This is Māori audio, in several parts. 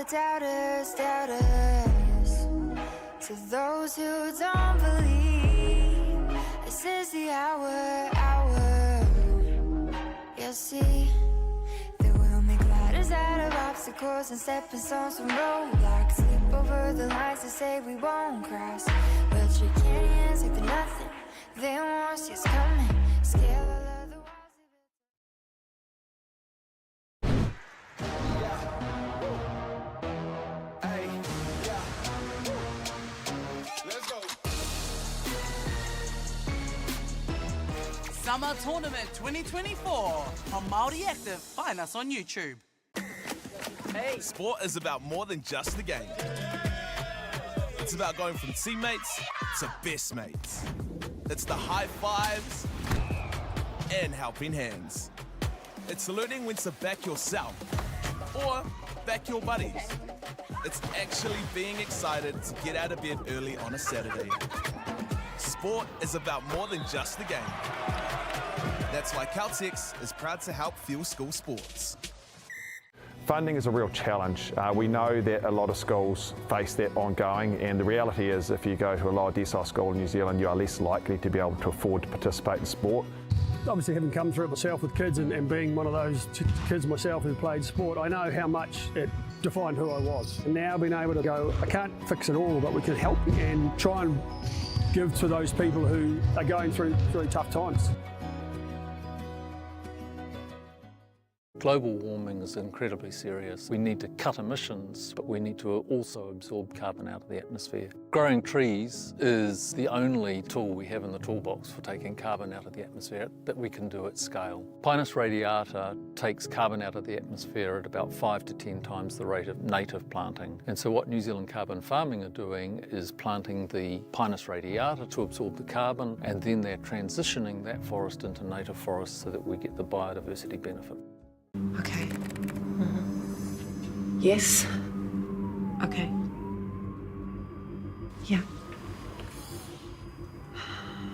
doubters, doubters. To those who don't believe, this is the hour, hour. You'll see that we'll make ladders out of obstacles and stepping stones from roadblocks. Slip over the lines to say we won't cross. We'll trick canyons like they're nothing. They won't see us coming. Scale all of the walls. Summer Tournament 2024 on Māori Active. Find us on YouTube. Hey. Sport is about more than just the game. It's about going from teammates to best mates. It's the high fives and helping hands. It's learning when to back yourself or back your buddies. It's actually being excited to get out of bed early on a Saturday. Sport is about more than just the game. That's why Caltex is proud to help fuel school sports. Funding is a real challenge. We know that a lot of schools face that ongoing, and the reality is if you go to a lower decile school in New Zealand, you are less likely to be able to afford to participate in sport. Obviously, having come through it myself with kids and being one of those kids myself who played sport, I know how much it defined who I was. And now being able to go, I can't fix it all, but we can help and try and give to those people who are going through really tough times. Global warming is incredibly serious. We need to cut emissions, but we need to also absorb carbon out of the atmosphere. Growing trees is the only tool we have in the toolbox for taking carbon out of the atmosphere that we can do at scale. Pinus radiata takes carbon out of the atmosphere at about 5 to 10 times the rate of native planting. And so what New Zealand Carbon Farming are doing is planting the Pinus radiata to absorb the carbon, and then they're transitioning that forest into native forests so that we get the biodiversity benefit. Okay. Yes. Okay. Yeah.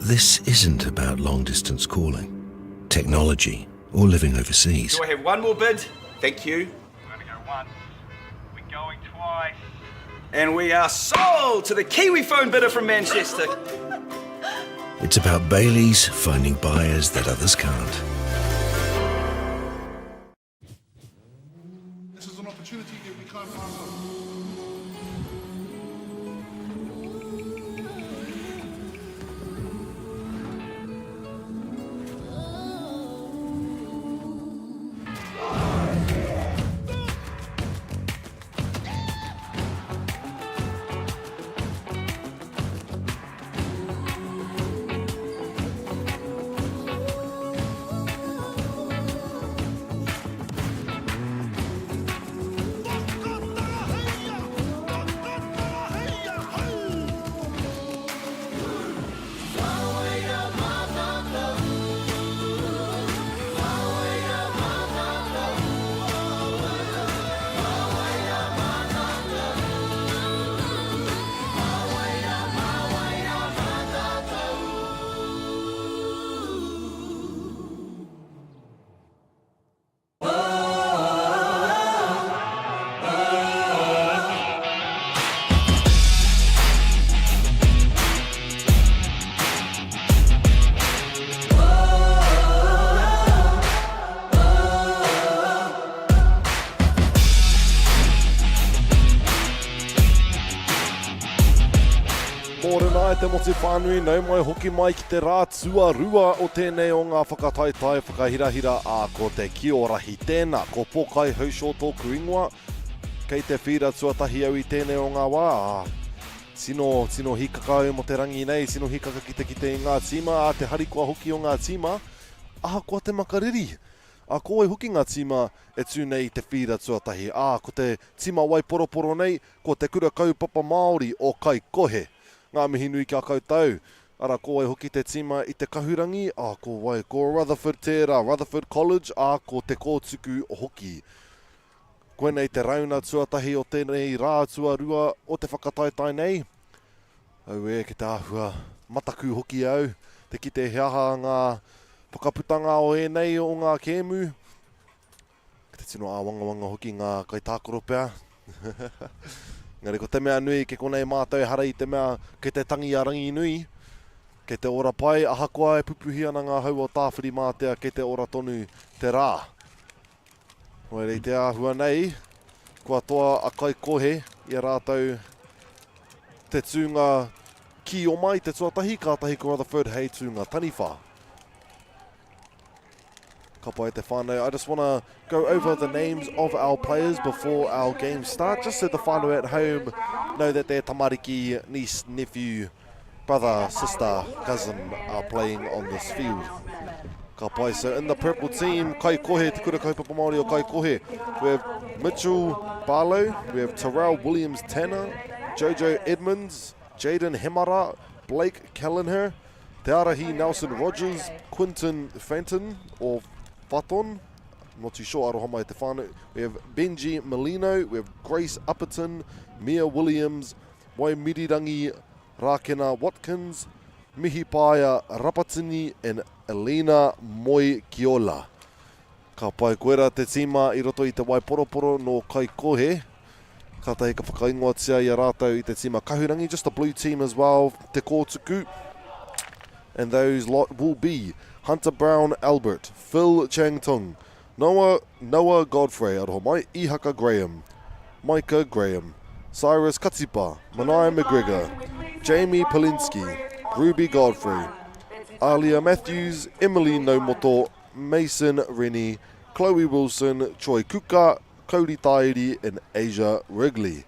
This isn't about long-distance calling, technology, or living overseas. Do I have one more bid? Thank you. We're going to go once. We're going twice. And we are sold to the Kiwi phone bidder from Manchester. It's about Bailey's finding buyers that others can't. This is an opportunity that we can't pass on. Te motu whānui, nau mai hoki mai ki te rā Tuarua o tēnei o ngā whakataetai whakahirahira a ko te Kī-o-Rahi tēnā. Ko pokai hausho tōku ingoa, kei te whira tuatahi au I tēnei o ngā wā. Tino hikaka mo te rangi nei, tino hikaka ki te ngā tīma, a te harikoa hoki o ngā tīma, aha koa te makariri. A koe hoki ngā tīma e tū nei te whira tuatahi. A ko te tīma waiporoporo nei, ko te kura kaupapa Māori o kai kohe. Ngā mihi nui kia koutou. Ara koe hoki te tīma I te kahurangi, ko wai ko Rutherford tērā, Rutherford College, ko te kōtuku hoki. Koe nei te rauna tuatahi o tēnei rā Tuarua o te whakataetai nei. Au ke te āhua mataku hoki au, te ki te heaha ngā whakaputanga o nei o ngā kēmu. Ke te tino āwangawanga hoki ngā kai tākoro pēr, Ngari ko te mea nui ke konei mātou hara I te mea ke te tangi a rangi nui. Ke te ora pai, aha koa e pupuhi ana ngā hau o tāwhiri mātea ke te ora tonu te rā.Oi rei te āhua nei, kua toa a kai kohe I a rātou te tūnga ki o mai te tuatahi, kātahi ko Rutherford hei tūnga taniwha. Ka pai te whānau. I just want to go over the names of our players before our game start, just so the whānau at home know that their tamariki, niece, nephew, brother, sister, cousin are playing on this field. Ka pai, so in the purple team, kai kohe, te kura kaupapa Māori o kai kohe. We have Mitchell Barlow, we have Terrell Williams Tanner, Jojo Edmonds, Jaden Hemara, Blake Kellenher, Te Arahi Nelson Rogers, Quinton Fenton, or Faton, I'm not too sure, aroha mai te whānau. We have Benji Molino, we have Grace Upperton, Mia Williams, Waimirirangi Rakena Watkins, Mihi Pāia Rapatini, and Elena Moi Kiola. Ka pai koera te tima I roto I te Waiporoporo no kai kohe. Ka tahi ka whakaingoa tia I a rātou I te tima kahurangi, just a blue team as well, te kōtuku. And those lot will be Hunter Brown Albert, Phil Changtung, Noah Godfrey, aroha mai, Ihaka Graham, Micah Graham, Cyrus Katsipa, Manai McGregor, Jamie Polinsky, Ruby Godfrey, Alia Matthews, Emily Nomoto, Mason Rennie, Chloe Wilson, Troy Kuka, Cody Tairi, and Asia Wrigley.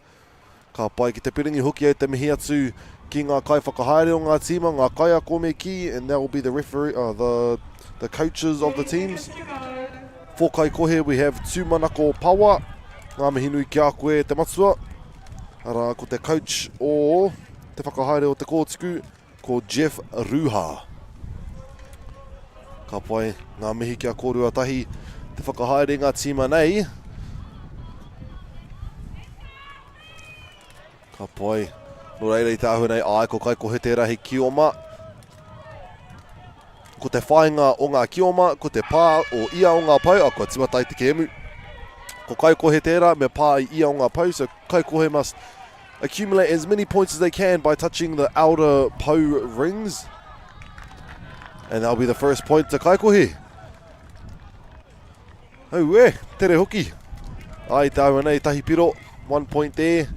Ka pai ki te piringi hoki au te mihi atu ki ngā kai whakahaere o ngā tima, ngā kai a kome ki, and that will be the referee, the coaches of the teams. For kai kohe, we have Tūmanako Pawa, ngā mihi nui ki a koe te matua. Ara ko te coach o te whakahaere o te kōtuku, ko Jeff Ruha. Ka pai, ngā mihi ki a kōrua tahi, te whakahaere ngā tima nei. Ka pai, no reira I te ahu nei, ai ko kai kohe te rahi kioma. Ko te whāinga o ngā kioma, ko te pā o ia o ngā pau, a kua timatai te kēmu. Ko kai kohe tērā, me pā I ia o ngā pau, so kai kohe must accumulate as many points as they can by touching the outer pau rings. And that'll be the first point to kai kohe. Oh we, tere hoki. Ai te ahu nei, tahi piro, 1 point there.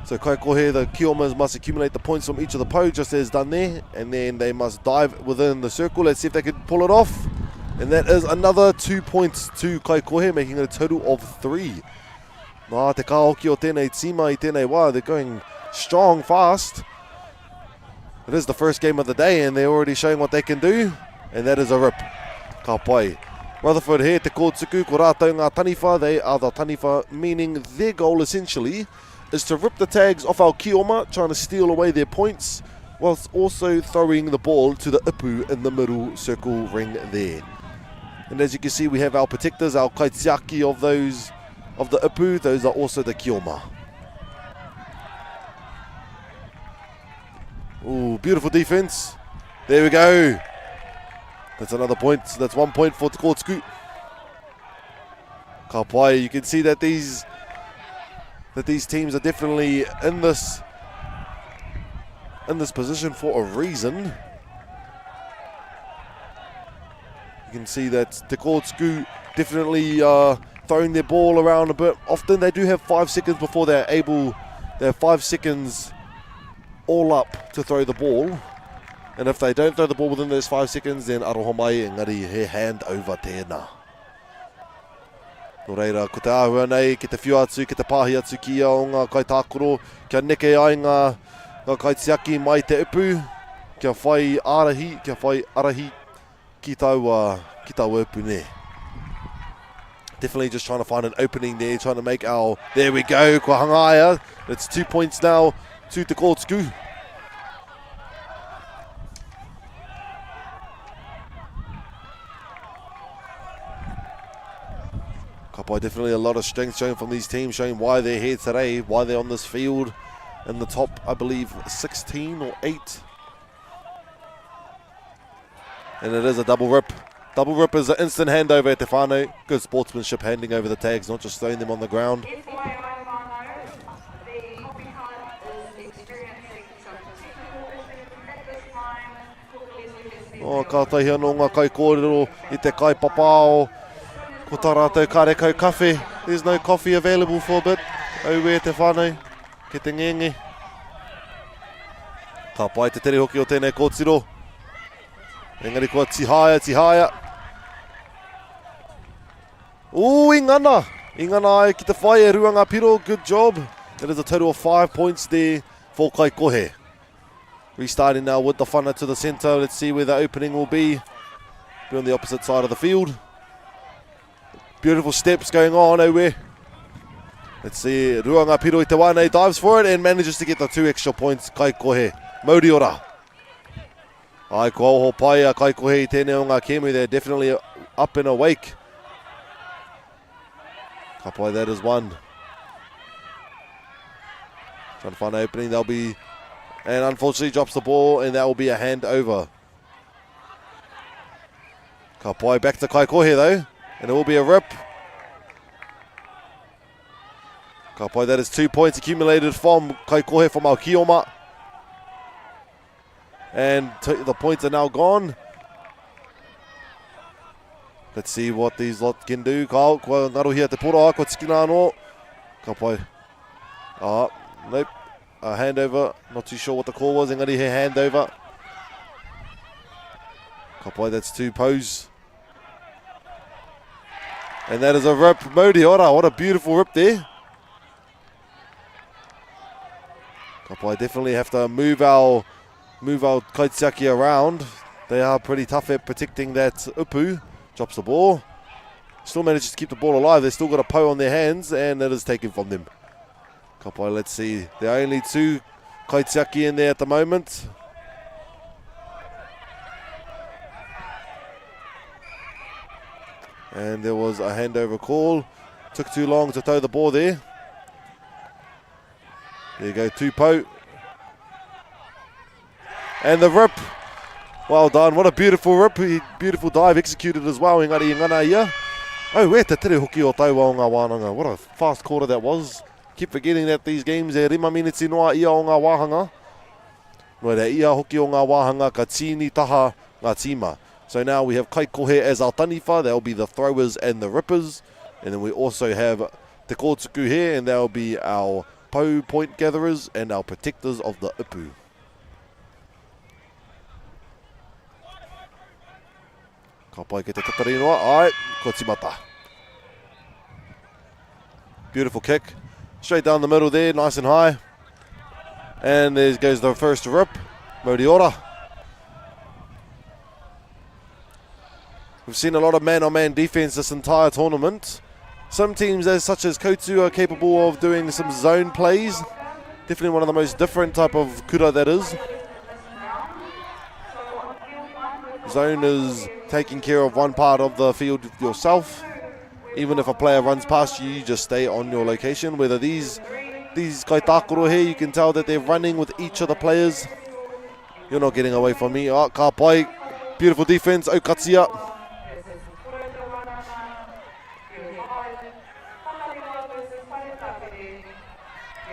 So kai kohe, the kiomas must accumulate the points from each of the pau, just as done there, and then they must dive within the circle. Let's see if they can pull it off. And that is another 2 points to kai kohe, making it a total of 3. Nā te kāhoki o tēnei tima I tēnei wā, they're going strong, fast. It is the first game of the day, and they're already showing what they can do, and that is a rip. Ka pai. Rutherford here, te kōtuku, ko rātou ngā taniwha, they are the taniwha, meaning their goal essentially is to rip the tags off our kioma, trying to steal away their points, whilst also throwing the ball to the ipu in the middle circle ring there. And as you can see, we have our protectors, our kaitiaki of those, of the ipu, those are also the kioma. Ooh, beautiful defense. There we go. That's another point, that's 1 point for Te Kōtuku. Ka pai, you can see that these teams are definitely in this position for a reason. You can see that Te Kōtuku definitely throwing their ball around a bit. Often they do have 5 seconds before they have 5 seconds all up to throw the ball. And if they don't throw the ball within those 5 seconds, then aroha mai engari he hand over tēnā. No reira, ko te āhua nei, ki te whiu atu, ki te pāhi atu ki ia o ngā kai tākoro, kia neke ai ngā kaitiaki mai te upu, kia whai arahi ki tau upu ne. Definitely just trying to find an opening there, trying to make our, there we go, kua hangaia. It's 2 points now to Te Kōtuku. Definitely a lot of strength showing from these teams, showing why they're here today, why they're on this field in the top, I believe, 16 or 8. And it is a double rip. Double rip is an instant handover at Te whānau. Good sportsmanship handing over the tags, not just throwing them on the ground. O kātahi anō ngā kai kōrero I te kai papao. Ko tā rātou kārekau kawhi. There's no coffee available for a bit. Auwe te whānau. Ke te ngenge. Ka pai te tere hoki o tēnei kōtiro. Engari kua tihaia. Ingana. Ingana ai ki te whai e Ruanga Piro. Good job. That is a total of 5 points there for Kaikohe. Restarting now with the whana to the centre. Let's see where the opening will be. Be on the opposite side of the field. Beautiful steps going on over. Let's see. Ruanga Piro I te wane dives for it and manages to get the 2 extra points. Kaikohe. Moriora. Ai ko auho pai a Kaikohe I tēnei o ngā kēmu. They're definitely up and awake. Ka pai, that is one. Trying to find an opening. They'll be... And unfortunately drops the ball and that will be a handover. Ka pai back to Kaikohe though. And it will be a rip. Ka pai, that is 2 points accumulated from Kaikohe from Aokioma. And the points are now gone. Let's see what these lot can do. Kau ngaruhia te pora, ko tikina anō. Ka pai. Nope. A handover. Not too sure what the call was. Engari he handover. Ka pai, that's 2 pose. And that is a rip. Moriora, what a beautiful rip there. Ka pai, definitely have to move our kaitiaki around. They are pretty tough at protecting that upu. Drops the ball. Still manages to keep the ball alive. They've still got a po on their hands and it is taken from them. Ka pai, let's see. There are only 2 kaitiaki in there at the moment. And there was a handover call. Took too long to tow the ball there. There you go, 2 po. And the rip. Well done. What a beautiful rip. Beautiful dive executed as well. Engari ingana ia. Oh, where te tere hoki o taua o ngā wānanga. What a fast quarter that was. Keep forgetting that these games e 5 minutes noa ia o ngā wāhanga. Noa rea ia hoki o ngā wāhanga ka tini taha ngā tīma. So now we have Kaikohe as our taniwha. They'll be the throwers and the rippers. And then we also have te kōtuku here, and they'll be our po point gatherers and our protectors of the upu. Ka pai ke te tatari noa. Ai, ko timata. Beautiful kick. Straight down the middle there, nice and high. And there goes the first rip. Moriora. We've seen a lot of man-on-man defense this entire tournament. Some teams, such as Kotu, are capable of doing some zone plays. Definitely one of the most different type of kura that is. Zone is taking care of one part of the field yourself. Even if a player runs past you, you just stay on your location. Whether these kaitakoro here, you can tell that they're running with each of the players. You're not getting away from me. Ka pai, beautiful defense, Okatsia.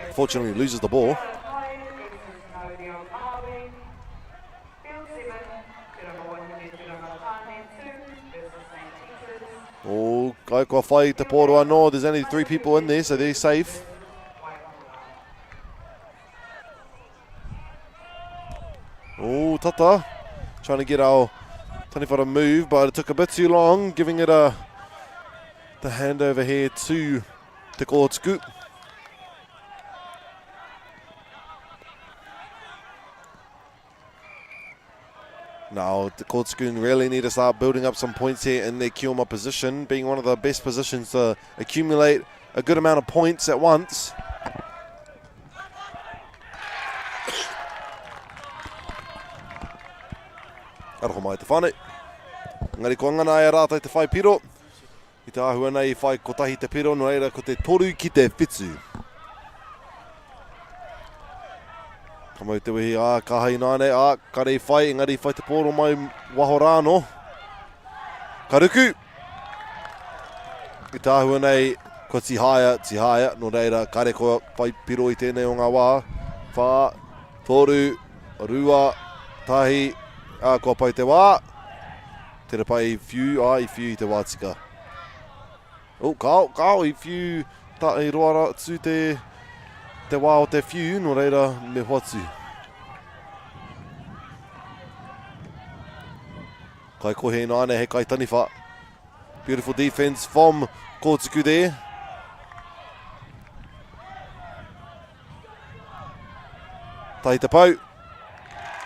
Unfortunately, loses the ball. Oh, kai kua whai te pōro anō. There's only 3 people in there, so they're safe. Oh, tata. Trying to get our taniwha to move, but it took a bit too long, giving it the handover here to te kōtuku. Now, the Kōtuku really need to start building up some points here in their Kioma position, being one of the best positions to accumulate a good amount of points at once. Aroho mai te whānau. Ngari ko ngana e rātai te whai piro. I te ahua nei whai kotahi te piro, no reira ko te toru ki te whitu. Kamau te wehi, kahai nāne, karei whai, engari whai te pōro mai waho rāno. Karuku. I te ahua nei, ko tihaia, no reira, kare ko whai piro I tēnei o ngā wā. Whā, toru, rua, tahi, Kua pai te wā. Tere pai I whiu, I whiu I te wā tika. Kao I whiu ta I roara tū te wā o te whiu, no reira me hoatu. Kai kohe ina ane he kai taniwha. Beautiful defense from Kōtuku there. Tahi te pau.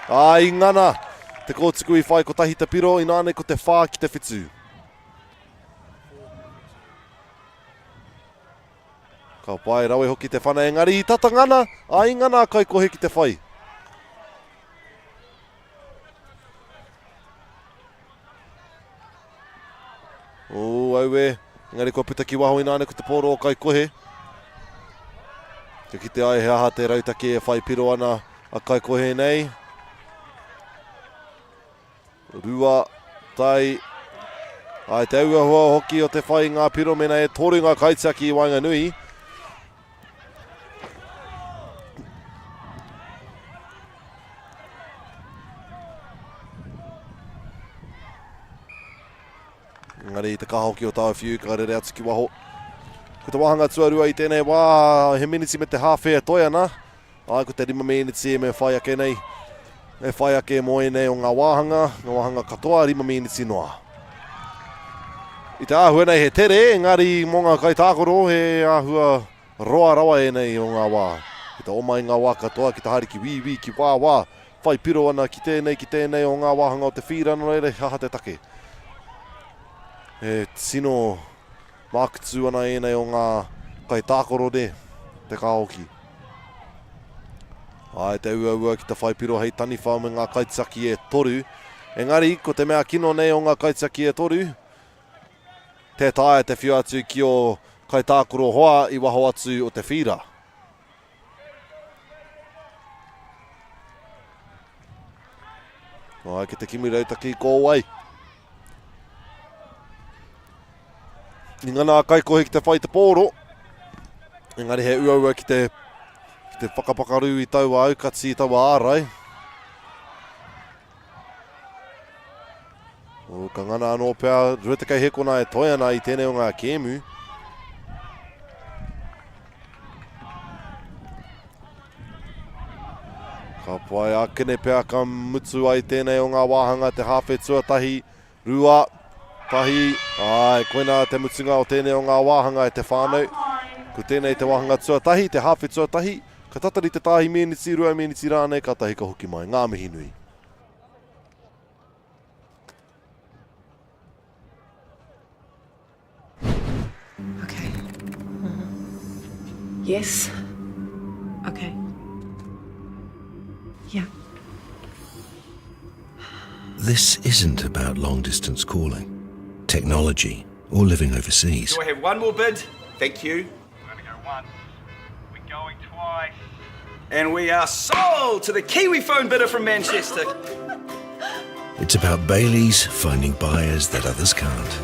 I ngana. Te Kōtuku I whai ko tahi te piro, ina ane ko te whā ki te whitu. Ka pai rawe hoki te whana engari I tata ngana. I ngana kai kohe ki te whai. Auwe. Engari kua puta ki waho ina ane ko te pōro o kai kohe. Te kite ai he aha te rautaki e whai piro ana a kai kohe nei. Rua, tai. Ai te aua hoa hoki o te whai ngā piro mena e Tūranga kaitiaki I Wainganui. Ngari te kahoki o tāu whiu, ka rere atu ki waho. Ko te wahanga tuarua I tēnei wā, he miniti me te hawhea toi ana. Ai ko te 5 miniti me whai ake nei. E whai ake moe nei o ngā wāhanga katoa 5 miniti noa. I te āhua nei he tere, engari mō ngā kaitākoro he āhua roa rawa e nei o ngā wā. Ki te omai ngā wā katoa, ki te hari ki wī ki wā. Whai piro ana ki tēnei o ngā wāhanga o te whirano reire, haha te take. E tino mākutu ana e nei o ngā kaitākoro de, te kaoki. Ai te ua ki te whai piro hei taniwha me ngā kaitiaki e toru. Engari, ko te mea kino nei o ngā kaitiaki e toru, te tae te whiu atu ki o kaitākoro hoa I waho atu o te whira. Ai, ki te kimi rautaki ko wai. Ni ngana kai kohe ki te whai te pōro. Engari he ua ki te whakapakaru I taua aukati I taua ārai. O ka ngana anō pēr, rute kei hekona e toi ana I tēnei o ngā kēmu. Ka pai akene pēr ka mutu ai tēnei o ngā wāhanga, te hawhe tuatahi, rua, tahi. Ai, koina te mutunga o tēnei o ngā wāhanga e te whānau. Ko tēnei te wāhanga tuatahi, te hawhe tuatahi. Ka tatari te tāhi miniti, 2 miniti rānei, ka tahi ka hoki mai. Ngā mihi nui. Okay. Yes. Okay. Yeah. This isn't about long-distance calling, technology, or living overseas. Do I have one more bid? Thank you. We're going to go once. We're going twice. And we are sold to the Kiwi phone bidder from Manchester. It's about Baileys finding buyers that others can't.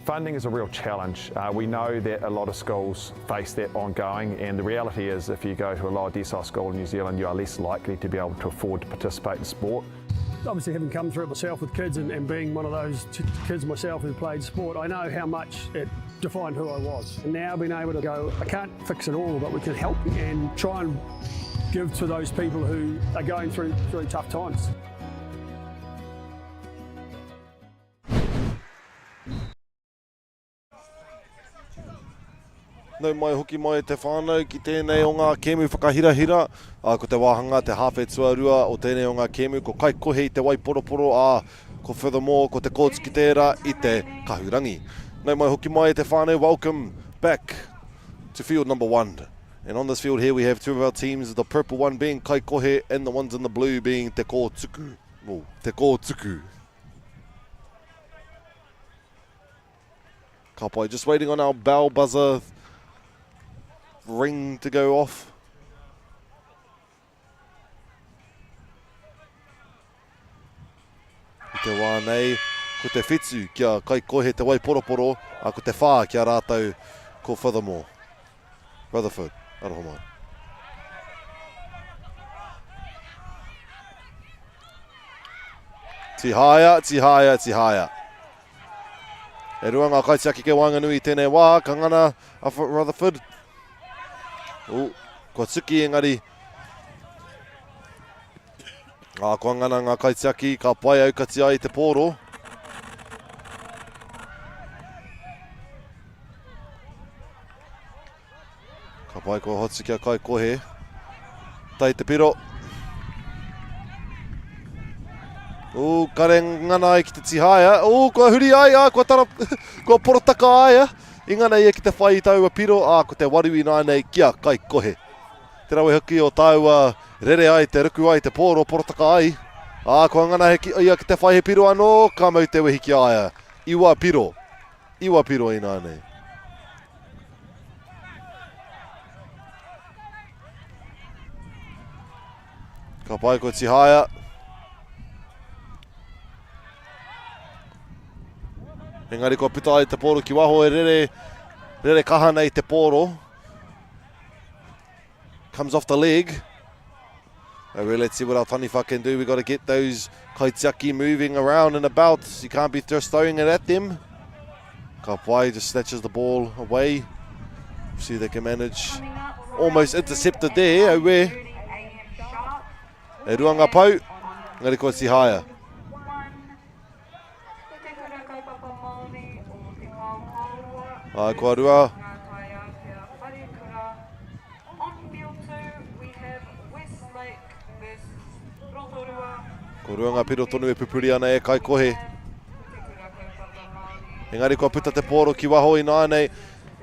Funding is a real challenge. We know that a lot of schools face that ongoing, and the reality is if you go to a lower decile school in New Zealand, you are less likely to be able to afford to participate in sport. Obviously, having come through it myself with kids and being one of those kids myself who played sport, I know how much it defined who I was. And now being able to go, I can't fix it all, but we can help and try and give to those people who are going through tough times. Nau mai hoki mai te whānau ki tēnei o ngā kēmu whakahirahira. Ko te wāhanga, te hawhe tuarua o tēnei o ngā kēmu. Ko kai kohe I te wai poroporo, ko furthermore, ko te kōtiki tērā I te kahurangi. Nau mai hoki mai te whānau, welcome back to field number 1. And on this field here we have 2 of our teams, the purple one being kai kohe and the ones in the blue being te kōtuku. Oh, te kōtuku. Ka pai, just waiting on our bell buzzer ring to go off. I te wā nei, ko te whetū kia kai kohe te wai poroporo, ko te whā kia rātau ko furthermore. Rutherford, aroha mai. Tihaia, tihaia, tihaia. E rua ngā kaitiaki ke Wainganui tēnei wā, ka ngana a Rutherford. Ko Tsuki engari. Ko ngana ngā kaitiaki, ka pai aukati ai te pōro. Ka pai ko Hotsuki a kai kohe. Tai te piro. Kare ngana ai ki te tihaia. Kua huri ai, kua tara, kua porotaka ai. I ngana ia ki te whai taua piro, ko te warui nai nei kia kai kohe. Te rawe hoki o taua rere ai, te ruku ai, te pōro, porotaka ai. Kua ngana ia ki te whai he piro anō, ka mau te wehi ki aia. Iwa piro i nai nei. Ka pai ko tihaia. Engari ko pita ai te pōro ki waho e rere kaha nei te pōro. Comes off the leg. Really, let's see what our taniwha can do. We've got to get those kaitiaki moving around and about. You can't be just throwing it at them. Ka pai just snatches the ball away. See if they can manage. Almost intercepted there. Aue. E ruanga pau. Engari ko tihaia. Kua rua. Ko rua ngā piro tonu e pupuri ana e kai kohe. Engari kua puta te pōro ki waho i nānei.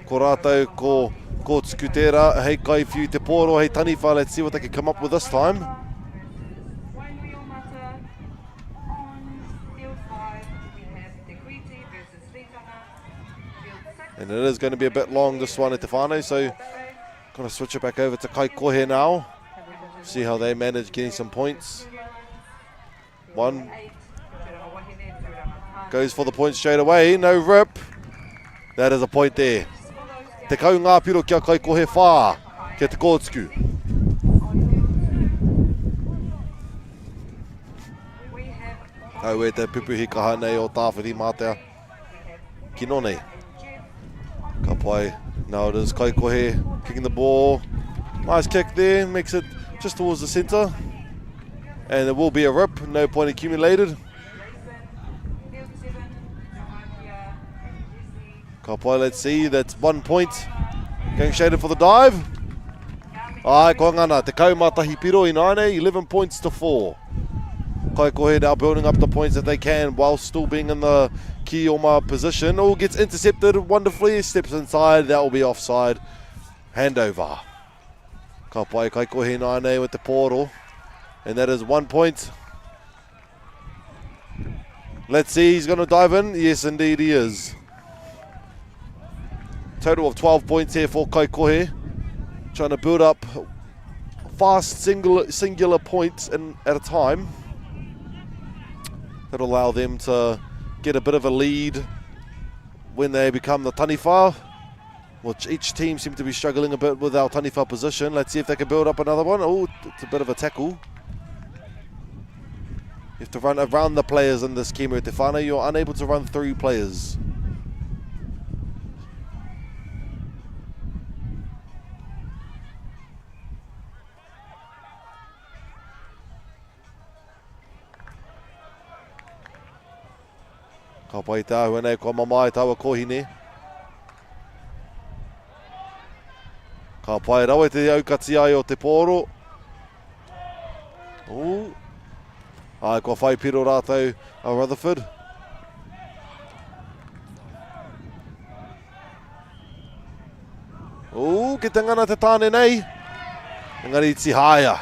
Ko rātou ko tuku tērā. Hei kai whiu te pōro, hei taniwha. Let's see what they can come up with this time. And it is going to be a bit long, this one at Te Whānau, so going to switch it back over to Kai Kohe now. See how they manage getting some points. One. Goes for the point straight away, no rip. That is a point there. Te kau ngā piro kia Kai Kohe whā, kia te kōtuku. Au e te pupuhi kaha nei o tāwhiri mātea. Kino nei. Ka pai. Now it is Kai Kohe kicking the ball. Nice kick there, makes it just towards the centre. And there will be a rip, no point accumulated. Ka pai, let's see, that's 1 point. Going shaded for the dive. Ko ngana, te kaumatahi piro i nāne, 11 points to 4. Kai Kohe now building up the points that they can while still being in the Ki-o-Rahi position. Gets intercepted wonderfully, steps inside, that will be offside. Handover. Ka pai Kai Kohe nāne with the pōro. And that is 1 point. Let's see, he's going to dive in. Yes, indeed he is. Total of 12 points here for Kai Kohe. Trying to build up fast singular points at a time. That'll allow them to get a bit of a lead when they become the taniwha, which each team seem to be struggling a bit with our taniwha position. Let's see if they can build up another one. It's a bit of a tackle. You have to run around the players in this Kīmu Te Whānau. You're unable to run through players. Ka pai tāhua nei kua mamai taua kohine. Ka pai rawe te aukati ai o te pōro. Kua whai piro rātou a Rutherford. Ke te ngana te tāne nei. Engari tihaia.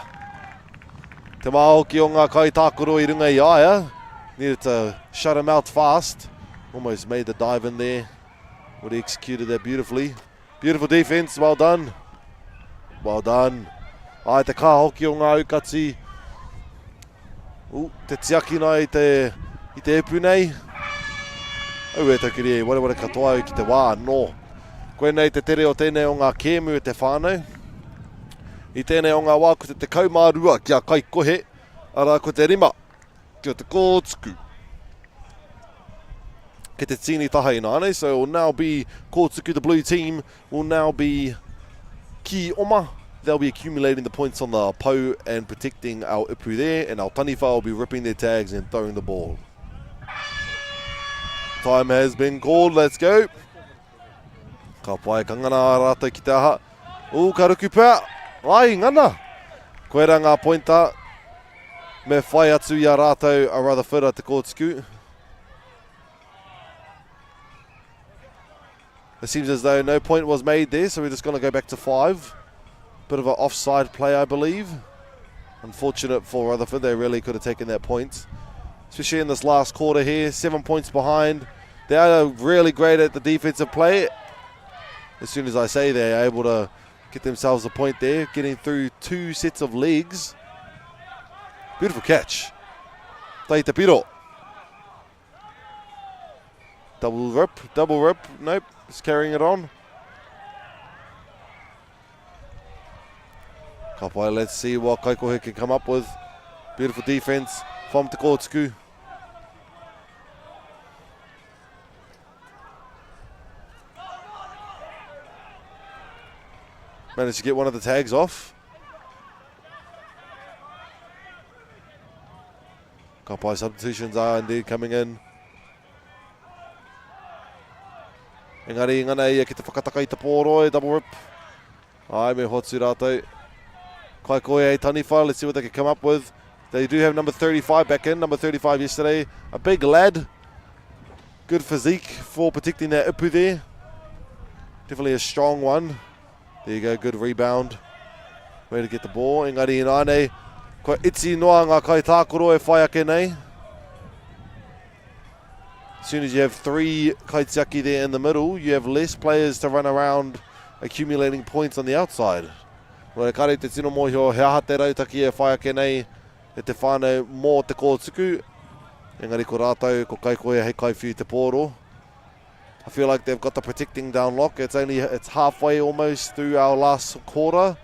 Te maoki o ngā kai tākoro I runga I aia. Needed to shut him out fast. Almost made the dive in there. Would he executed that beautifully. Beautiful defense, well done. Well done. Te kā hoki o ngā ukati. Te tiaki nai I te epu nei. Au e takiri e wale katoa au ki te wā, no. Koe nei te tere o tēnei o ngā kēmu te whānau. I tēnei o ngā wā ko te kaumārua kia Kai Kohe. Ara ko te rima. Kia te kōtuku. Ke te tini taha ina ane, so it will now be Kōtuku, the blue team, will now be Kī-o-Rahi. They'll be accumulating the points on the pou and protecting our ipu there, and our taniwha will be ripping their tags and throwing the ball. Time has been called, let's go. Ka pai kangana rātou ki te aha. Ka ruku pā. Ai, ngana. Koe ra ngā pointa. Me whai atu ia rātou a Rutherford te Kōtuku. It seems as though no point was made there, so we're just going to go back to 5. Bit of an offside play, I believe. Unfortunate for Rutherford, they really could have taken that point. Especially in this last quarter here, 7 points behind. They are really great at the defensive play. As soon as I say they're able to get themselves a point there, getting through 2 sets of legs. Beautiful catch. Tai te piro. Double rip, nope, it's carrying it on. Kapai, let's see what Kaikohe can come up with. Beautiful defense from Te Kōtuku. Managed to get one of the tags off. Kapai substitutions are indeed coming in. Engari ngana ia ki te whakataka I te pōroi, double rip. Ai me hotu rātou. Kaikohe e taniwha, let's see what they can come up with. They do have number 35 back in, number 35 yesterday. A big lad. Good physique for protecting that ipu there. Definitely a strong one. There you go, good rebound. Way to get the ball. Engari inane. Ko itzi noa ngā kai tākoro e whai ake nei. As soon as you have 3 kaitiaki there in the middle, you have less players to run around accumulating points on the outside. Where kare te tino mohio he aha te rautaki e whai ake nei e te whānau mō te Kōtuku. Engari ko rātou ko Kaikohe hei kaiwhiu te pōro. I feel like they've got the protecting down lock. It's halfway almost through our last quarter.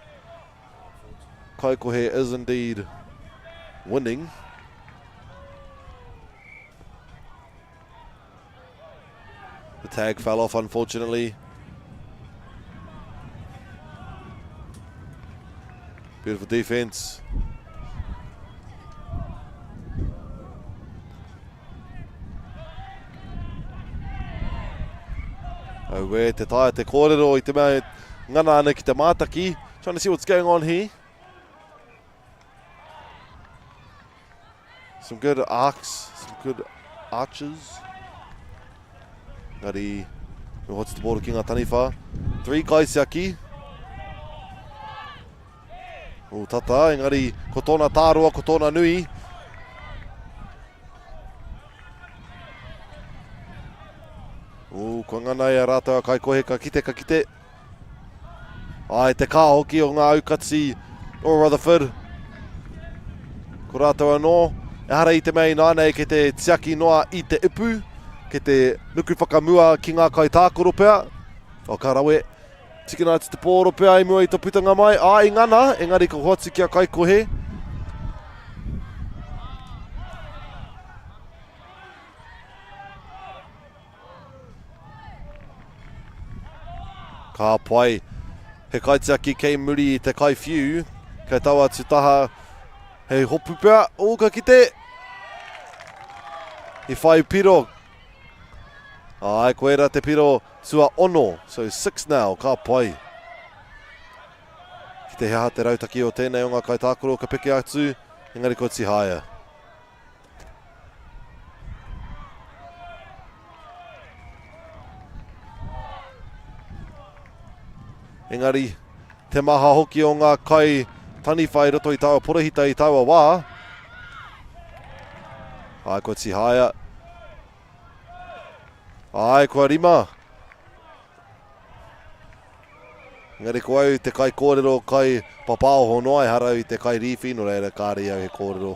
Kaikohe is indeed winning. The tag fell off, unfortunately. Beautiful defense. Oh, where te taia te kōrero I te mea ngana ana ki te mātaki. Trying to see what's going on here. Some good arcs, some good arches. Ngari, me hotu te bōru ki ngā taniwha. 3 kaisiaki. O tata, engari, ko tōna tāroa, ko tōna nui. Ko ngana ia rātou a Kaikohe ka kite. Ai, te kā hoki o ngā aukatsi o Rutherford. Ko rātou anō. E hara I te mei nānei ke te tiaki noa I te ipu. Ke te nuku whakamua ki ngā kai tākoro pēr. O ka rawe. Tikina atu te pōro pēr I mua I te putanga mai. Ai, ngana, engari ko hoatu ki a Kaikohe. Ka pai, he kaitiaki kei muri I te kaiwhiu, kei taua atu taha, hei hopu pēr, o ka kite. I whai piro. Ai, koe ra te piro sua ono, so 6 now, ka pai. Ki te hea te rautaki o tēnei o ngā kai tākoro ka peke atu, engari ko tihaia. Engari, te maha hoki o ngā kai taniwha I roto I taua porahita I taua wā. Ai, ko tihaia. Ai, ko rima. Engari ko au te kai kōrero kai papao honoa I harau I te kai riwhi, no reira kāri au he kōrero.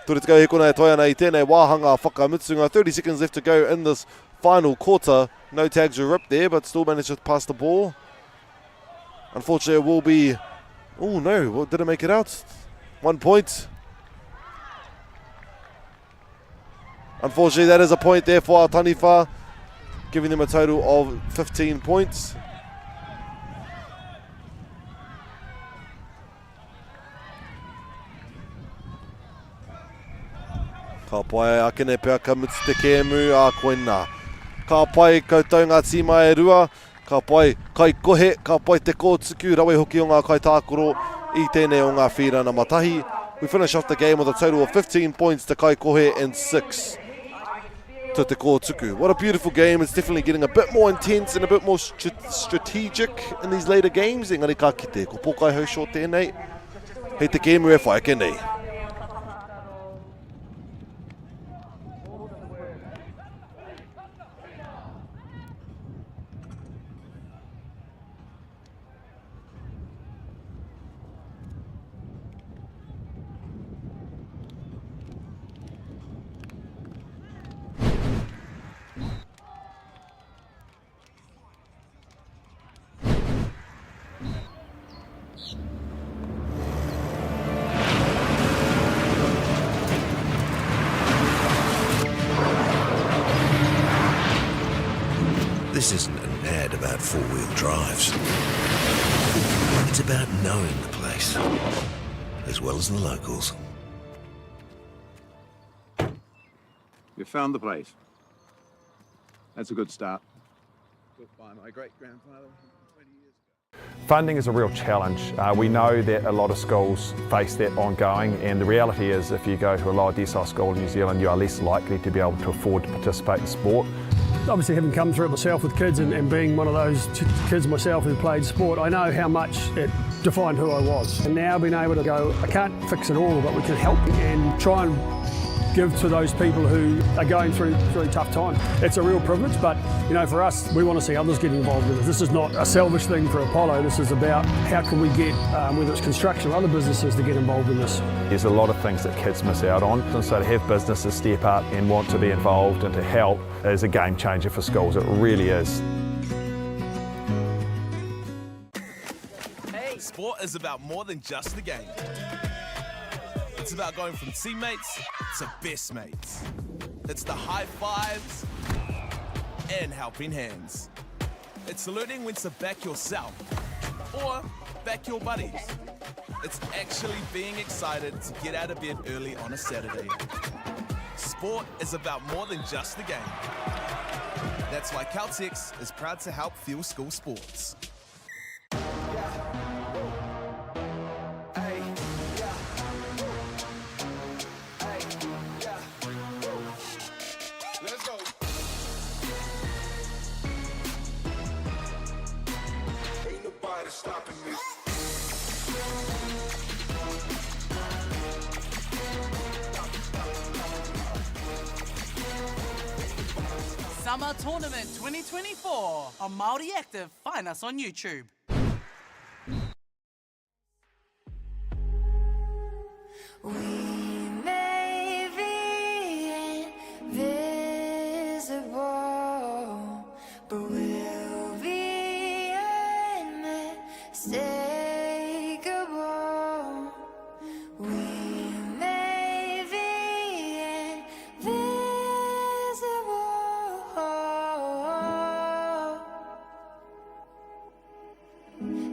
Ture te kau he kona e toi ana I tēnei wāhanga whakamutsunga. 30 seconds left to go in this final quarter. No tags were ripped there, but still managed to pass the ball. Unfortunately, it will be... Oh, no. Did it make it out? 1 point. Unfortunately, that is a point there for our Taniwha, giving them a total of 15 points. Ka pai akene pea ka mutu te kēmu a koina. Ka pai koutou ngā tīma e rua. Ka pai kai kohe, ka pai te kōtuku, rawe hoki o ngā kai tākoro I tēnei o ngā whirana matahi. We finish off the game with a total of 15 points to kai kohe and 6 to te kōtuku. What a beautiful game. It's definitely getting a bit more intense and a bit more strategic in these later games. Engari ka kite, ko pōkai hau short tēnei. Hei te kēmu e whai ake nei. This isn't an ad about four-wheel drives. It's about knowing the place, as well as the locals. You found the place. That's a good start. Built by my great-grandfather 20 years ago. Funding is a real challenge. We know that a lot of schools face that ongoing, and the reality is if you go to a lower decile school in New Zealand, you are less likely to be able to afford to participate in sport. Obviously, having come through it myself with kids and being one of those kids myself who played sport, I know how much it defined who I was. And now being able to go, I can't fix it all, but we can help and try and give to those people who are going through really tough times. It's a real privilege, but you know, for us, we want to see others get involved in it. This is not a selfish thing for Apollo. This is about how can we get, whether it's construction or other businesses, to get involved in this. There's a lot of things that kids miss out on, and so to have businesses step up and want to be involved and to help is a game changer for schools. It really is. Sport is about more than just the game. It's about going from teammates to best mates. It's the high fives and helping hands. It's learning when to back yourself or back your buddies. It's actually being excited to get out of bed early on a Saturday. Sport is about more than just the game. That's why Caltex is proud to help fuel school sports. Summer Tournament 2024 on Māori Active. Find us on YouTube. We may be invisible, but we'll be unmistakable. We may be invisible.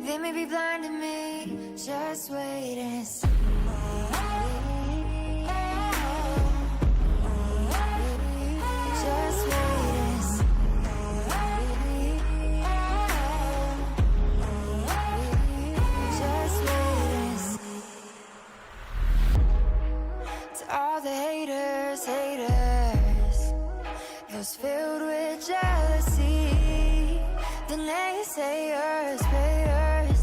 They may be blind to me, just wait and see. All the haters, those filled with jealousy, the naysayers, payers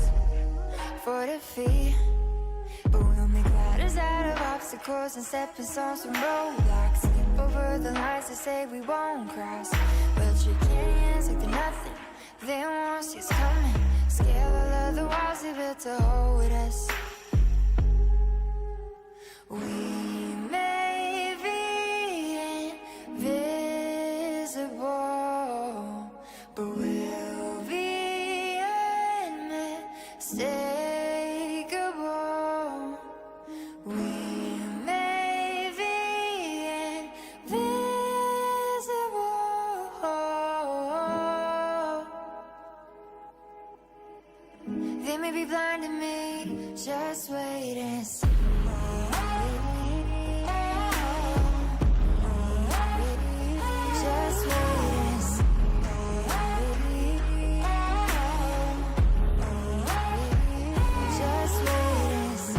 for defeat. But we'll make ladders out of obstacles and stepping stones from roadblocks. Skip over the lines that say we won't cross. We'll shake hands like they're nothing, they won't see us coming. Scale all of the walls they built to hold us. We may be invisible, but we'll be unmistakable. We may be invisible. be blind to me. Just wait and see. Just wait and see. Just wait and see. Just wait and see. Just wait and see.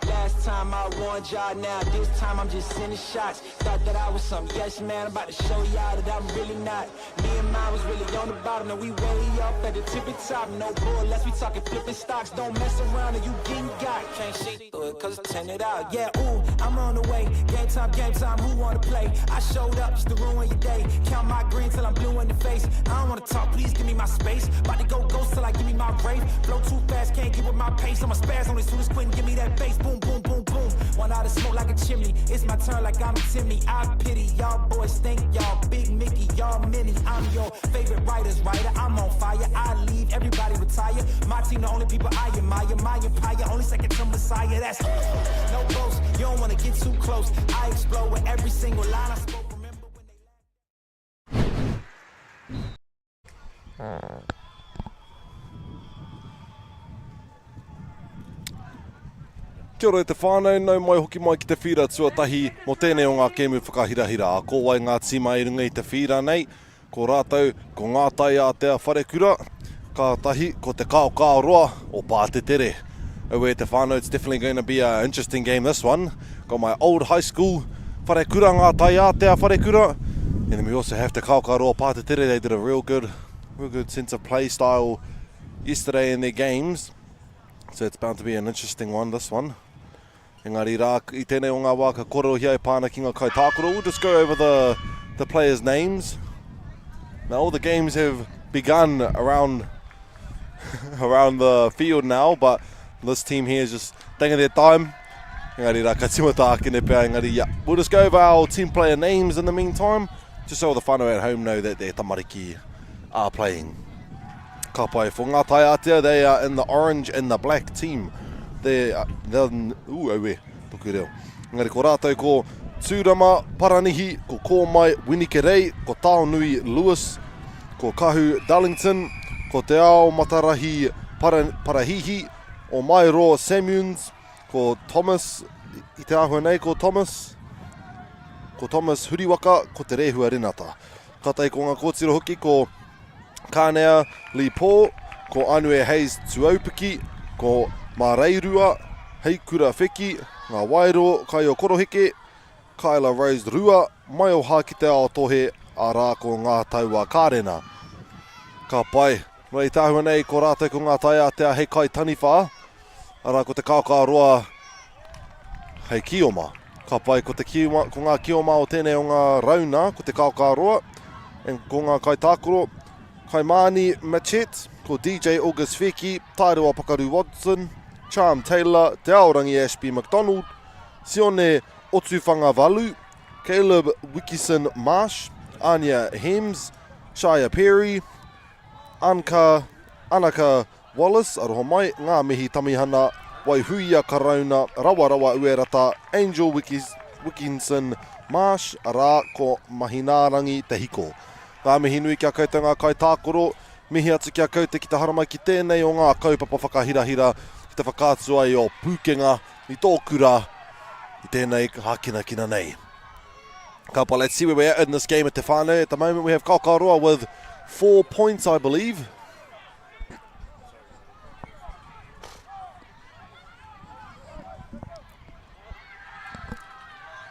Last time I warned y'all, now this time I'm just sending shots. Thought that I was some yes man, about to show y'all that I'm really not. Me and mine was really on the bottom, now we way up at the tippy top. No bull, unless we talking flipping stocks. Don't mess around or you getting got. Can't see through it cause it's tinted out. Yeah, ooh, I'm on the way. Game time, who wanna play? I showed up just to ruin your day. Count my green till I'm blue in the face. I don't wanna talk, please give me my space. About to go ghost till I give me my rave. Flow too fast, can't keep with my pace. I'm a spaz on as soon as Quentin give me that bass. Boom, boom, boom, boom. One out of smoke like a chimney. It's my turn like I'm a Timmy. I pity y'all boys, think y'all big Mickey, y'all mini. I'm your favorite writer's writer. I'm on fire. I leave, everybody retire. My team the only people I admire. My empire, only second to Messiah. That's no boast. You don't wanna get too close. I explode with every single line I spoke. Remember when they Kia ora te whānau, nau mai hoki mai ki te whira tuatahi mo tēnei o ngā kēmu whakahirahira. A kōwai ngā tīma i runga i te whira nei, ko rātou, ko ngā tai a te whare kura, ka tahi ko te Kī-o-Rahi o Pātetere. Away te whānau, it's definitely going to be an interesting game this one. Got my old high school whare kura, ngā tai a te whare kura. And then we also have te Kī-o-Rahi o Pātetere. They did a real good sense of play style yesterday in their games. So it's bound to be an interesting one, this one. Engari rā, I tēnei o ngā wā ka koro hia e pāna ki ngā kai tākoro. We'll just go over the players' names. Now all the games have begun around around the field now, but this team here is just taking their time. Engari rā, ka timata ake pēr, engari, yeah. We'll just go over our team player names in the meantime, just so the whānau at home know that their tamariki are playing. Ka pai, for ngā tai atea, they are in the orange and the black team. They're auwe, puku reo. Ngari ko rātou ko Tūranga Paranihi, ko Kōmai Winnikerei, ko Taonui Lewis, ko Kahu Darlington, ko Te Ao Matarahi Parahihi, o Mairo Samuels, ko Thomas, I te ahua nei ko Thomas Huriwaka, ko Te Rehua Renata. Ka tai ko ngā kōtiro hoki ko Kānea Lee Paul, ko Anue Hayes Tuaupiki, ko Māreirua, Hei Kura Wheki, ngā Wairo, Kai o Koroheke, Kaila Rose Rua, mai o hā ki te ao tohe, a rā ko ngā taua kārena. Ka pai, mai tāhua nei ko rātou ko ngā tai atea hei kai taniwha, a rā ko te Kī-o-Rahi hei Kioma. Ka pai ko ngā Kioma o tēnei o ngā rauna, ko te Kī-o-Rahi, ko ngā kai tākoro, Kaimani Machet, ko DJ August Wheki, Tairua Pakaru Watson, Charm Taylor, Te Aorangi Ashby McDonald, Sione Otuwhanga Valu, Caleb Wikison Marsh, Anya Hems, Shia Perry, Anaka Wallace, aroha mai, ngā mihi tamihana, Waihuia Karauna, Rawa Uerata, Angel Wikison Marsh, arā ko Mahinarangi Te Hiko. Ngā mihi nui kia koutou ngā kai tākoro, mihi atu kia koutou ki te haramai ki tēnei o ngā kaupapa whakahirahira, ki te whakātua i o Pūkenga, i tō kura, i tēnei hākina nei. Kapa, let's see where we're at in this game at te whānau. At the moment we have Kī-o-Rahi with 4 points, I believe.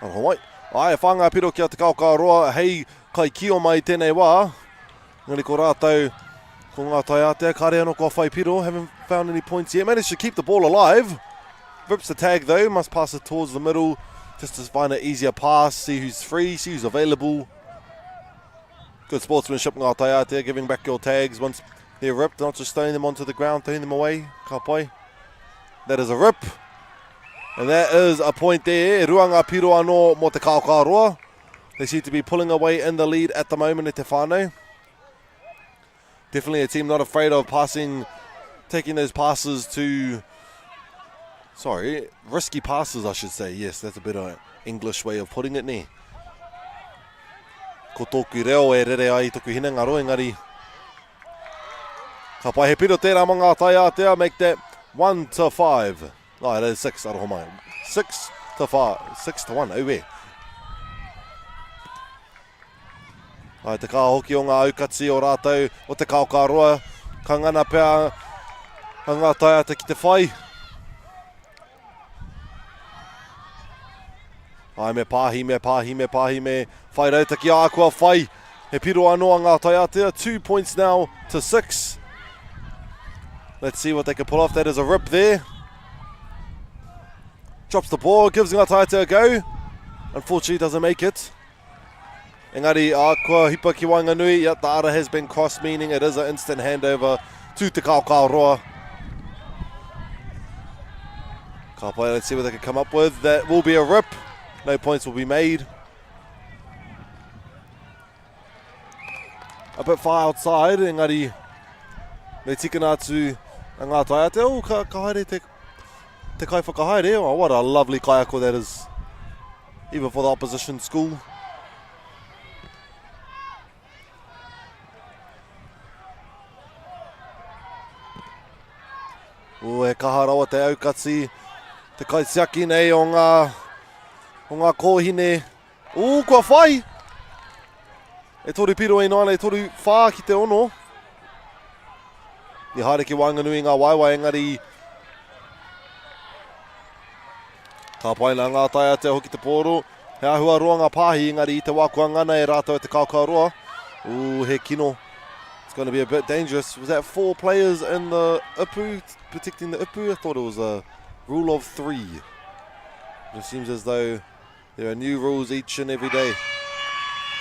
Alright. Ai, whanga piro ki a te Kī-o-Rahi, hei kai kio mai tēnei wā. Ngari ko rātou, ko ngā tai atea, kāre anō kua whai piro, haven't found any points yet. Managed to keep the ball alive. Rips the tag though, must pass it towards the middle, just to find an easier pass, see who's free, see who's available. Good sportsmanship, ngā tai atea, giving back your tags once they're ripped, not just throwing them onto the ground, throwing them away. Ka pai. That is a rip. And that is a point there. Ruanga piro anō mo te Kī-o-Rahi. They seem to be pulling away in the lead at the moment at te whānau. Definitely a team not afraid of taking those passes to, risky passes I should say. Yes, that's a better English way of putting it ne. Ko tōku reo e rere ai toku hinanga ro engari. Ka pai he piro tērā mga tai atea, make that 1-5. Oh, it is 6 aroho mai. 6-5, 6-1, auwe. Ai te kā hoki o ngā aukati o rātou o te Kī-o-Rahi. Ka ngana pēr ngā tai ata ki te whai. Ai me pāhi. Whai rauta ki a kua whai. He piro anō a ngā tai atea. 2 points now to 6. Let's see what they can pull off. That is a rip there. Drops the ball, gives ngā tai atea a go. Unfortunately doesn't make it. Engari, kua hipa ki Wainganui. Yep, the ara has been crossed, meaning it is an instant handover to te Kī-o-Rahi. Ka pai, let's see what they can come up with. That will be a rip. No points will be made. A bit far outside, engari, me tikana atu ngā tai ate. Oh, ka haere te kai whakahaere. Oh, what a lovely kaiako that is. Even for the opposition school. O e kaha rawa te aukati, te kaitiaki nei o ngā kōhine. O, kua whai! E toru piro e nāna, e toru whā ki te ono. I haere ki Wainganui ngā waiwai engari. Ka paina ngā tai atea hoki te pōro. He ahua roa ngā pāhi engari I te wākua ngana e rātou e te Kī-o-Rahi. O, he kino. It's going to be a bit dangerous. Was that 4 players in the ipu, protecting the ipu? I thought it was a rule of 3. It seems as though there are new rules each and every day.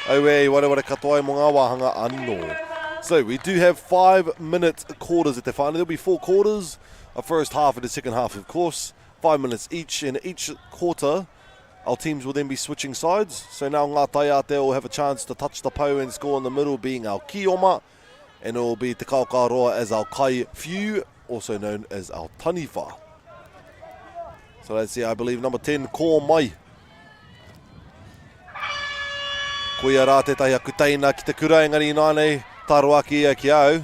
Auwe, wara katoa mo ngā wāhanga anō. So we do have 5-minute quarters at the final. There'll be 4 quarters, a first half and a second half, of course. 5 minutes each. In each quarter, our teams will then be switching sides. So now ngā tai atea will have a chance to touch the pou and score in the middle, being our Kioma. And it will be te Kī-o-Rahi as our kai few, also known as our taniwha. So let's see, I believe number 10, Ko Mai. Koia rā te tahi aku teina ki te kura engari nānei, taruaki ia ki au.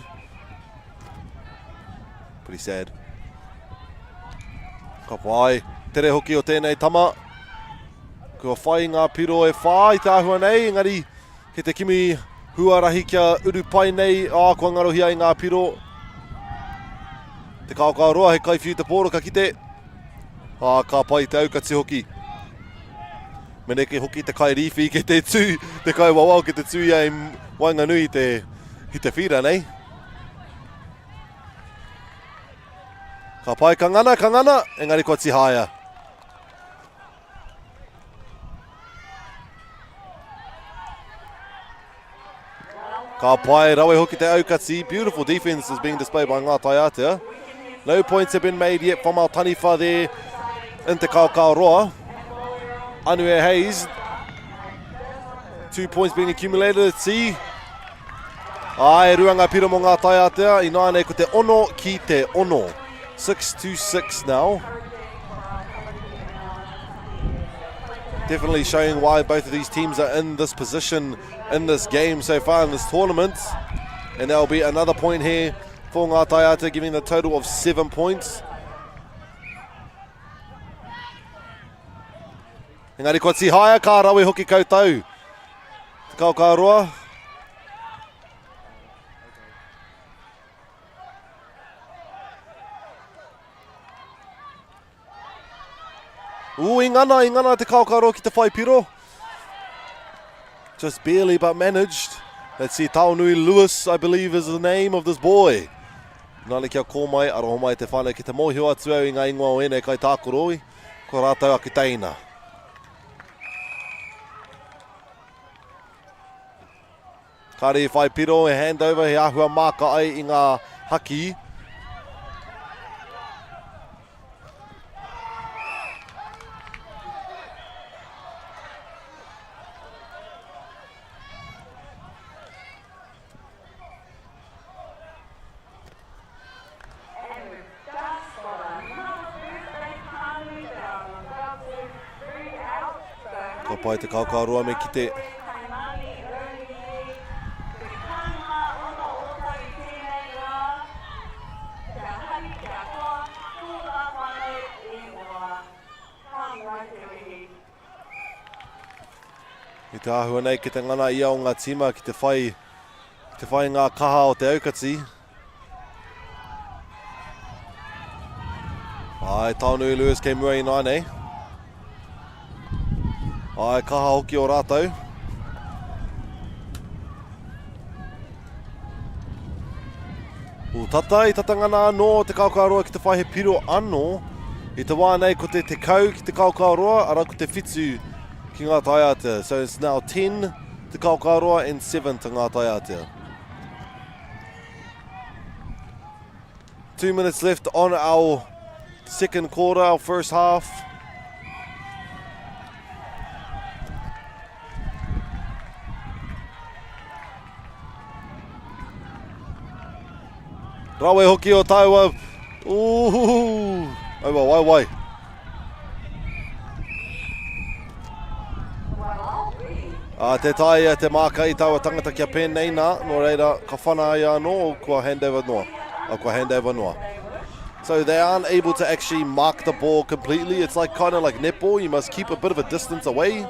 Pretty sad. Ka pai, tere hoki o tēnei tama. Kua whai ngā piro e whai te ahua nei, engari ke te kimi Huarahi kia uru pai nei, kua ngarohi ai ngā piro. Te Kī-o-Rahi he kaiwhiu te pōro ka kite. Ka pai te aukati hoki. Meneke hoki te kai riwhi ke te tū, te kai wawau ke te tū ia I Wainganui I te whira nei. Ka pai ka ngana, engari kua tihaia. Ka pai rawe hoki te aukati. Beautiful defense is being displayed by ngā tai atea. No points have been made yet from our taniwha there in te Kī-o-Rahi. Anue Hayes. 2 points being accumulated. Let's see. Ai, ruanga piro mo ngā tai atea. I nāne ko te ono ki te ono. 6-6 now. Definitely showing why both of these teams are in this position in this game so far in this tournament. And there'll be another point here for ngā tai atea, giving the total of 7 points. Engari kua tihaia, ka rawe hoki koutou. Te Kī-o-Rahi. Ingana te Kī-o-Rahi ki te whai piro. Just barely but managed. Let's see, Taunui Lewis, I believe is the name of this boy. Nāne kia kō mai, aroho mai te whānau ki te mōhio atu au I ngā ingoa o ene kai tākoroi. Ko rātou aki teina. Kari whai piro, e handover, he ahua māka ai I ngā haki. pai te Kī-o-Rahi me ki te I te ahua nei ki te ngana ia o ngā tima ki te whai ngā kaha o te aukati. Ai, Taunui Lewis kei mua i nai nei. Ai, kaha hoki o rātou. Tata ngana anō te Kī-o-Rahi ki te whai he piro anō. I te wā nei ko te kau ki te Kī-o-Rahi, ara ko te whitu ki ngā taiatea. So it's now 10 te Kī-o-Rahi and 7 te ngā taiatea. 2 minutes left on our second quarter, our first half. Rawe hoki o Tauwhāinga. Ooh, wai. Te tai te maka I taua tangata kia pēnei nā, nō reira ka whana ai anō, kua handover noa. So they aren't able to actually mark the ball completely. It's like kind of like netball. You must keep a bit of a distance away.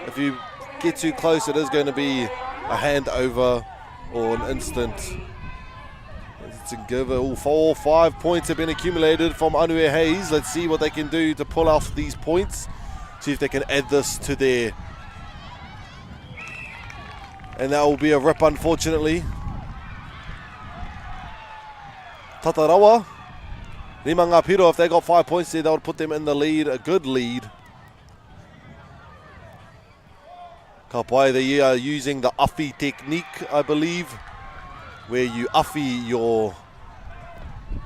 If you get too close, it is going to be a handover or an instant. To give it 4 or 5 points have been accumulated from Anue Hayes. Let's see what they can do to pull off these points. See if they can add this to their... And that will be a rip, unfortunately. Tatarawa. Rima ngā piro, if they got 5 points there, that would put them in the lead, a good lead. Ka pai, they are using the awhi technique, I believe, where you awhi your...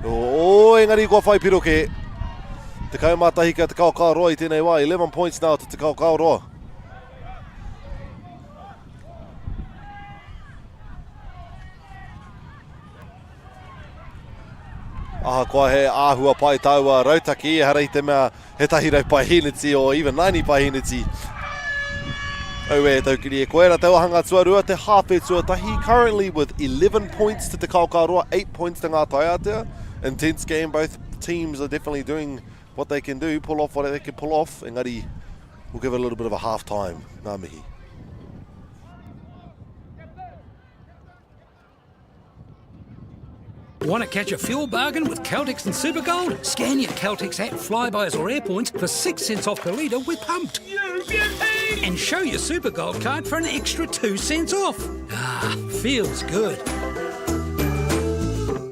Oh, engari kua whai piro ke. Te kaumatahi ka te Kī-o-Rahi tēnei wā, 11 points now to te Kī-o-Rahi. Aha koa he āhua pai taua rautaki, harai te mea he tahirau pai hiniti or even 90 pai hiniti. Aue taukiri e koera tauwhāinga Tuarua, te hāwhe tuatahi, currently with 11 points to te Kī-o-Rahi, 8 points to ngā taiatea. Intense game, both teams are definitely doing what they can do, pull off what they can pull off. Engari, we'll give it a little bit of a half time. Ngā mihi. Want to catch a fuel bargain with Caltex and Supergold? Scan your Caltex app, Flybuys or Airpoints for 6 cents off per litre with Pumped. And show your Supergold card for an extra 2 cents off. Ah, feels good.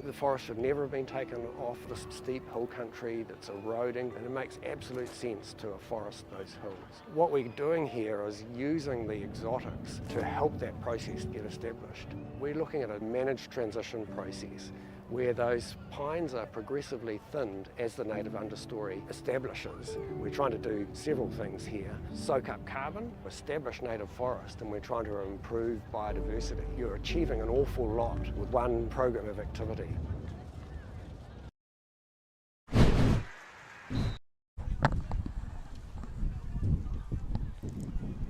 The forest should never have been taken off this steep hill country that's eroding, and it makes absolute sense to afforest those hills. What we're doing here is using the exotics to help that process get established. We're looking at a managed transition process where those pines are progressively thinned as the native understory establishes. We're trying to do several things here. Soak up carbon, establish native forest, and we're trying to improve biodiversity. You're achieving an awful lot with one program of activity.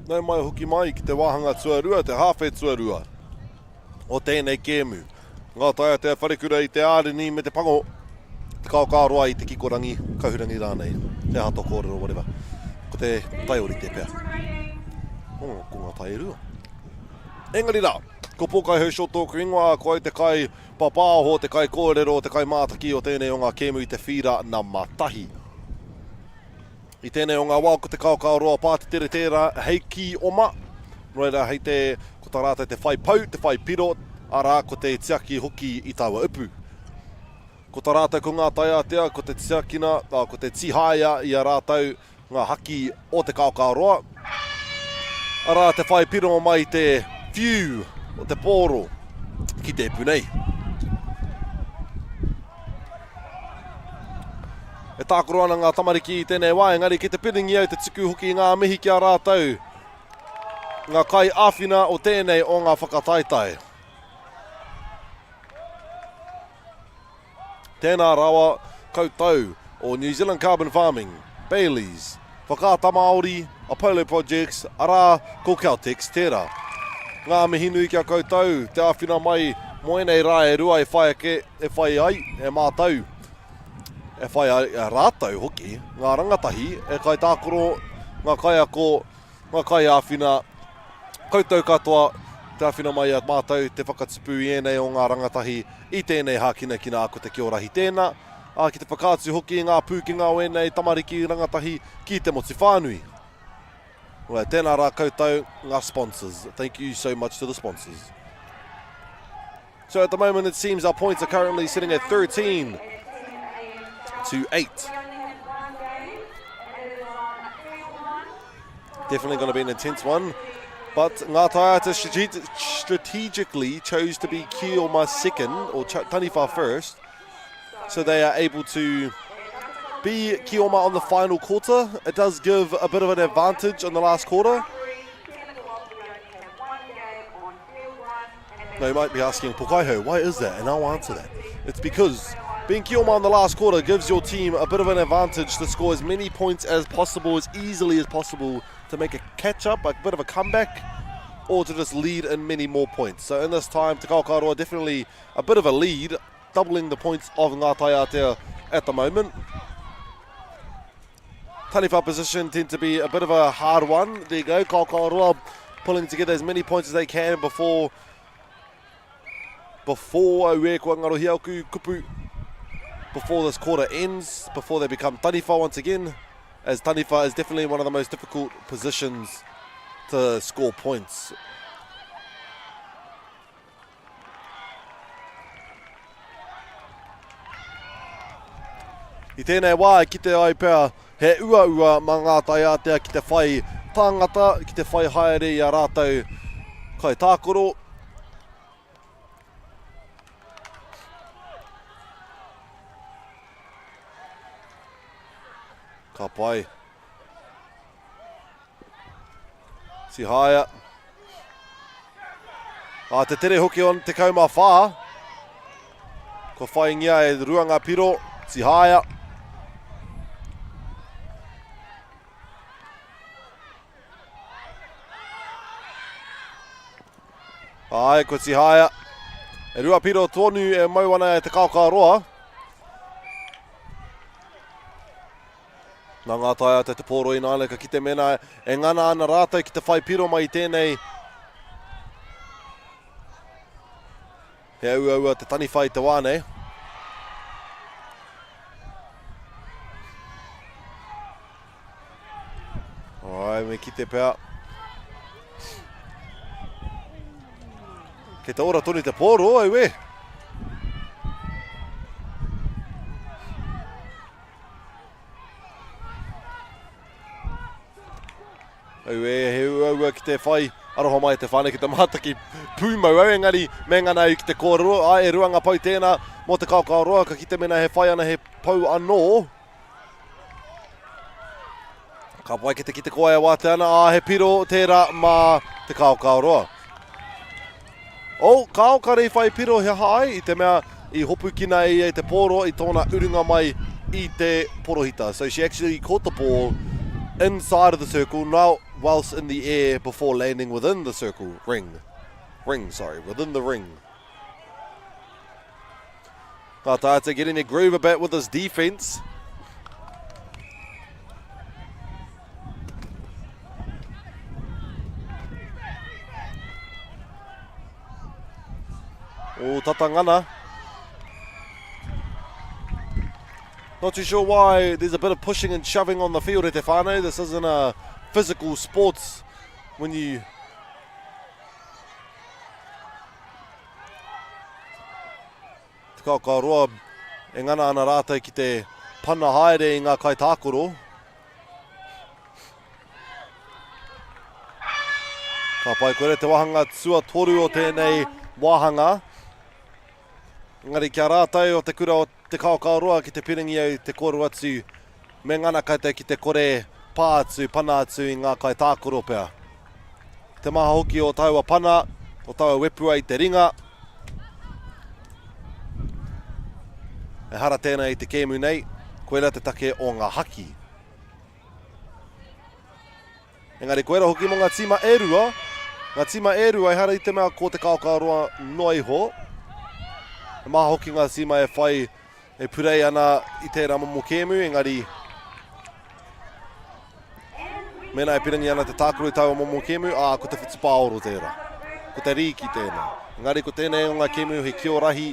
Nau mai hoki mai ki te wāhanga Tuarua, te hāwhe Tuarua o tēnei kēmu. Ngā taia te wharekura I te ārini me te pango, te Kī-o-Rahi I te kikorangi, kauhurangi rānei, te hato kōrero, whatever. Ko te taiori te pēr. Ko ngā tai rua. Engari rā, ko pōkai hau shoto kuingoa, ko te kai papāho, te kai kōrero, te kai mātaki o tēnei o ngā kēmu I te whira na matahi. I tēnei o ngā wā ko te Kī-o-Rahi pāti tere tērā, hei ki oma. Noera hei te, ko tā rātai te whai pau, te whai piro, ara ko te tiaki hoki I taua upu. Ko tā rātai ko ngā taiatea, ko te tiakina, ko te tihaia I a rātau ngā haki o te Kī-o-Rahi. Ara te whai piro mai te view o te pōro ki te epu nei. E tākoro ana ngā tamariki I tēnei wā, engari ki te piringi au te tuku hoki ngā mihi ki a rātau. Ngā kai āwhina o tēnei o ngā whakataitai. Tēnā rawa koutou o New Zealand Carbon Farming, Bailey's, whakaata Māori, Apollo Projects, ara ko Caltex tērā. Ngā mihinui kia koutou, te awhina mai, moenei rā e rua e whai ai, e mātau. E whai ai rātau hoki, ngā rangatahi, e kai tākoro, ngā kai ako, ngā kai āwhina, koutou katoa, te awhina mai a mātau, te whakatupu i enei o ngā rangatahi, i tēnei hākina kina ako te Kī-o-Rahi tēnā, ki te whakātu hoki ngā pūkinga o enei tamariki rangatahi ki te motu whānui. Well, tēnā rā koutou, ngā sponsors. Thank you so much to the sponsors. So at the moment it seems our points are currently sitting at 13 to 8. Definitely going to be an intense one. But Ngā Taiata strategically chose to be Kioma second, or Taniwha first. So they are able to be Kioma on the final quarter. It does give a bit of an advantage on the last quarter. Now you might be asking, Pokaiho, why is that? And I'll answer that. It's because being Kioma on the last quarter gives your team a bit of an advantage to score as many points as possible, as easily as possible, to make a catch-up, a bit of a comeback, or to just lead in many more points. So in this time, Te Kī-o-Rahi definitely a bit of a lead, doubling the points of Ngā Taiata at the moment. Taniwha position tend to be a bit of a hard one. There you go, Kī-o-Rahi pulling together as many points as they can before this quarter ends, before they become Taniwha once again, as Taniwha is definitely one of the most difficult positions to score points. I tēnei wā, ki te ai pēr, he ua mā Ngā Taiata ki te whai tāngata, ki te whai haere i a rātou kai tākoro. Ka pai. Si haia. Te tere hoki on te kaumā whā. Ko whaingia e ruanga piro. Si haia. Ai, ko si haia. E rua piro tonu e mauana e te Kī-o-Rahi. Nā Ngā Taiata te pōro i nāleka ki te mena e ngana ana rātou ki te whai piro mai tēnei. He ua te Taniwha i te wānei. Ai, me ki te pēr. Ke te ora tonu te pōro, ai we. He ua ki te whai aroha mai te whānei ki te mātaki pūmau au, engari me ngana au ki te kōrero, ai e ruanga pau tēnā mō te Kī-o-Rahi, ka ki te mena he whai ana he pau anō. Ka pai ki te koe wā te ana, he piro tērā mā te Kī-o-Rahi. Ka aukare whai piro he haai, i te mea i hopu kina i te pōro i tōna urunga mai i te porohita. So she actually caught the ball inside of the circle, now whilst in the air before landing within the circle, within the ring. Ngā Taiata getting their groove a bit with his defence. Tatangana. Not too sure why there's a bit of pushing and shoving on the field at Te Whānau. This isn't a physical sports when you... Te Kī-o-Rahi e ngana ana rātou ki te pana haere i ngā kai tākoro. Ka pai koere te wahanga tsua toru o tēnei wahanga. Ngari kia rātou o te kura o te Kī-o-Rahi ki te piringi au te koru atu me ngana koutou ki te kore pā atu, pana atu i ngā kai tākoro pēr. Te maha hoki o taua pana, o taua wepua i te ringa. E hara tēnā i te kēmu nei, koera te take o ngā haki. Engari koera hoki mo ngā tima e rua. Ngā tima e rua e hara I te mea ko te Kī-o-Rahi noi ho. E maha hoki ngā tima e whai e purei ana I tērā momo kēmu. Engari mena e pirangi ana te tākuru I taua momo kēmu. Ko te whitspāoro tērā. Ko te riki tēnā. Engari ko tēnei o ngā kēmu he Kī-o-Rahi.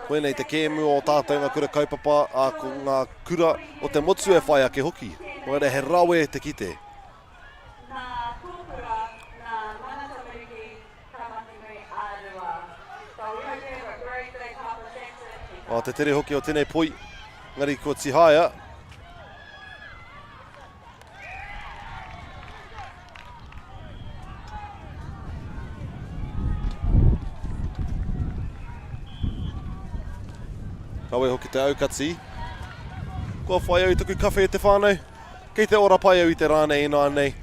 Koenei te kēmu o tātou ngā kura kaupapa, ko ngā kura o te motu e whai ake hoki. Moere he rawe te kite. Te tere hoki o tēnei poi, ngari ko Tihaia. Kawe hoki te aukati. Kua whai au I tuku kawhi e te whānau. Kei te ora pai au I te rānei ina anei.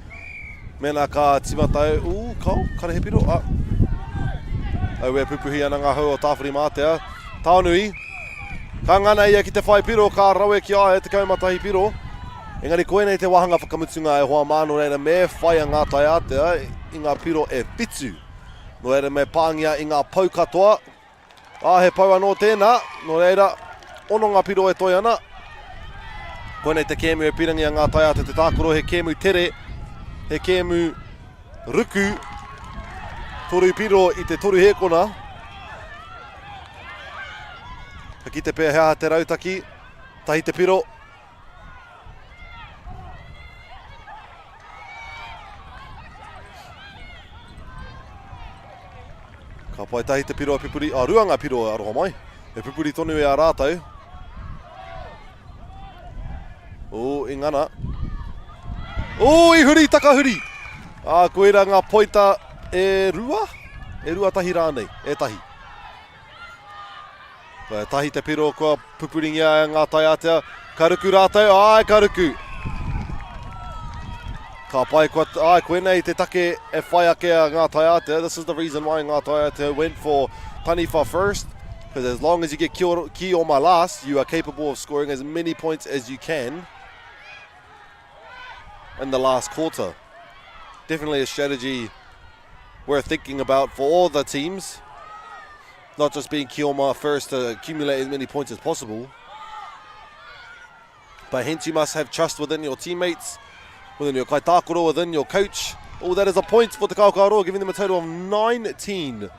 Mena ka timatau. Kau, kare he piro. Au e pupuhi ana ngā hau o tāwhiri mātea. Tānui. Ka ngana ia ki te whai piro, ka rawe ki aia te kaumatahi piro. Engari koenei te wahanga whakamutunga e hoa māno reira me whai a ngā tai atea I ngā piro e pitu. No reira me pāngia I ngā pau katoa. He pau anō tēnā, no reira, ono ngā piro e toi ana. Koenei te kēmu e pirangi a ngā tai ate te tākoro, he kēmu tere, he kēmu ruku, toru piro I te toru hekona. Ki te pēr hea te rautaki, tahi te piro. Ka pai tahi te piro a pipuri, ruanga piro a roho mai. E pipuri tonu e a rātau. I ngana. I huri, takahuri. Koera ngā poita e rua? E rua tahi rānei, e tahi. Tahi te piro kua pupuringia ngā tai atea. Karuku rātau, karuku. Ka pai kua, koenei te take e whai ake a ngā tai atea. This is the reason why ngā tai atea went for Taniwha first. Because as long as you get ki o my last, you are capable of scoring as many points as you can in the last quarter. Definitely a strategy worth thinking about for all the teams. Not just being Kioma first to accumulate as many points as possible. But hence you must have trust within your teammates, within your kaitākoro, within your coach. That is a point for te Kī-o-Rahi, giving them a total of 19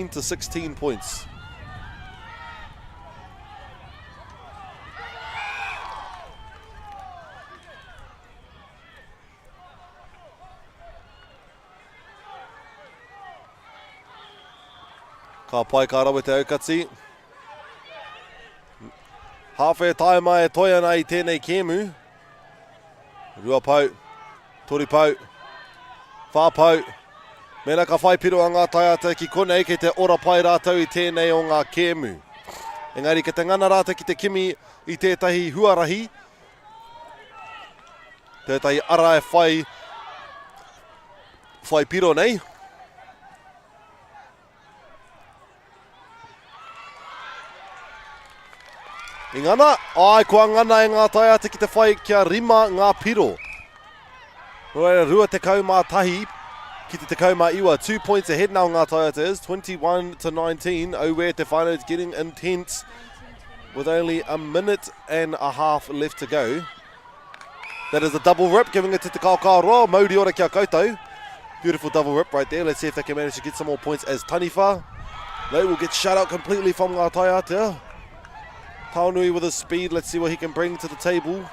to 16 points. Ka pai ka rawe te aukati. Hawhe tae mai e toi ana I tēnei kēmu. Rua pau, tori pau, whā pau. Mena ka whai piro a ngā tai ata ki konei kei te ora pai rātau I tēnei o ngā kēmu. Engari ke te ngana rātau ki te kimi I tētahi huarahi. Tētahi ara e whai piro nei. I ngana, kua ngana e ngā tai ate ki te whai kia rima ngā piro. Rua te kaumā tahi ki te kaumā iwa. 2 points ahead now ngā tai ate is, 21 to 19. Where te whānau is getting intense with only a minute and a half left to go. That is a double rip, giving it to te Kī-o-Rahi. Mauri ora kia koutou. Beautiful double rip right there. Let's see if they can manage to get some more points as Taniwha. They will get shut out completely from ngā tai ate. Taunui with his speed, let's see what he can bring to the table.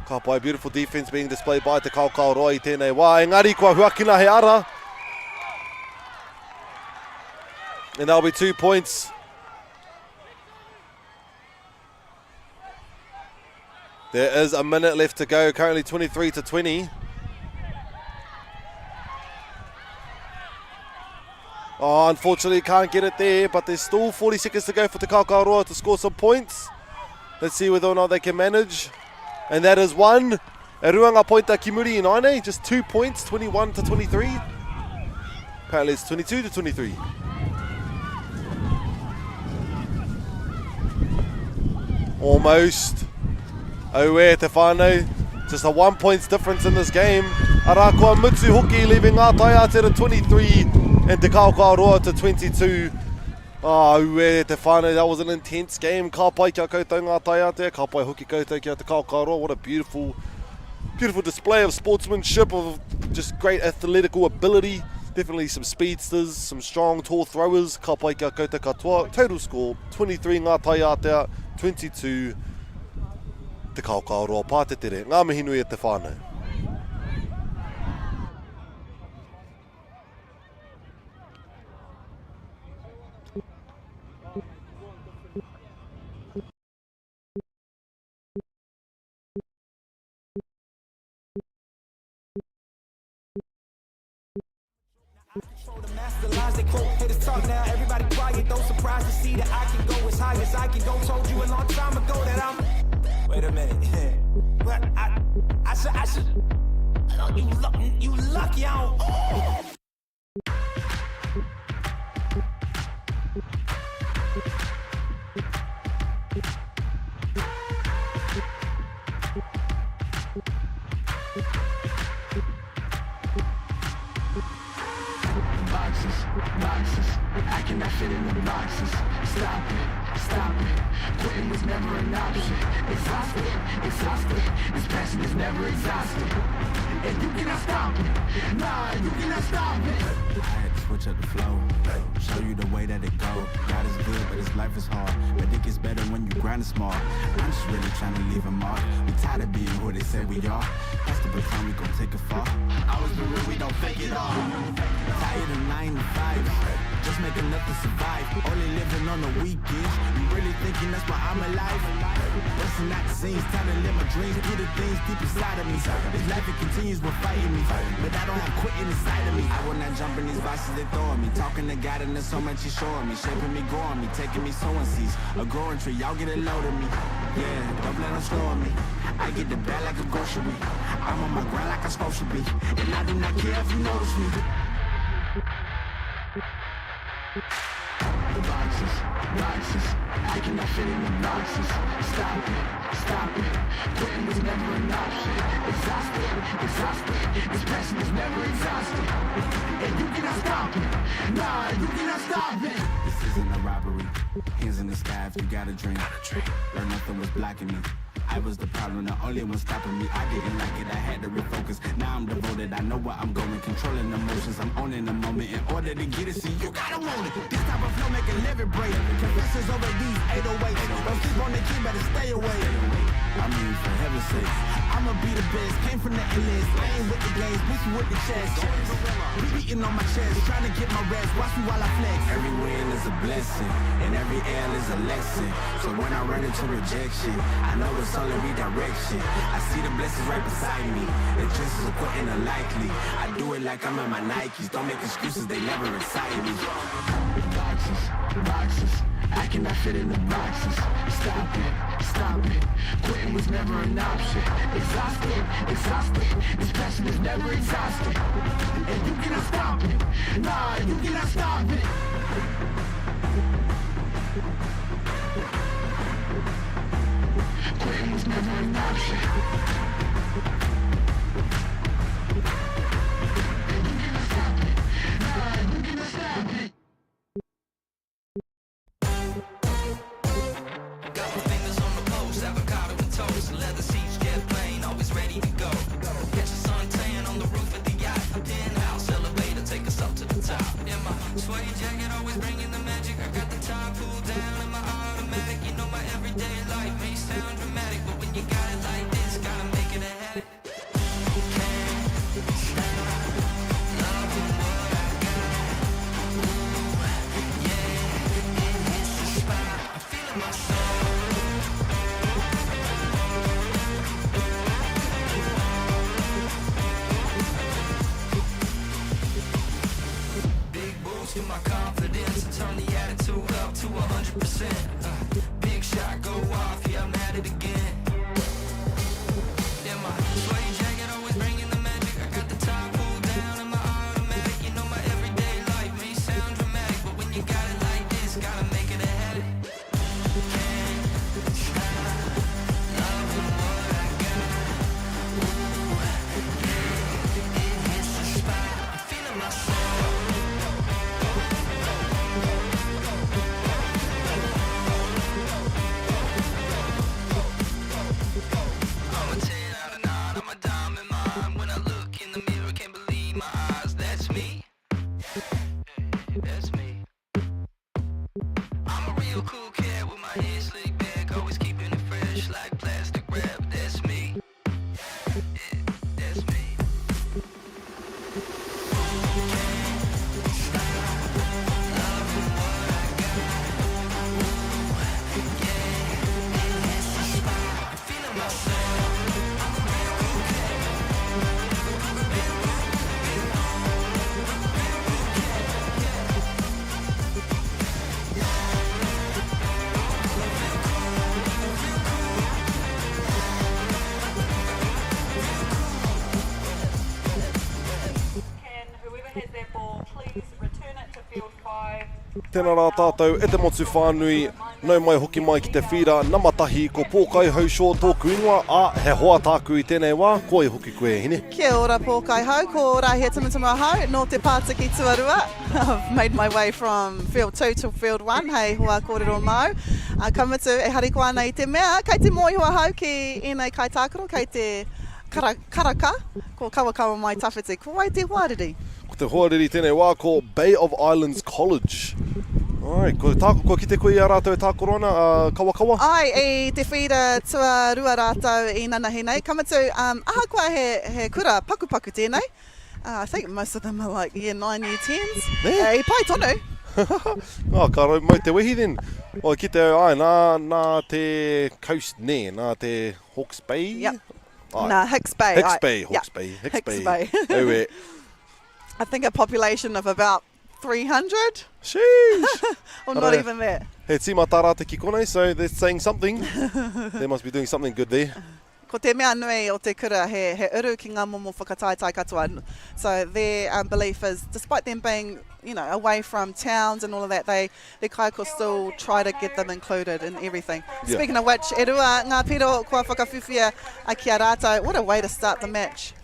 Ka pai, beautiful defense being displayed by te Kī-o-Rahi tēnei wā. Engari kua huakina he ara. And that'll be 2 points. There is a minute left to go, currently 23 to 20. Unfortunately can't get it there, but there's still 40 seconds to go for the Kī-o-Rahi to score some points. Let's see whether or not they can manage. And that is one. E ruanga pointa ki muri I naine, just 2 points, 21 to 23. Apparently it's 22 to 23. Almost. Te whānau. Just a 1 points difference in this game. Ara kua Mutsu hoki leaving ngā Taiate to 23 and Te Kī-o-Rahi to 22. Ue te whānau, that was an intense game. Ka pai kia koutou ngā Taiate, ka pai hoki koutou kia Te Kī-o-Rahi. What a beautiful display of sportsmanship, of just great athletical ability. Definitely some speedsters, some strong tall throwers. Ka pai kia koutou katoa. Total score 23 ngā Taiate, 22 Te Kī-o-Rahi. Pātetere, ngā mihi nui e te whānau. The lines they quote, haters talk now, everybody quiet. Don't surprise to see that I can go as high as I can go. Told you a long time ago that I'm. Wait a minute. What? I should. You lucky I don't. Boxes, I cannot fit in the boxes. Stop it, quitting was never an option. Exhausted, this passion is never exhausted. And you cannot stop it, nah, you cannot stop it. I had to switch up the flow, show you the way that it go. God is good, but his life is hard. But it gets better when you grind smart. I'm just really trying to leave a mark. We tired of being who they say we are. That's the baton, we gon' take it far. Always been real, we don't fake it all. Tired of 9 to 5, just make enough to survive. Only living on the weekends. You really thinking that's why I'm alive? Busting out the scenes, time to live my dreams. Do the things deep inside of me. This life it continues with fighting me, but I don't have quitting inside of me. I will not jump in these boxes they throwing me. Talking to God and there's so much he's showing me, shaping me, growing me, taking me sowing seeds. A growing tree, y'all get a load of me. Yeah, don't let them slow me. I get the bag like a grocery. I'm on my grind like I'm supposed to be, and I do not care if you notice me. The boxes, I cannot fit in the boxes. Stop it, quitting was never an option. Exhausted, this passion is never exhausted. And you cannot stop it, nah, you cannot stop it. This isn't a robbery, hands in the sky if you got a dream. Learn nothing was blocking me. I was the problem, the only one stopping me. I didn't like it, I had to refocus. Now I'm devoted, I know where I'm going. Controlling emotions, I'm owning the moment. In order to get it, see, you gotta want it. This type of flow make a living break. Confessions over these 808s. Don't sleep on the key, better stay away. I mean, for heaven's sake, I'ma be the best. Came from the endless, playing with the games, beating with the chest. Be beating on my chest, trying to get my rest. Watch me while I flex. Every win is a blessing, and every L is a lesson. So when I run into rejection, I know it's only redirection. I see the blessings right beside me. The chances of quitting are likely. I do it like I'm in my Nikes. Don't make excuses, they never excite me. Boxes, I cannot fit in the boxes. Stop it, quitting was never an option. Exhausted, this passion is never exhausted. And you cannot stop it, nah, you cannot stop it. Quitting was never an option. And you cannot stop it, nah, you cannot stop it. Leather seats, jet plane, always ready to go. Catch a suntan on the roof of the yacht. Penthouse elevator, take us up to the top. In my sweaty jacket, always bringing the magic. I got the top pulled down in my automatic. You know my everyday life may sound dramatic, but when you got it like this, gotta make it a habit. My confidence and turn the attitude up to 100%. Big shot, go off, yeah, I'm at it again. Yeah, my sweaty jacket always bringing the magic. I got the top pulled down in my automatic. You know my everyday life may sound dramatic, but when you got it like this, gotta make it a habit. Can't stop loving what I got. Tēnā rā tātou, e te motu whānui, nau mai hoki mai ki te whira, namatahi ko pōkai haushō tōku ingoa, he hoa tāku I tēnei wā, ko I hoki koe hine. Kia ora pōkai hau, ko rahi e tamatamā hau, no te Pātiki Tuarua. I've made my way from field 2 to field 1, hei hoa kōrero mau. Kamatu e hariko ana I te mea, kei te moihua hau ki ēnei kai tākaro, kei te karaka, ko kawakawa mai tawhiti. Ko wai te hoariri? Ko te hoariri tēnei wā, ko Bay of Islands College. Ai, ko ki te koe I a rātou e tākoro ana, kawakawa? Ai, I te whira Tuarua rātou I nanahi nei. Kamatu, aha koa he kura paku tēnei. I think most of them are like year 9, year 10s. I pai tonu. Ka rau mau te wehi then. O ki te ai, nā te coast ne, nā te Hawke's Bay? Yep. Nā, Hicks Bay. Hicks Bay, Hawke's Bay. Hicks Bay. Ewe. I think a population of about 300. Sheesh! Or not even that. He tima tā rā te ki konei, so they're saying something. They must be doing something good there. Ko te mea nui o te kura, he uru ki ngā momo whakataetai katoa. So their belief is, despite them being, you know, away from towns and all of that, they kaiko still try to get them included in everything. Yeah. Speaking of which, e rua ngā piro kua whakawhiwhia a kia rātou. What a way to start the match.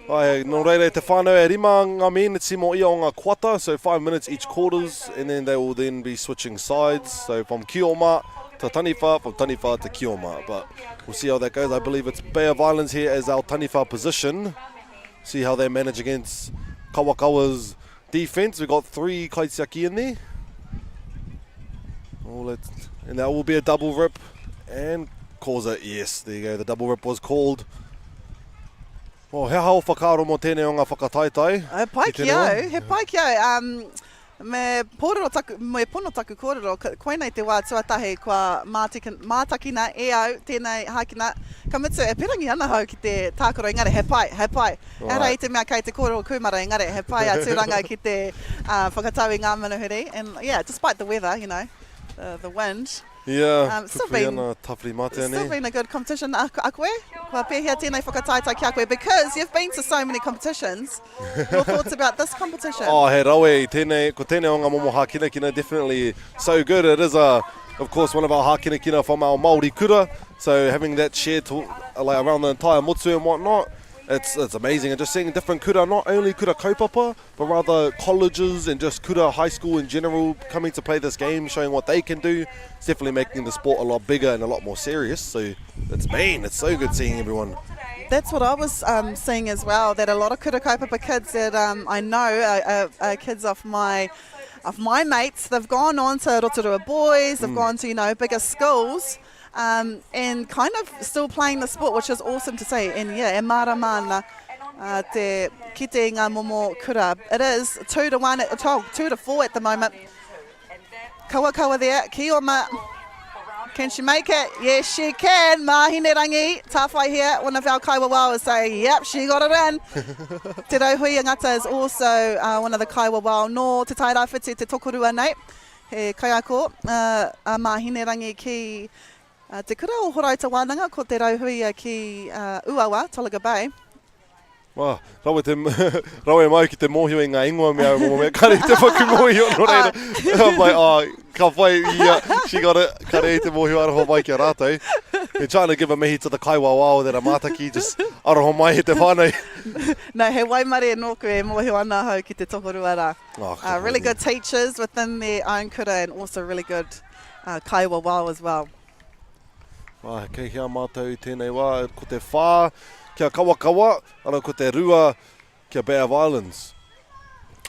Ai, no reire te whānau e rima ngā minutes mo ia o ngā kuata, so 5 minutes each quarters, and then they will then be switching sides. So from Kioma to Taniwha, from Taniwha to Kioma. But we'll see how that goes. I believe it's Bay of Islands here as our Taniwha position. See how they manage against Kawakawa's defense. We've got 3 kaitiaki in there. And that will be a double rip. And calls it, yes, there you go. The double rip was called. Oh, he hao whakaaro mo tēnei o ngā whakataetai. He pai ki au. Me pono taku kōrero, koenei te wā tuatahi kua mātakina e au tēnei hākina. Kamitsu, e pirangi ana hau ki te tākoro, engare, he pai. Right. Era I te mea kei te kōrero kumara, engare, he pai a tūranga ki te whakatau I ngā manuhiri. And yeah, despite the weather, you know, the wind. Yeah, still been a good competition. A koe? Kua pēhea tēnei whakataetai ki a koe, because you've been to so many competitions. Your thoughts about this competition? Oh, he rawe, ko tēnei o ngā momo hākina kina, definitely so good. It is, of course, one of our hākina kina from our Māori kura, so having that shared like around the entire motu and whatnot, it's amazing. And just seeing different kura, not only kura kaupapa, but rather colleges and just kura high school in general coming to play this game, showing what they can do. It's definitely making the sport a lot bigger and a lot more serious. So it's so good seeing everyone. That's what I was seeing as well, that a lot of kura kaupapa kids that I know are kids of my mates, they've gone on to Rotorua Boys, they've gone to, you know, bigger schools. And kind of still playing the sport, which is awesome to see. And yeah, e mara mana ki te ngā momo kura. It is 2 to 4 at the moment. Kawa there, Kioma. Can she make it? Yes, she can. Mahine rangi, Tawhai here. One of our kaiwawa is saying, yep, she got it in. Te Rauhui Ngata is also one of the kaiwawa. No, te tairaiwhiti te tokorua nei. He kaiako, mahine rangi ki te kura o Horai te wānanga ko te rauhui ki Uawa, Tolaga Bay. Wow, rawe mai ki te mōhio I ngā ingoa mea, kare te whaku mōhio no reira. I'm like, ka whai, she got it, kare te mōhio aroho mai ki a rātou. They're trying to give a mihi to the kaiwawao that a mātaki, just aroho mai he te whānei. No, he waimare e nōku e mōhio ana hau ki te tokorua rā. Really good teachers within their own kura and also really good kaiwawao as well. Kei hea mātou tēnei wā, ko te whā kia kawakawa, ana ko te rua kia Bay of Islands.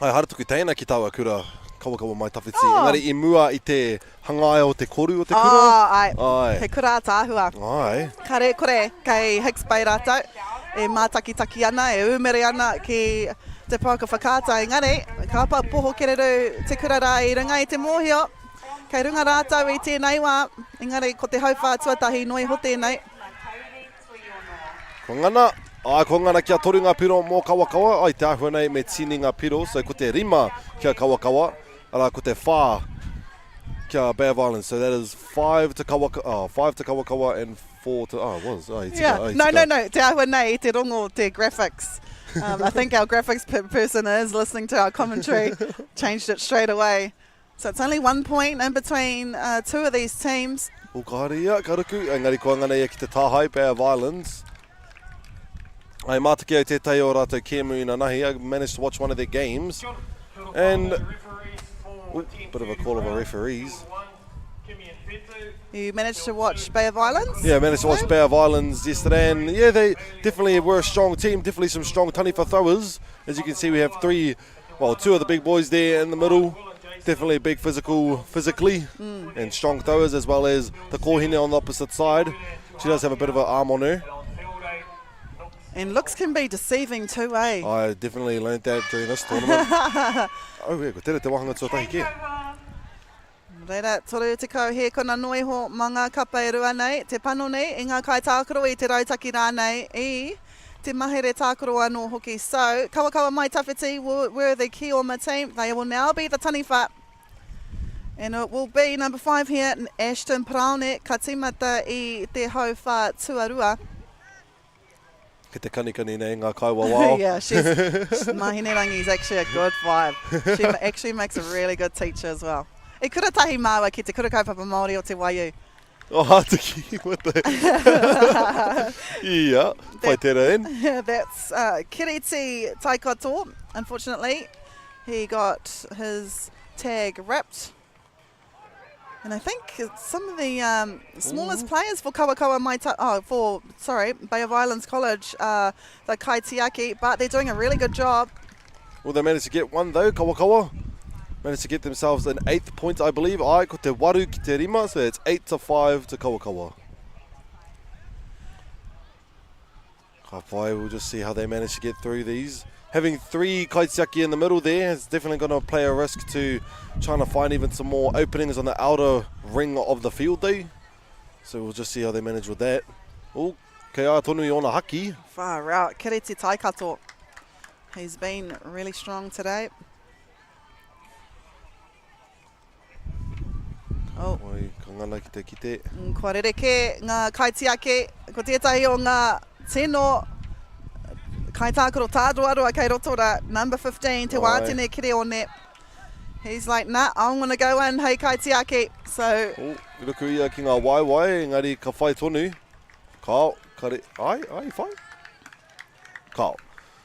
Ai, haratuku tēnā ki taua kura, kawakawa mai tawhiti. Engari I mua I te hangai o te koru o te kura. Ai, he kura tāhua. Ai. Kare kore, kei Hicks Bay rātou, e mātakitaki ana, e umere ana ki te pāka whakāta. Engari, ka pa poho kereru te kura rā I runga I te mōhio. Kei runga rātou I tēnei wā, engari ko te hauwhā tuatahi noi ho tēnei. Ko ngana kia toru ngā piro mō kawakawa, ai te ahua nei me tini ngā piro, so ko te rima kia kawakawa, ara ko te whā kia Bay of Islands, so that is 5 to kawakawa and 4 to, No, te ahua nei, te rongo, te graphics. I think our graphics person is listening to our commentary, changed it straight away. So it's only 1 point in between two of these teams. O kāre ia, karuku, engari kua ngana ia ki te tāhai, Bay of Islands. Ai mātaki au tētai o rātou kēmu ina nahi. I managed to watch one of their games. And, bit of a call of a referees. You managed to watch Bay of Islands? Yeah, I managed to watch Bay of Islands yesterday, and yeah, they definitely were a strong team, definitely some strong taniwha throwers. As you can see, we have two of the big boys there in the middle. Definitely big physically, and strong throwers, as well as the kohine on the opposite side. She does have a bit of an arm on her. And looks can be deceiving too, eh? I definitely learned that during this tournament. Oh yeah, ko tere te wahanga tuatahi ke. Reira, toru te kau he kona noi ho manga kapa e rua nei, te pano nei, i ngā kai tākaro i te rautaki rānei i te mahere tākaro anō hoki. So, kawa mai tawhiti were the Kī-o-Rahi team. They will now be the taniwha. And it will be number 5 here, Ashton Praone, ka tīmata i te hau wha Tuarua. Ke te kanikani nei ngā kaiwa wao. Yeah, Mahinerangi is actually a good vibe. She actually makes a really good teacher as well. E kura tahi māua ki te kura kaupapa Māori o te waiu. Oh, hātaki with the... Yeah, pai tērā in. That's Kiriti Taikato. Unfortunately, he got his tag ripped. And I think some of the smallest players for Bay of Islands College, the Kaitiaki, but they're doing a really good job. Well, they managed to get one though, Kawa. Managed to get themselves an 8th point, I believe. Ai, ko te waru ki te rima, so it's 8-5 to Kawa. Ka whai, we'll just see how they manage to get through these. Having 3 kaitiaki in the middle there is definitely going to play a risk to trying to find even some more openings on the outer ring of the field though. So we'll just see how they manage with that. Oh, kei a tonu I ona haki. Far out, Kiriti Taikato. He's been really strong today. Oh. Oi, ka ngana ki te kite. Kua rereke, ngā kaitiake, ko tētahi o ngā tino kai tākaro tāruarua kei rotora, number 15, te wātene kire o ne. He's like, nah, I'm going to go in, hei kaitiake. So... Oh, ruku ia ki ngā waiwai, engari ka whai tonu. Kao, kare, ai, whai. Kao.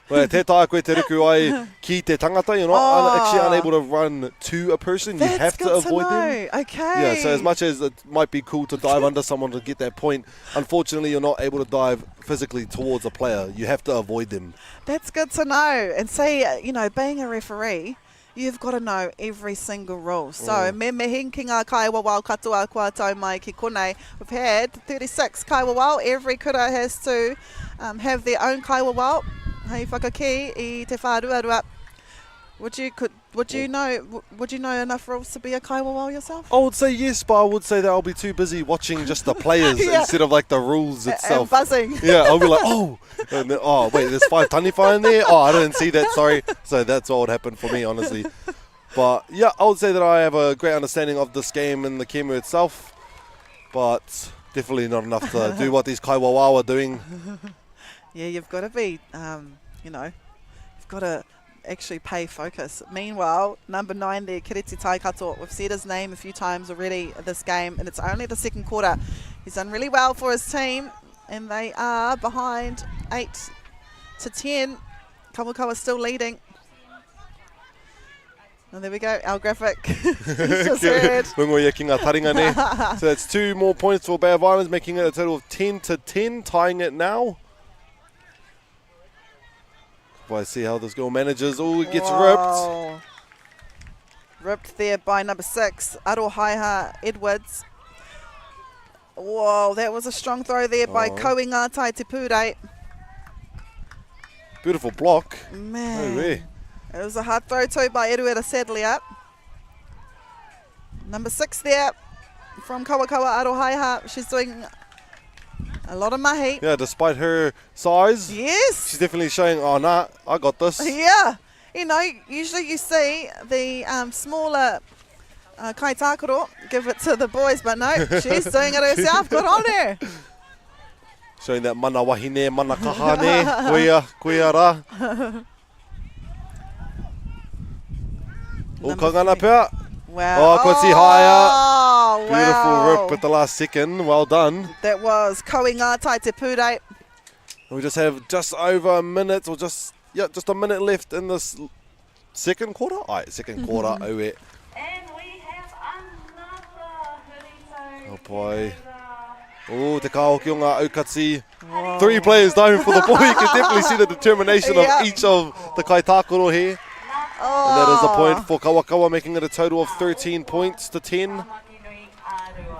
Well, tētā koe te ruku ai ki te tangata, you're not actually unable to run to a person, you have to avoid them. Okay. Yeah, so as much as it might be cool to dive under someone to get that point, unfortunately you're not able to dive physically towards a player, you have to avoid them. That's good to know. And say, you know, being a referee, you've got to know every single rule. So, me mehin ki ngā kaiwa wao katoa kua tau mai ki konei. We've had 36 kaiwa wao. Every kura has to have their own kaiwa wao. Hei whakaki I te whāruarua. Would you know enough rules to be a kaiwa wao yourself? I would say yes, but I would say that I'll be too busy watching just the players instead of like the rules itself. And buzzing. Yeah, I'll be like, oh, and then, oh wait, there's 5 taniwha in there? Oh, I didn't see that, sorry. So that's what would happen for me, honestly. But yeah, I would say that I have a great understanding of this game and the kēmu itself, but definitely not enough to do what these kaiwa wao are doing. Yeah, you've got to be, you know, you've got to actually pay focus. Meanwhile, number 9 there, Kiriti Taikato, we've said his name a few times already this game, and it's only the second quarter. He's done really well for his team, and they are behind 8-10. Kawa still leading. And there we go, our graphic. Just heard. So that's 2 more points for Bay of Islands, making it a total of 10-10, tying it now. I see how this girl manages. Oh, it gets ripped. Ripped there by number 6, Arohaiha Edwards. Whoa, that was a strong throw there by Koingatai Te Pūrei. Beautiful block. Man. No way. It was a hard throw too by Eruera Sadlia. Number 6 there from Kawakawa Arohaiha. She's doing a lot of mahi. Yeah, despite her size. Yes. She's definitely showing, oh, nah, I got this. Yeah. You know, usually you see the smaller kai tākaro give it to the boys, but no, she's doing it herself. Good on her. Showing that mana wahine, mana kahane, koia rā. O kangana pia. Wow. Oh, koti haya. Oh, Beautiful wow. rip at the last second. Well done. That was Kī-o-Rahi te pūrei. We just have just over a minute, or just a minute left in this second quarter. Second quarter. Oh, it. Oh boy. Oh, te kāhoki o ngā aukati. 3 players down for the ball. You can definitely see the determination of each of the kaitākoro here. And that is a point for Kawakawa, making it a total of 13 points to 10.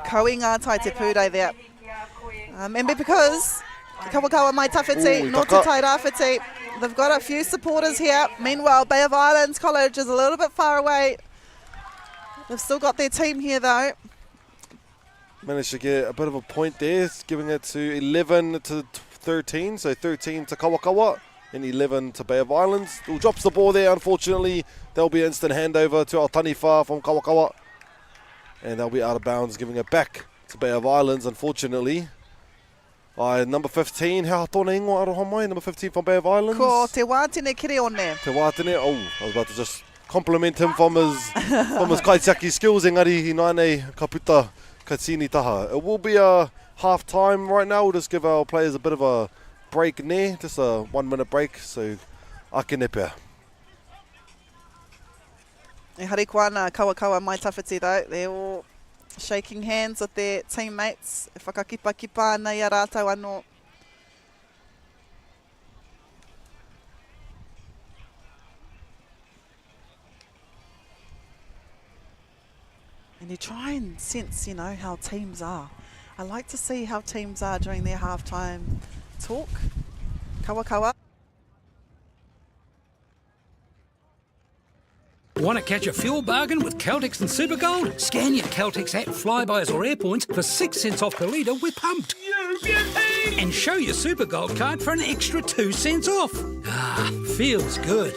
Kī-o-Rahi te pūrei there. And because Kawakawa mai tawhiti, no te tai rāwhiti. They've got a few supporters here. Meanwhile, Bay of Islands College is a little bit far away. They've still got their team here though. Managed to get a bit of a point there, giving it to 11 to 13. So 13 to Kawakawa and 11 to Bay of Islands. Who drops the ball there, unfortunately. There'll be an instant handover to Altaniwha from Kawakawa. And they'll be out of bounds, giving it back to Bay of Islands, unfortunately. Number 15, hea tōna ingoa aroha mai, number 15 from Bay of Islands. Ko te wātene kiri on there. Te wātene, I was about to just compliment him from his kaitiaki skills, engari i nānei ka puta ka tini taha. It will be a half time right now. We'll just give our players a bit of a break there, just a 1 minute break, so ake ne pēr. E hari kuana Kawakawa mai tawhiti though, they're all shaking hands with their teammates. E whakakipa ana ia rātou anō. And you try and sense, you know, how teams are. I like to see how teams are during their halftime talk. Kawakawa. Want to catch a fuel bargain with Caltex and Supergold? Scan your Caltex app, Flybuys or Airpoints for 6 cents off per litre with Pumped. And show your Supergold card for an extra 2 cents off. Ah, feels good.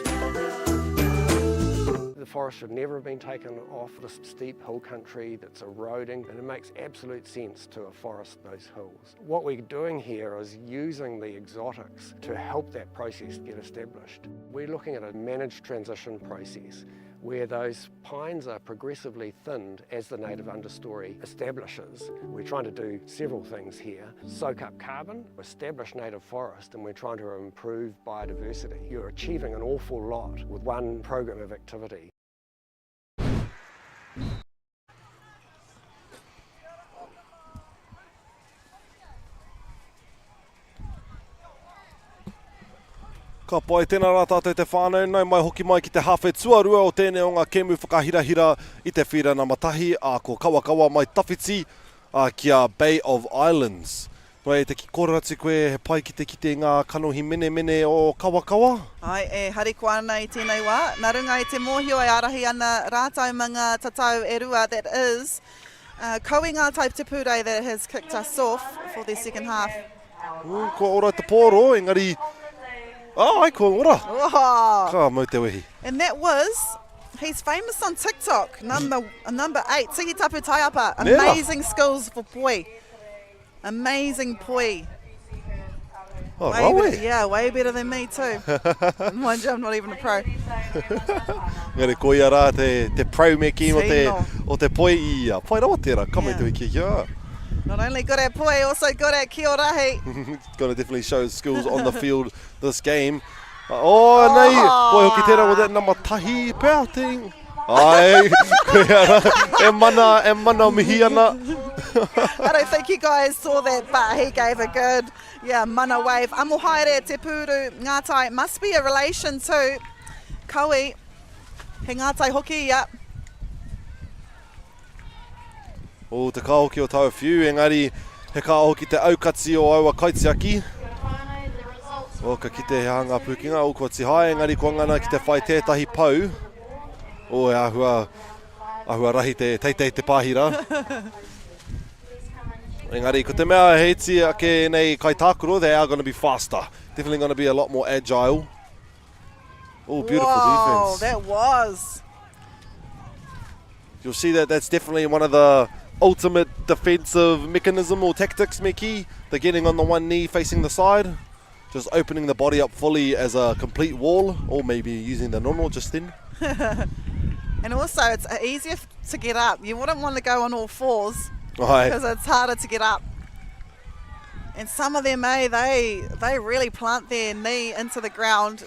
The forest should never have been taken off this steep hill country that's eroding, and it makes absolute sense to afforest those hills. What we're doing here is using the exotics to help that process get established. We're looking at a managed transition process where those pines are progressively thinned as the native understory establishes. We're trying to do several things here. Soak up carbon, establish native forest, and we're trying to improve biodiversity. You're achieving an awful lot with one program of activity. Ka pai tēnā rā tātou te whānau, nau mai hoki mai ki te hawhe tuarua o tēnei o ngā kēmu whakahirahira i te whira namatahi a ko Kawakawa mai tawhiti kia Bay of Islands. Noi te ki korati koe he pai ki te ngā kanohi mene o Kawakawa? Ai, e hari kuana i tēnei wā. Nā runga i te mōhio e arahi ana rātau mga tatau e rua, that is Kī-o-Rahi te pūrei that has kicked us off for their second half. Ko ora te pōro, engari... ai ko ora. Oh. Ka mau te wehi. And that was, he's famous on TikTok, number 8, Tiki Tapu Taiapa. Amazing skills for poi. Amazing poi. Oh, way better than me too. Mind you, I'm not even a pro. Ngare koia rā te pro me ki o te poi i pai rawa tērā, ka mai te wiki kia. Not only good at poi, also good at Kī-o-Rahi. Got to definitely show his skills on the field this game. Nei, poi hoki tērā with that number tahi pēr ting. Ai, e mana mihi ana. I don't think you guys saw that, but he gave a good, mana wave. Amo haere te pūru ngātai must be a relation to Kaui. He ngātai hoki, O te kāhoki o tau whiu, engari he kāhoki te aukati o aua kaitiaki. O ka kite he hanga pukinga, o kua tihai, engari kua ngana ki te whai tētahi pau. O e ahua rahi te teitei te pāhira. Engari, ko te mea heiti ake nei kaitākuro, they are going to be faster. Definitely going to be a lot more agile. Oh, beautiful defense. That was. You'll see that that's definitely one of the ultimate defensive mechanism or tactics, Miki. They're getting on the one knee facing the side, just opening the body up fully as a complete wall, or maybe using the normal just then. And also, it's easier to get up. You wouldn't want to go on all fours Right. because it's harder to get up. And some of them, they really plant their knee into the ground.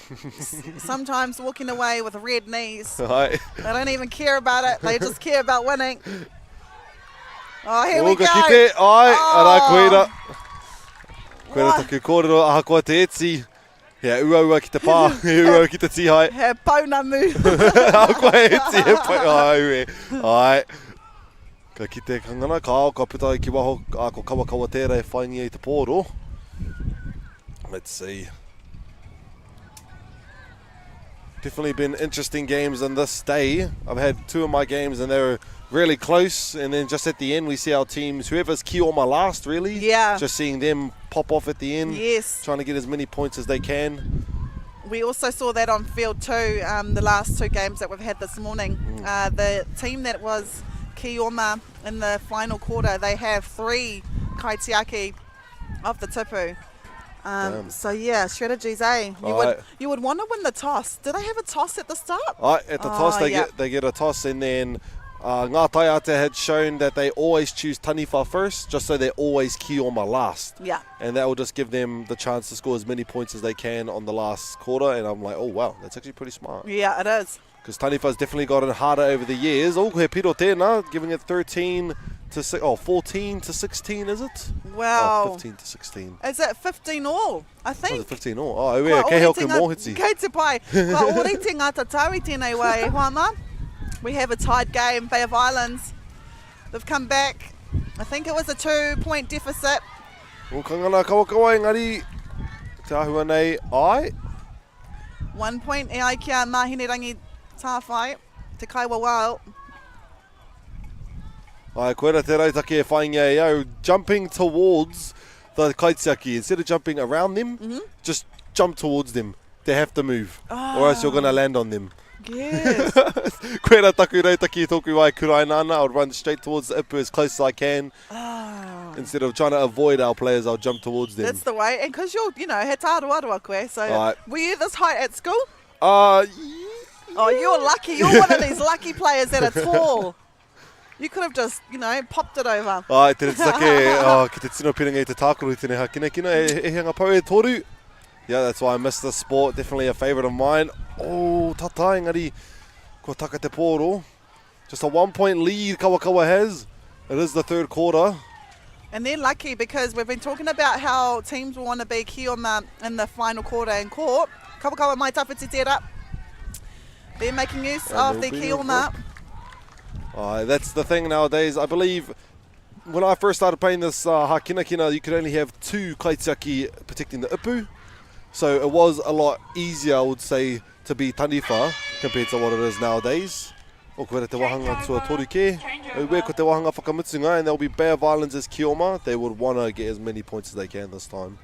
Sometimes walking away with red knees. Right. They don't even care about it. They just care about winning. Oh, here we go. Kite, ai, ara koeira. Koeira taku kōrero, aha koa te etsi. Hea ua ki te pā, he ua ki te tihai. He paunamu. Aha koa etsi, he paunamu. Ai. Ka ki te kangana, ka ao, ka puta ki waho, a ko kawa tērā e whaingia i te pōro. Let's see. Definitely been interesting games on this day. I've had 2 of my games and they were really close, and then just at the end we see our teams, whoever's Ki-o-Ma last really, just seeing them pop off at the end, trying to get as many points as they can. We also saw that on field 2, the last 2 games that we've had this morning. The team that was Ki-o-Ma in the final quarter, they have 3 kaitiaki off the tipu. So yeah, strategies, eh? You would want to win the toss. Do they have a toss at the start? At the toss they get a toss, and then Ngā Taiata had shown that they always choose Taniwha first, just so they're always Ki-o-Ma last. Yeah. And that will just give them the chance to score as many points as they can on the last quarter, and I'm like, oh wow, that's actually pretty smart. Yeah, it is. Because Taniwha's definitely gotten harder over the years. Oh, he piro tēnā, giving it 14 to 14 to 16, is it? Wow. 15 to 16. Is it 15 all? I think. Oh, 15 all. Oh, ea, kei heo ke mōhiti. Kei te pai. Ka ori te ngata tau I tēnei wā e Huama. We have a tied game, Bay of Islands. They've come back. I think it was a 2-point deficit. O kangana kawa engari. Te ahua nei, ai. 1 point e ai kia Mahinerangi tāwhai. Te kaiwa wao. Ai, koera te rautaki e whaingia e au. Jumping towards the kaitiaki. Instead of jumping around them, just jump towards them. They have to move, or else you're going to land on them. Yes. Koera taku rautaki tōku wai kurai nana. I'll run straight towards the ipu as close as I can. Instead of trying to avoid our players, I'll jump towards them. That's the way. And because you're, he tāruarua koe, so were you this height at school? Oh, you're lucky. You're one of these lucky players that are tall. You could have just, popped it over. Ai, te take, ki te tino piringa I te tākuru tēnei hakina kina, e hanga pau e toru. Yeah, that's why I miss this sport. Definitely a favourite of mine. Oh, tata, engari, ko taka te pōro. Just a 1-point lead Kawa has. It is the 3rd quarter. And they're lucky because we've been talking about how teams will want to be Ki-o-Ma in the final quarter in court. Kawa mai tawhiti tērā. They're making use of their Ki-o-Ma. That's the thing nowadays. I believe when I first started playing this hakina, you could only have 2 kaitiaki protecting the ipu. So it was a lot easier, I would say, to be Taniwha compared to what it is nowadays. O koe te wahanga tua toru ke. Ue ko te wahanga whakamutunga, and there'll be Bay of Islands as Ki-o-Ma. They would want to get as many points as they can this time.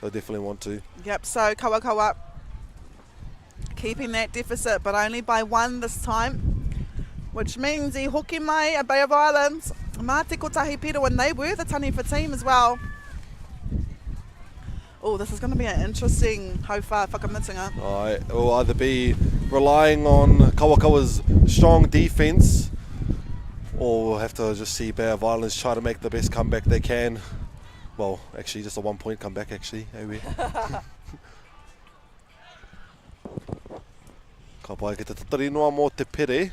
They definitely want to. Yep, so kawa keeping that deficit, but only by 1 this time. Which means I hoki mai a Bay of Islands. Mā te kotahi piro, and they were the Taniwha team as well. Oh, this is going to be an interesting hauwha whakamutunga. It will either be relying on Kawa's strong defence, or we'll have to just see Bay of Islands try to make the best comeback they can. Well, actually, just a 1-point comeback, actually. Ka pai ki te tatari noa mō te pere,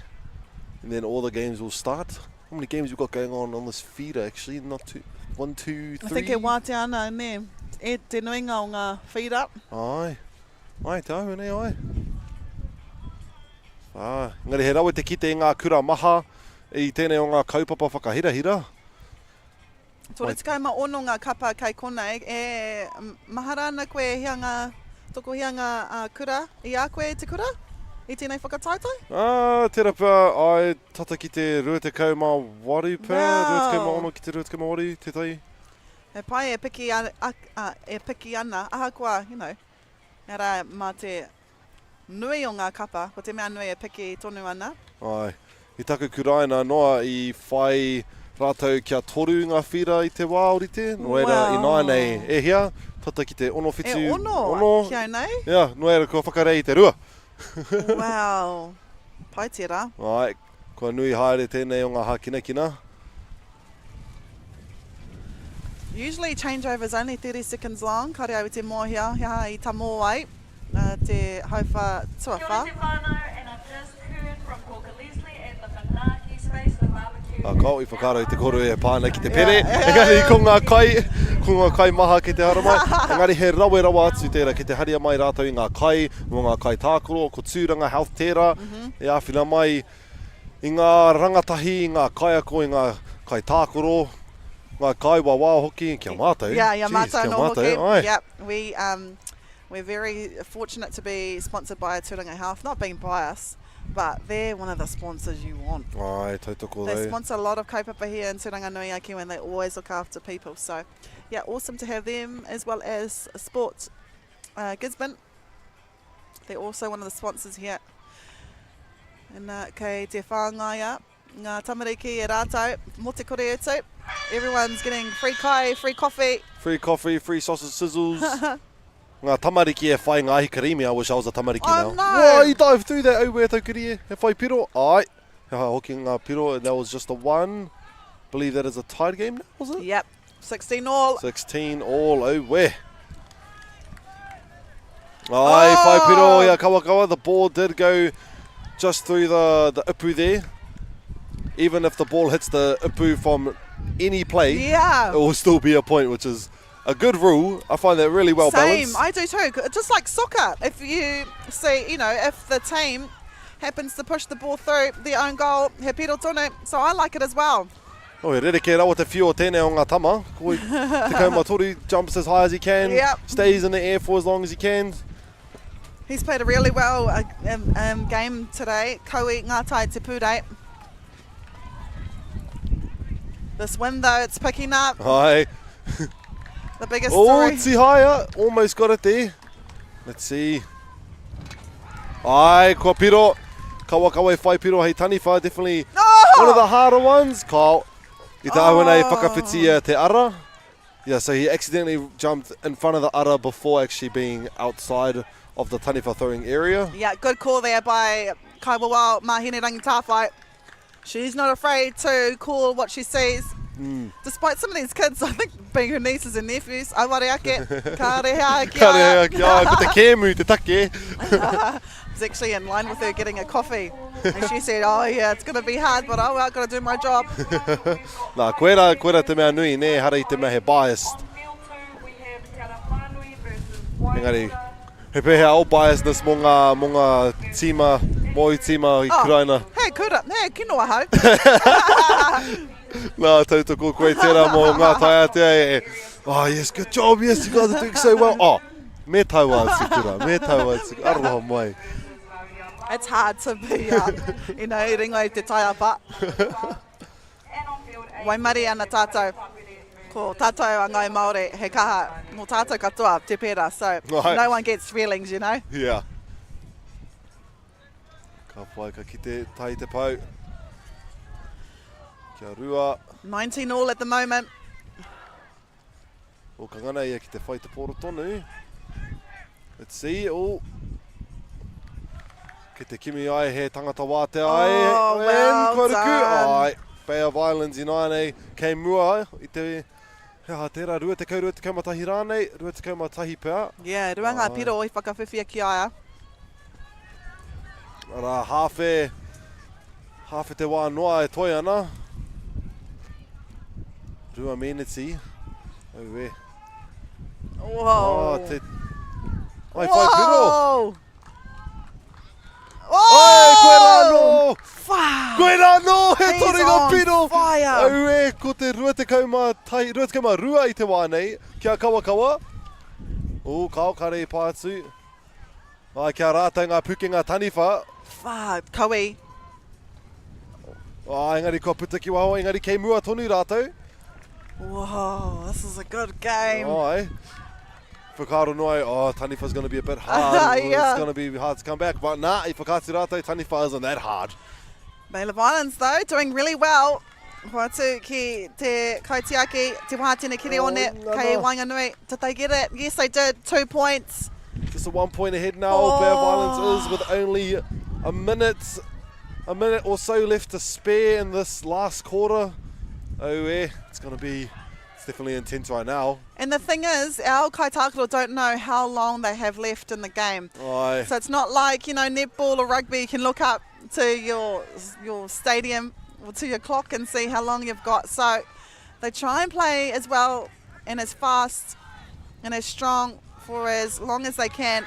and then all the games will start. How many games you got going on this feeder, actually? Not 2, 1, 2, 3? I think e wāte ana in there. E te nuinga o ngā feed up. Ai, te au nei ai. Ngari he rawe te kite ngā kura maha I tēnei o ngā kaupapa whakahirahira. Tore te kaima ono ngā kapa kei konei, e maharana koe hianga, toko hianga kura, I a koe te kura? I tēnei whakatautai? Tērā pā, ai tata ki te ruatekau mā waru pā, ruatekau mā ono ki te ruatekau mā waru, te tai. E pai e piki ana, aha kua, Nara mā te nui o ngā kapa, ko te mea nui e piki tonu ana. Ai, I taku kuraina noa I whai Rātou kia toru ngā whira I te wā orite. Noera I nāi nei e hea. Tata ki te ono whitu. E ono? Kia nei? Yeah, noera kua whakarei te rua. Wow. Pai tērā. Ai, kua nui haere tēnei o ngā hākinakina. Usually changeover is only 30 seconds long. Kare au te mōhia, hea I tamo ai. Te hauwha tuawha. Kau I whakaro I te koro e pāna ki te pere. Engari ko ngā kai maha ki te haramai. Engari he rawa atu tērā ki te haria mai rātou I ngā kai, mo ngā kai tākoro, ko Tūranga Health tērā. E āwhina mai I ngā rangatahi, I ngā kai ako, I ngā kai tākoro, ngā kai wawā hoki, kia mātou. Yeah, mātou no hoki. Yep, we're very fortunate to be sponsored by Tūranga Health, not being biased. But they're one of the sponsors you want. Ai, tautoko they sponsor a lot of kaupapa here in Tūranga Nui Aki and they always look after people. So, yeah, awesome to have them as well as Sports Gisborne. They're also one of the sponsors here. And kei te whāngaia, ngā tamariki e rātou, mo te kore utu. Everyone's getting free kai, free coffee. Free coffee, free sausage sizzles. Ngā tamariki e whai ngāhi karimi, I wish I was a tamariki now. No. Why dive through that au e tau kiri e? He whai piro? Ai. He whai hoki ngā piro, and that was just a one. Believe that is a tied game now, was it? Yep. 16 all. 16 all, au we. Ai, whai piro, ia kawa. The ball did go just through the ipu there. Even if the ball hits the ipu from any play, yeah, it will still be a point, which is a good rule. I find that really well balanced. Same, I do too. Just like soccer, if you see, if the team happens to push the ball through their own goal, he piro tonu. So I like it as well. Oh, he rere ke rawa te whio tēnei o ngā tama. Koi te kaumatoru jumps as high as he can, stays in the air for as long as he can. He's played a really well game today. Koe ngā tai te pūrei. This wind though, it's picking up. Hi. The biggest story. Oh, Tihaya, almost got it there. Let's see. Ai, kua piro. Kawa whai piro hei taniwha, definitely one of the harder ones. Kau, I te awana I whakawhiti te ara. Yeah, so he accidentally jumped in front of the ara before actually being outside of the taniwha throwing area. Yeah, good call there by Kaiwawa Mahine Rangitawhai. She's not afraid to call what she sees. Despite some of these kids, I think, being her nieces and nephews, awareake, karehea kia. Karehea kia, ko te kēmu, te take. I was actually in line with her getting a coffee. And she said, oh yeah, it's going to be hard, but I've got to do my job. Nā, koera te mea nui, ne, hara I te mea he biased. Engari, he pēhea all biasness mō ngā tima, moi tima I Kuraina. Hey, kura, hey, kinoa hau. Nā, tautoko koe tērā mō ngā tai atea e. Oh yes, good job, yes, you guys are doing so well. Oh, me taua atu kura, me taua atu, aroha mai. It's hard to be, ringo I te tai apa. Waimari ana tātou. Ko tātou a ngai Māori, he kaha, mō tātou katoa te pera, so no one gets feelings, Yeah. Ka whai ka ki te tai te pau. Kia rua. 19 all at the moment. O ka ngana ia ki te whai te poro tonu. Let's see, oh. Ki te kimi ai he tangata wāte ai. Oh, well done. Ai, Bay of Islands in ai kei mua I te hea tērā rua te kaumatahi rānei, rua te kaumatahi pēr. Yeah, rua ngā piro I whakawhiwhia ki aia. Ara, hawhe te wā noa e toi ana. Rua meneti. Au e. Whoa. Oh, te... Ai, whai piro. Oh! Koe rā no! Wow! Koe rā no! He He's torenga on piro! fire! Au e, ko te rua te kauma rua I te wānei. Kia kawa. O, kau kare I pātu. Ai, kia rātou ngā pukenga taniwha. Koe. Ai, engari kua puta ki waho, engari kei mua tonu rātou. Whoa, this is a good game. Ai. Whakaro noi, taniwha's going to be a bit hard. Yeah. It's going to be hard to come back. But nah, I whakatu rātou, taniwha isn't that hard. Bay of Islands though, doing really well. Hoatu ki te kaitiaki, te wātene kiri on it, kei Wainganui. Did they get it? Yes, they did. 2 points. Just a 1 point ahead now. Bear Violence is with only a minute or so left to spare in this last quarter. Oh yeah, it's definitely intense right now. And the thing is, our kaitākaro don't know how long they have left in the game. Aye. So it's not like, netball or rugby, you can look up to your stadium or to your clock and see how long you've got. So they try and play as well and as fast and as strong for as long as they can.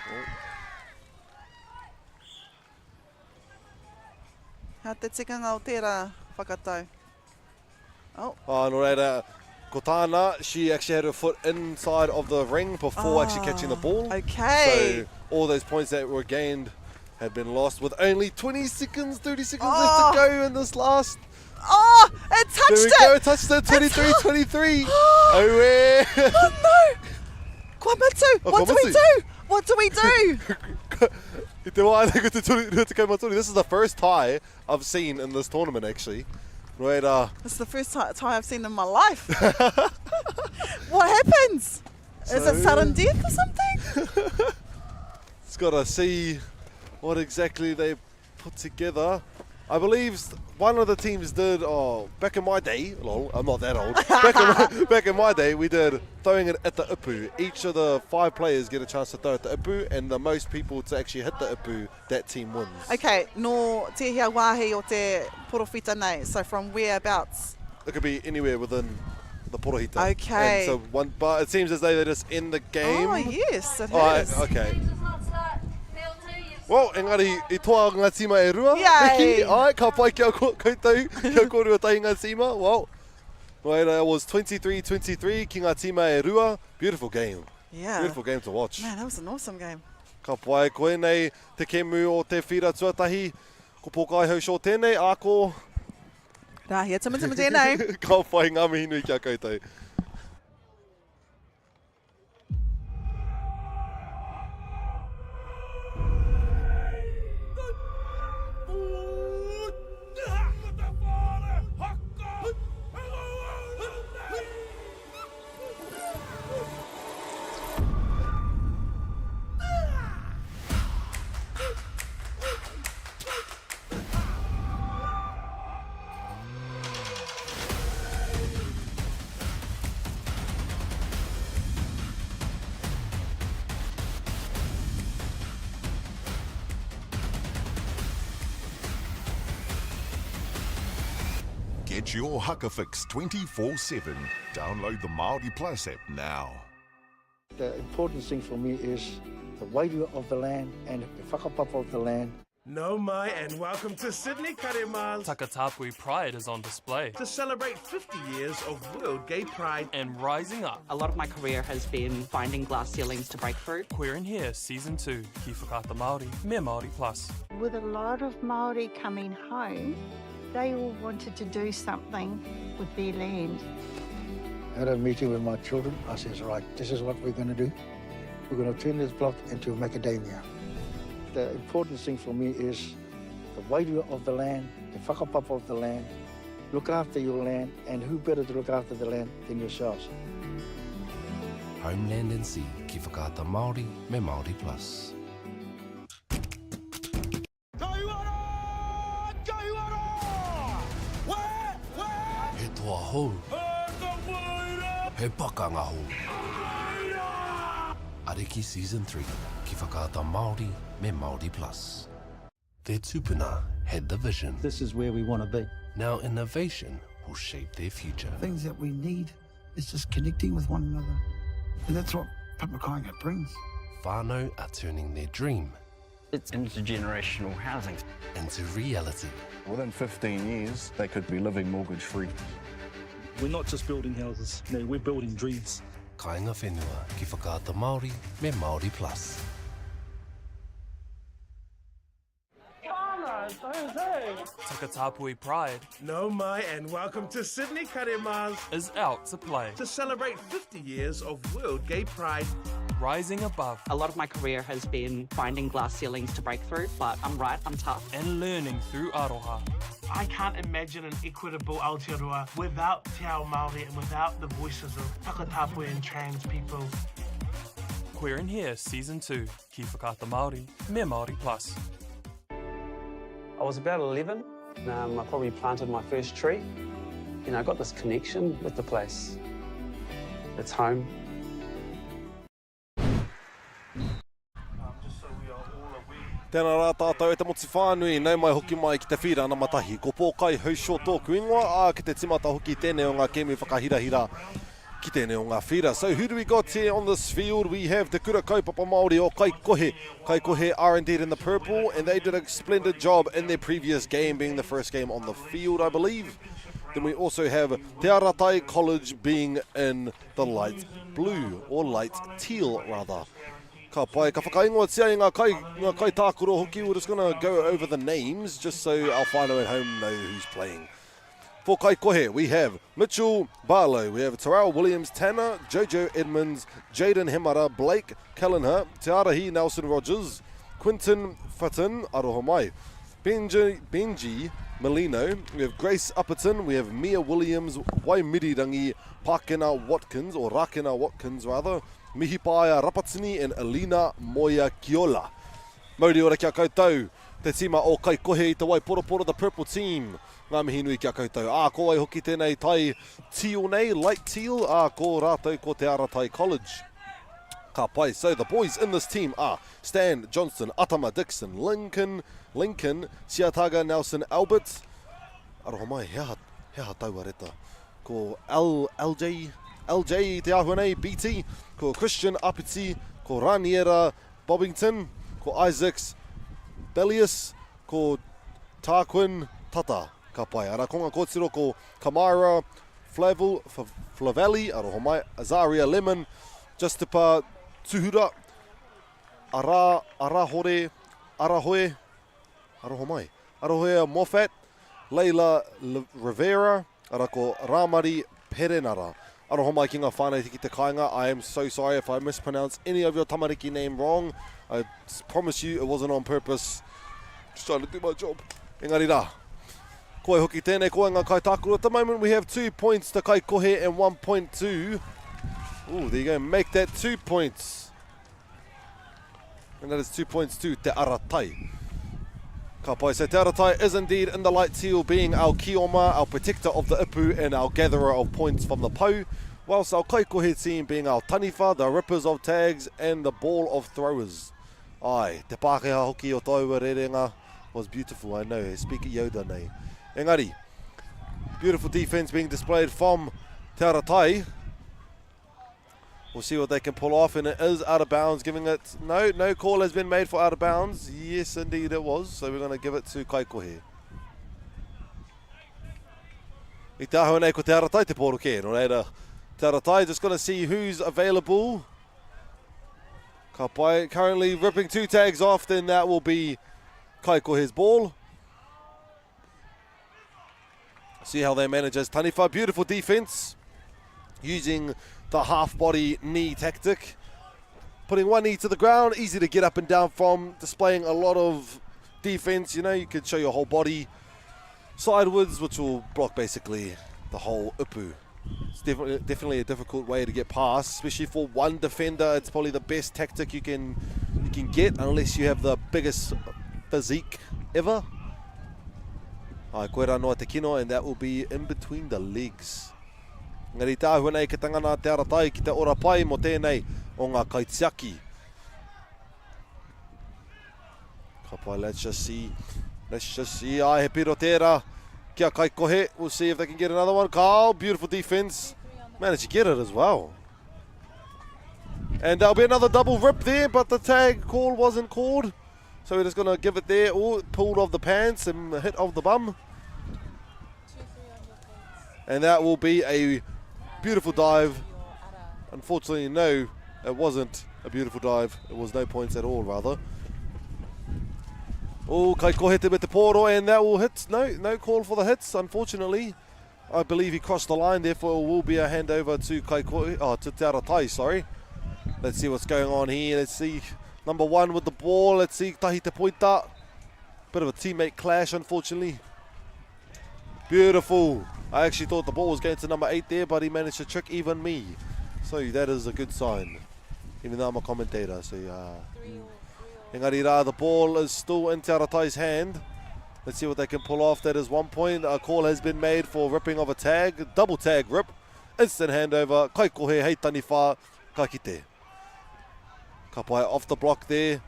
Hā te tikanga o tērā whakatau. Oh, no reira. Kotana, she actually had her foot inside of the ring before actually catching the ball. Okay. So all those points that were gained had been lost with only 30 seconds left to go in this last. Oh, it touched there we it. go, touched it, 23-23. Oh, yeah. Oh, no. Kua Matu, what do we do? What do we do? This is the first tie I've seen in this tournament, actually. Right, this is the first tie I've seen in my life. What happens? Is it sudden death or something? It's got to see what exactly they put together. I believe one of the teams did, back in my day, I'm not that old, back in my day we did throwing it at the ipu. Each of the 5 players get a chance to throw at the ipu, and the most people to actually hit the ipu, that team wins. Okay, no te hia wāhi o te porowhita nei, so from whereabouts? It could be anywhere within the porowhita. Okay. And so but it seems as though they just end the game. Oh yes, it is. Okay. Well, engari, I toa ngā tima e rua. Yay! Ai, ka pai kia koutou, kia korua tai ngā tima. Well, it was 23-23 ki ngā tima e rua. Beautiful game. Yeah. Beautiful game to watch. Man, that was an awesome game. Ka pai koe nei te kemu o te whira tuatahi. Ko pokai hau sho tēnei, ako. Rahia tamatima tēnei. Ka pai ngā mihi nui kia koutou. Get your haka fix 24/7. Download the Māori Plus app now. The important thing for me is the wairu of the land and the whakapapa of the land. No mai and welcome to Sydney Karemals. Takatapui Pride is on display to celebrate 50 years of World Gay Pride and rising up. A lot of my career has been finding glass ceilings to break through. Queer in Here Season 2, Ki Whakaata Māori, me Māori Plus. With a lot of Māori coming home, they all wanted to do something with their land. I had a meeting with my children. I says, right, this is what we're going to do. We're going to turn this block into macadamia. The important thing for me is the wairu of the land, the whakapapa of the land. Look after your land, and who better to look after the land than yourselves? Homeland and Sea, Ki Whakaata Māori, me Māori Plus. He toa hou. He pakanga hou. Ariki Season 3, Ki Whakaata Māori, me Māori Plus. Their tupuna had the vision. This is where we want to be. Now innovation will shape their future. Things that we need is just connecting with one another. And that's what Papakainga brings. Whānau are turning their dream. It's intergenerational housing. Into reality. Within 15 years, they could be living mortgage-free. We're not just building houses, no, we're building dreams. Kāinga whenua, Ki Whakaata Māori, me Māori Plus. Takatapui Pride, No mai and welcome to Sydney Karemals is out to play to celebrate 50 years of World Gay Pride. Rising above. A lot of my career has been finding glass ceilings to break through, but I'm right, I'm tough. And learning through aroha. I can't imagine an equitable Aotearoa without Te Ao Māori and without the voices of whakatapu and trans people. Queer in Here Season 2, Ki Whakaata Māori, Me Māori Plus. I was about 11. I probably planted my first tree. You know, I got this connection with the place. It's home. Tēnā rā tātou e te moti whānui, nei mai hoki mai ki te whira ana matahi. Ko pōkai hausho tōku ingoa, ki te timata hoki tēnei o ngā kemi whakahirahira ki tēnei o ngā whira. So who do we got here on this field? We have the Kura Kaupapa Māori o Kaikohe. Kaikohe are indeed in the purple, and they did a splendid job in their previous game, being the first game on the field, I believe. Then we also have Te Aratai College being in the light blue, or light teal rather. Ka pai, ka whakaingoa tia i ngā kai tākuro hoki. We're just going to go over the names just so our whānau at home know who's playing. For Kaikohe, we have Mitchell Barlow, we have Terrell Williams, Tanner, Jojo Edmonds, Jaden Hemara, Blake Callanher, Te Arahi Nelson Rogers, Quinton Fatin, aroha mai, Benji Molino, we have Grace Upperton, we have Mia Williams, Waimirirangi, Pakena Watkins, or Rakena Watkins rather, Mihipaia Rapatini and Alina Moya Kiola. Mauri ora kia koutou, te tima o Kaikohe i te Waiporoporo, the purple team. Ngā mihi nui kia koutou. Ko ai hoki tēnei tai teal nei, light teal, ko rātou ko Te Aratai College. Ka pai, so the boys in this team are Stan Johnston, Atama Dixon, Lincoln, Siataga Nelson Albert. Aroha mai, hea taua reta. Ko LJ te ahuanei, BT, ko Christian Apiti, ko Raniera Bobbington, ko Isaacs Bellius, ko Tarquin Tata, ka pai. Ara konga kōtiro ko Kamara Flavelli, aroha mai, Azaria Lemon, Justipa Tuhura, Arahoe, aroha mai, Arahoe Moffat, Leila Rivera, ara ko Ramari Perenara. Aroha mai ki ngā whānau tiki te kāinga. I am so sorry if I mispronounce any of your tamariki name wrong. I promise you it wasn't on purpose. Just trying to do my job. Engari rā. Koe hoki tēnei koe ngā kai tākuru. At the moment we have 2 points to Kaikohe and 1 point to... Ooh, there you go. Make that 2 points. And that is 2 points to Te Aratai. Ka pai, so Te Aratai is indeed in the light teal, being our kioma, our protector of the ipu and our gatherer of points from the pou, whilst our Kaikohe team being our taniwha, the rippers of tags and the ball of throwers. Ai, te Pākehā hoki o Taua Rerenga was beautiful, I know, speak Yoda nei. Engari, beautiful defence being displayed from Te Aratai. We'll see what they can pull off, and it is out of bounds, giving it... No call has been made for out of bounds. Yes, indeed it was, so we're going to give it to Kaikohe. I te ahua nei ko Te Aratai te pōru ke, no reira. Te Aratai just going to see who's available. Ka pai, currently ripping 2 tags off, then that will be Kaikohe's ball. See how they manage as taniwha. Beautiful defence, using the half-body knee tactic. Putting one knee to the ground, easy to get up and down from, displaying a lot of defence. You know, you can show your whole body sideways, which will block basically the whole upu. It's definitely a difficult way to get past, especially for one defender. It's probably the best tactic you can get, unless you have the biggest physique ever. Ai, koe rā noa te kino, and that will be in between the legs. Ngari tāhua nei ke tangana Te Aratai ki te ora pai mo tēnei o ngā kaitiaki. Ka pai, let's just see. Ai, he piro tērā kia Kaikohe. We'll see if they can get another one. Carl, beautiful defence. Managed to get it as well. And there'll be another double rip there, but the tag call wasn't called. So we're just going to give it there. Oh, pulled off the pants and hit of the bum. And that will be a beautiful dive. Unfortunately, no, it wasn't a beautiful dive. It was no points at all, rather. Oh, Kaikohe te me te pōro, and that will hit. No call for the hits, unfortunately. I believe he crossed the line, therefore it will be a handover to Kaikohe, to Te Aratai, sorry. Let's see what's going on here. Let's see number 1 with the ball. Let's see Tahi te poita. Bit of a teammate clash, unfortunately. Beautiful. I actually thought the ball was going to number 8 there, but he managed to trick even me. So that is a good sign. Even though I'm a commentator, so yeah. Engari rā, the ball is still in Te Aratai's hand. Let's see what they can pull off. That is 1 point. A call has been made for ripping of a tag. Double tag rip. Instant handover. Kaikohe, hei taniwha, ka kite. Ka pai off the block there.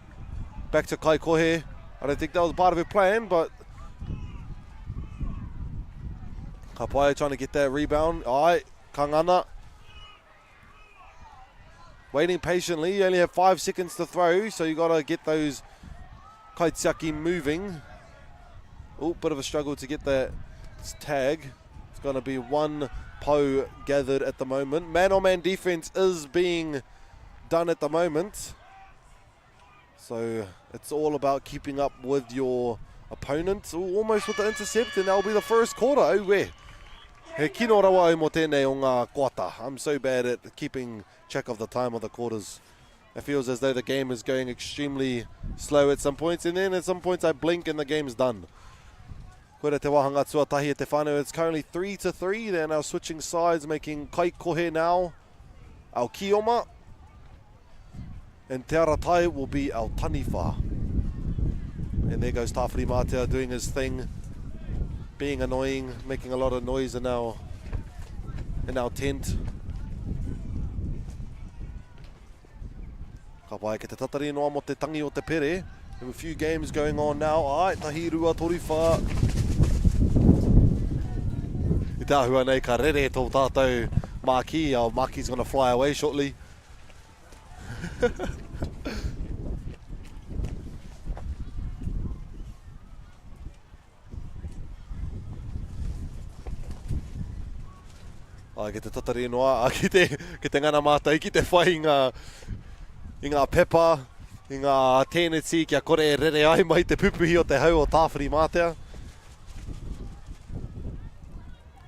Back to Kaikohe. I don't think that was part of her plan, but ka pai trying to get that rebound. Ai, Kangana. Waiting patiently. You only have 5 seconds to throw, so you got to get those kaitiaki moving. Oh, bit of a struggle to get that tag. It's going to be 1 po gathered at the moment. Man-on-man defense is being done at the moment. So it's all about keeping up with your opponent. Ooh, almost with the intercept, and that'll be the first quarter. Oh, where? He kino rawa au mo tēnei o ngā kuata. I'm so bad at keeping track of the time of the quarters. It feels as though the game is going extremely slow at some points, and then at some points I blink and the game's done. Kura te wahanga tuatahi e te whānau. It's currently 3-3. They're now switching sides, making Kaikohe now our Kioma. And Te Aratai will be our Taniwha. And there goes Tāwhiri Mātea doing his thing, being annoying, making a lot of noise in our tent. Ka pai ke te tatari noa mo te tangi o te pere. We have a few games going on now. Ai, tahi rua toriwha. I te ahua nei ka rere tō tātou Maki. Our Maki's going to fly away shortly. Ai, ke te tatari noa, ki te ngana mātai, ki te whai i ngā pepa, i ngā tēneti, kia kore e rere ai mai te pupuhi o te hau o Tāwhiri Mātea.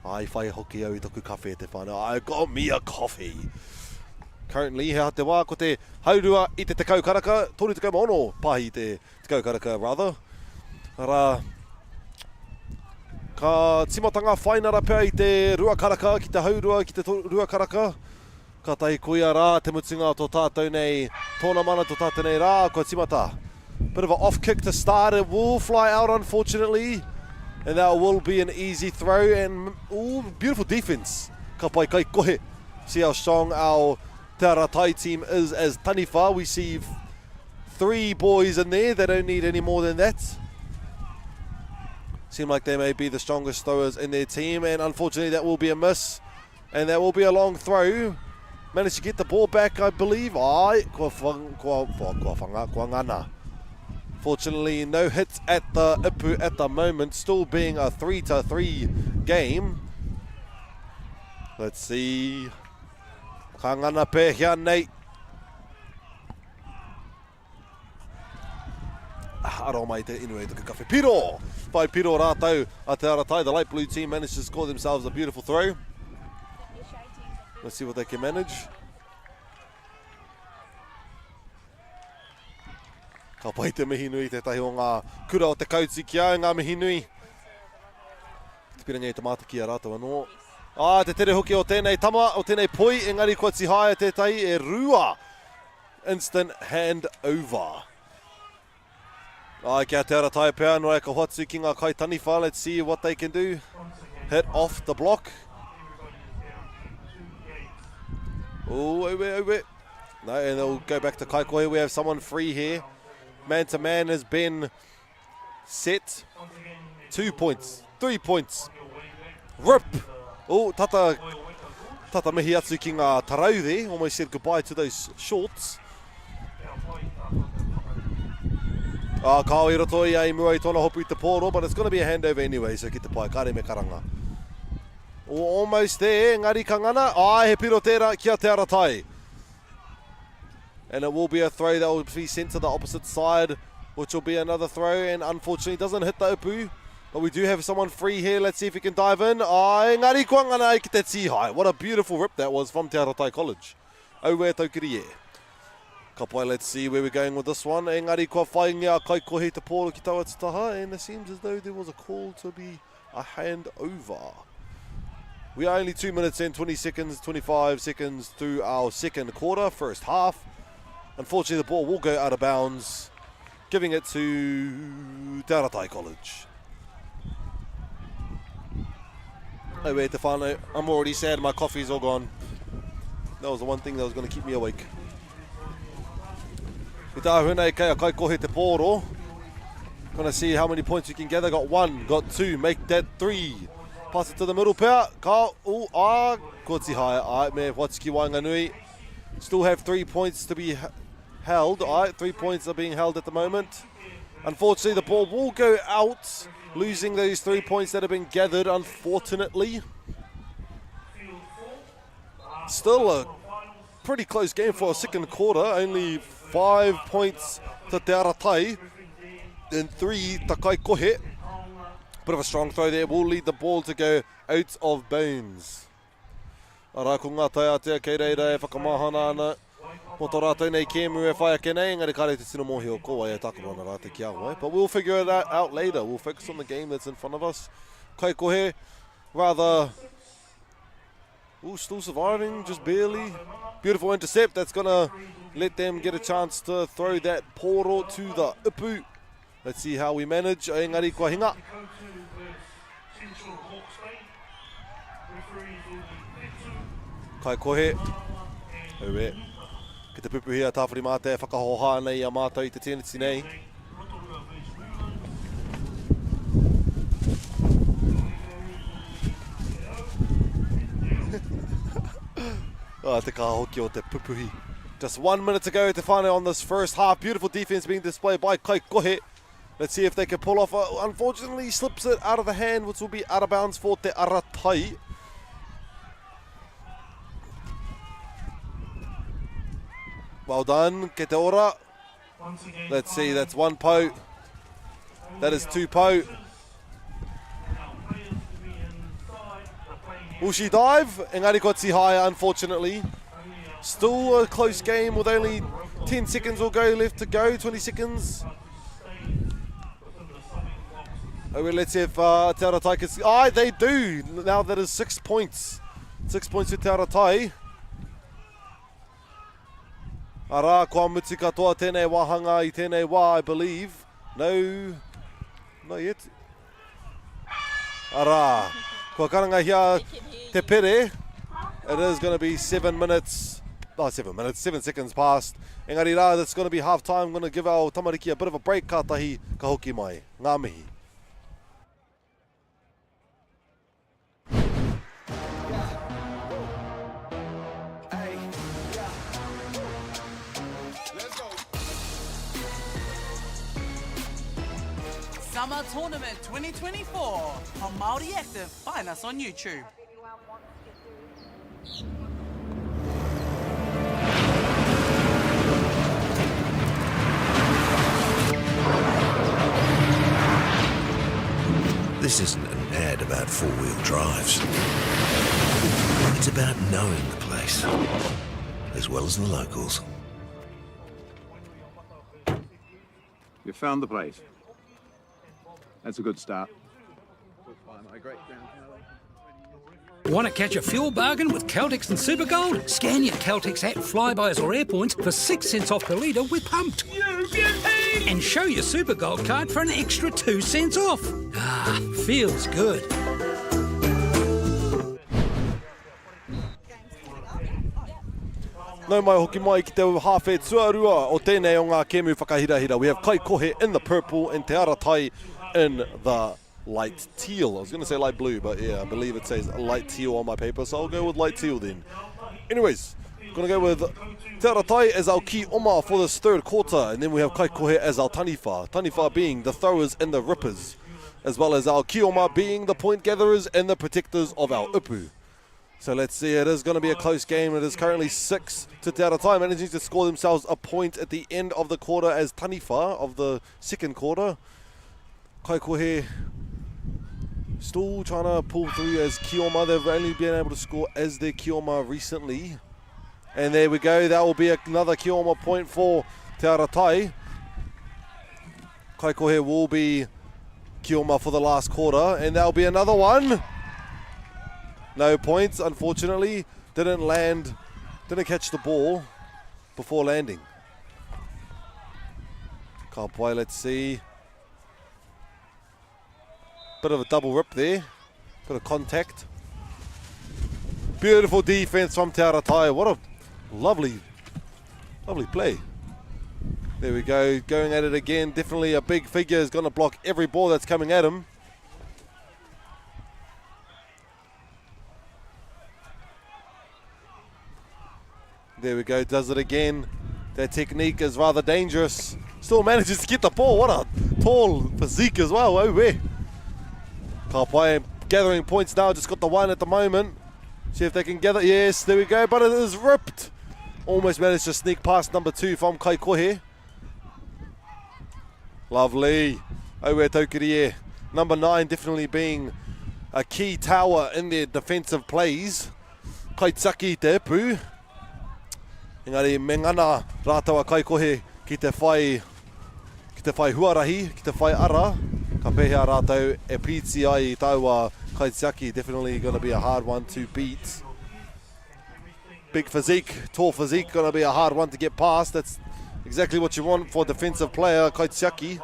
Ai, whai hoki au I toku kawhi e te whānau. I got me a coffee. Currently, hea te wā, ko te haurua I te tekau karaka, toru tekau maono pahi te tekau karaka, rather. Ara, ka timatanga whainara pia I te rua karaka, ki te haurua, ki te rua karaka. Ka tahi kuia rā, te mutinga tō tātou nei, tōna mana tō tātou nei rā, ko timata. Bit of an off kick to start, it will fly out unfortunately. And that will be an easy throw, and ooh, beautiful defense. Ka pai kai kohe. See how strong our Te Aratai team is as Taniwha. We see 3 boys in there, they don't need any more than that. Seem like they may be the strongest throwers in their team, and unfortunately that will be a miss. And that will be a long throw. Managed to get the ball back, I believe. Ai, kua ngana. Fortunately, no hits at the ipu at the moment, still being a 3-3 game. Let's see. Ka ngana pēhia nei. Aro mai te inu e tuku kawhi. Piro! Whai piro rātau a Te Aratai. The light blue team managed to score themselves a beautiful throw. Let's see what they can manage. Ka pai te mihinui te tahi o ngā kura o te kauti ki au ngā mihinui. Te pirangai te māta ki a rātou anō. Te tere hoki o tēnei tama, o tēnei poi, engari kua tihaya tētai e rua. Instant hand over. Kia te Aratai pēr, noe ka hoatu ki ngā kai Taniwha. Let's see what they can do. Hit off the block. Oh, over. No, and they'll go back to Kaikohe. We have someone free here. Man-to-man has been set. 2 points. 3 points. Rip. Oh, tata mihi atu ki ngā tarau there. Almost said goodbye to those shorts. Kao I roto I mua I tōna hopu I te pōro, but it's going to be a handover anyway, so ki te pai, kare me karanga. Almost there, ngari ka ngana. He piro tērā kia Te Aratai. And it will be a throw that will be sent to the opposite side, which will be another throw, and unfortunately doesn't hit the upu. But we do have someone free here. Let's see if he can dive in. Ngari kua ngana ki te tihai. What a beautiful rip that was from Te Aratai College. Aue taukiri e. Ka pai, let's see where we're going with this one. Engari kua whainga kai kohe te pōro ki taua tataha, and it seems as though there was a call to be a hand over. We are only 2 minutes and 20 seconds, 25 seconds through our second quarter, first half. Unfortunately, the ball will go out of bounds, giving it to Te Aratai College. Oh wait, Tefano, I'm already sad my coffee's all gone. That was the one thing that was going to keep me awake. I tāhuna e kai a kai kohe te pōro. Gonna see how many points you can gather. Got 1, got 2, make that 3. Pass it to the middle pair. Ko ti hai, me Watsuki Wainganui. Still have 3 points to be held. 3 points are being held at the moment. Unfortunately, the ball will go out, losing those 3 points that have been gathered, unfortunately. Still a pretty close game for a second quarter. Only 5 points to Te Aratai and 3 to Kai Kohe. Bit of a strong throw there. Will lead the ball to go out of bounds. Ara ko ngā tai atea kei reira e whakamahana ana. Mo tō rātou nei kēmu e whai ake nei. Engari kare te tino mohi o koa e takarana rātou ki awa. But we'll figure it out later. We'll focus on the game that's in front of us. Kai Kohe, rather... still surviving, just barely. Beautiful intercept. That's going to let them get a chance to throw that pōro to the upu. Let's see how we manage. Engari kua hinga. Kai Kohe. Oe. Ki te pupu hia tāwhiri mate e whakahoha nei a mātou I te teneti nei. Te kaha hoki o te pupuhi. Just 1 minute to go to find out on this first half. Beautiful defense being displayed by Kai Kohe. Let's see if they can pull off. Unfortunately, slips it out of the hand, which will be out of bounds for Te Aratai. Well done, ke te ora. Let's see, that's 1 po. That is 2 po. Will she dive? Engari ko ti high, unfortunately. Still a close game with only 10 seconds or go left to go, 20 seconds. Oh, well, let's see if Te Aratai can see. They do. Now that is 6 points. 6 points to Te Aratai. Ara, kua muti katoa tēnei wahanga I tēnei wā, I believe. No, not yet. Ara, kua karanga hia te pere. It is going to be 7 minutes. 7 seconds past. Engari rā, that's going to be half time. I'm going to give our tamariki a bit of a break. Ka tahi, ka hoki mai. Ngā mihi. Summer Tournament 2024 on Māori Active. Find us on YouTube. This isn't an ad about four-wheel drives. It's about knowing the place, as well as the locals. You found the place. That's a good start. My great grandfather. Want to catch a fuel bargain with Celtics and Supergold? Scan your Celtics at Flybys or Airpoints for 6 cents off per litre with pumped. And show your Supergold card for an extra 2 cents off. Ah, feels good. No mai hoki mai ki te hawhe tuarua o tēnei o ngā kēmu whakahirahira. We have Kai Kohe in the purple and Te Aratai in the light teal. I was going to say light blue, but yeah, I believe it says light teal on my paper, so I'll go with light teal then. Anyways, going to go with Te Aratai as our Kī-o-Rahi for this third quarter, and then we have Kai Kohe as our taniwha. Taniwha being the throwers and the rippers, as well as our Kī-o-Rahi being the point gatherers and the protectors of our upu. So let's see, it is going to be a close game. It is currently 6 to Te Aratai, managing to score themselves a point at the end of the quarter as taniwha of the second quarter. Kai Kohe still trying to pull through as Kī-o-Rahi. They've only been able to score as their Kī-o-Rahi recently. And there we go. That will be another Kī-o-Rahi point for Te Aratai. Kai Kohe will be Kioma for the last quarter, and there'll be another one. No points, unfortunately. Didn't catch the ball before landing. Can't play, let's see. Bit of a double rip there. Bit of contact. Beautiful defense from Te Aratai. What a lovely play. There we go, going at it again. Definitely a big figure is going to block every ball that's coming at him. There we go, does it again. That technique is rather dangerous. Still manages to get the ball. What a tall physique as well. Oh, where? Kapai gathering points now, just got the one at the moment. See if they can gather. Yes, there we go, but it is ripped. Almost managed to sneak past number 2 from Kaikohe. Lovely. Owe Taukirie. Number 9 definitely being a key tower in their defensive plays. Kaitsaki te pu. Engari mengana rātawa Kaikohe ki te whai huarahi, ki te whai ara. Ka pehea rātau e pīti ai I taua Kaitsaki. Definitely going to be a hard one to beat. Big physique, tall physique, going to be a hard one to get past. That's exactly what you want for a defensive player. Kaitsaki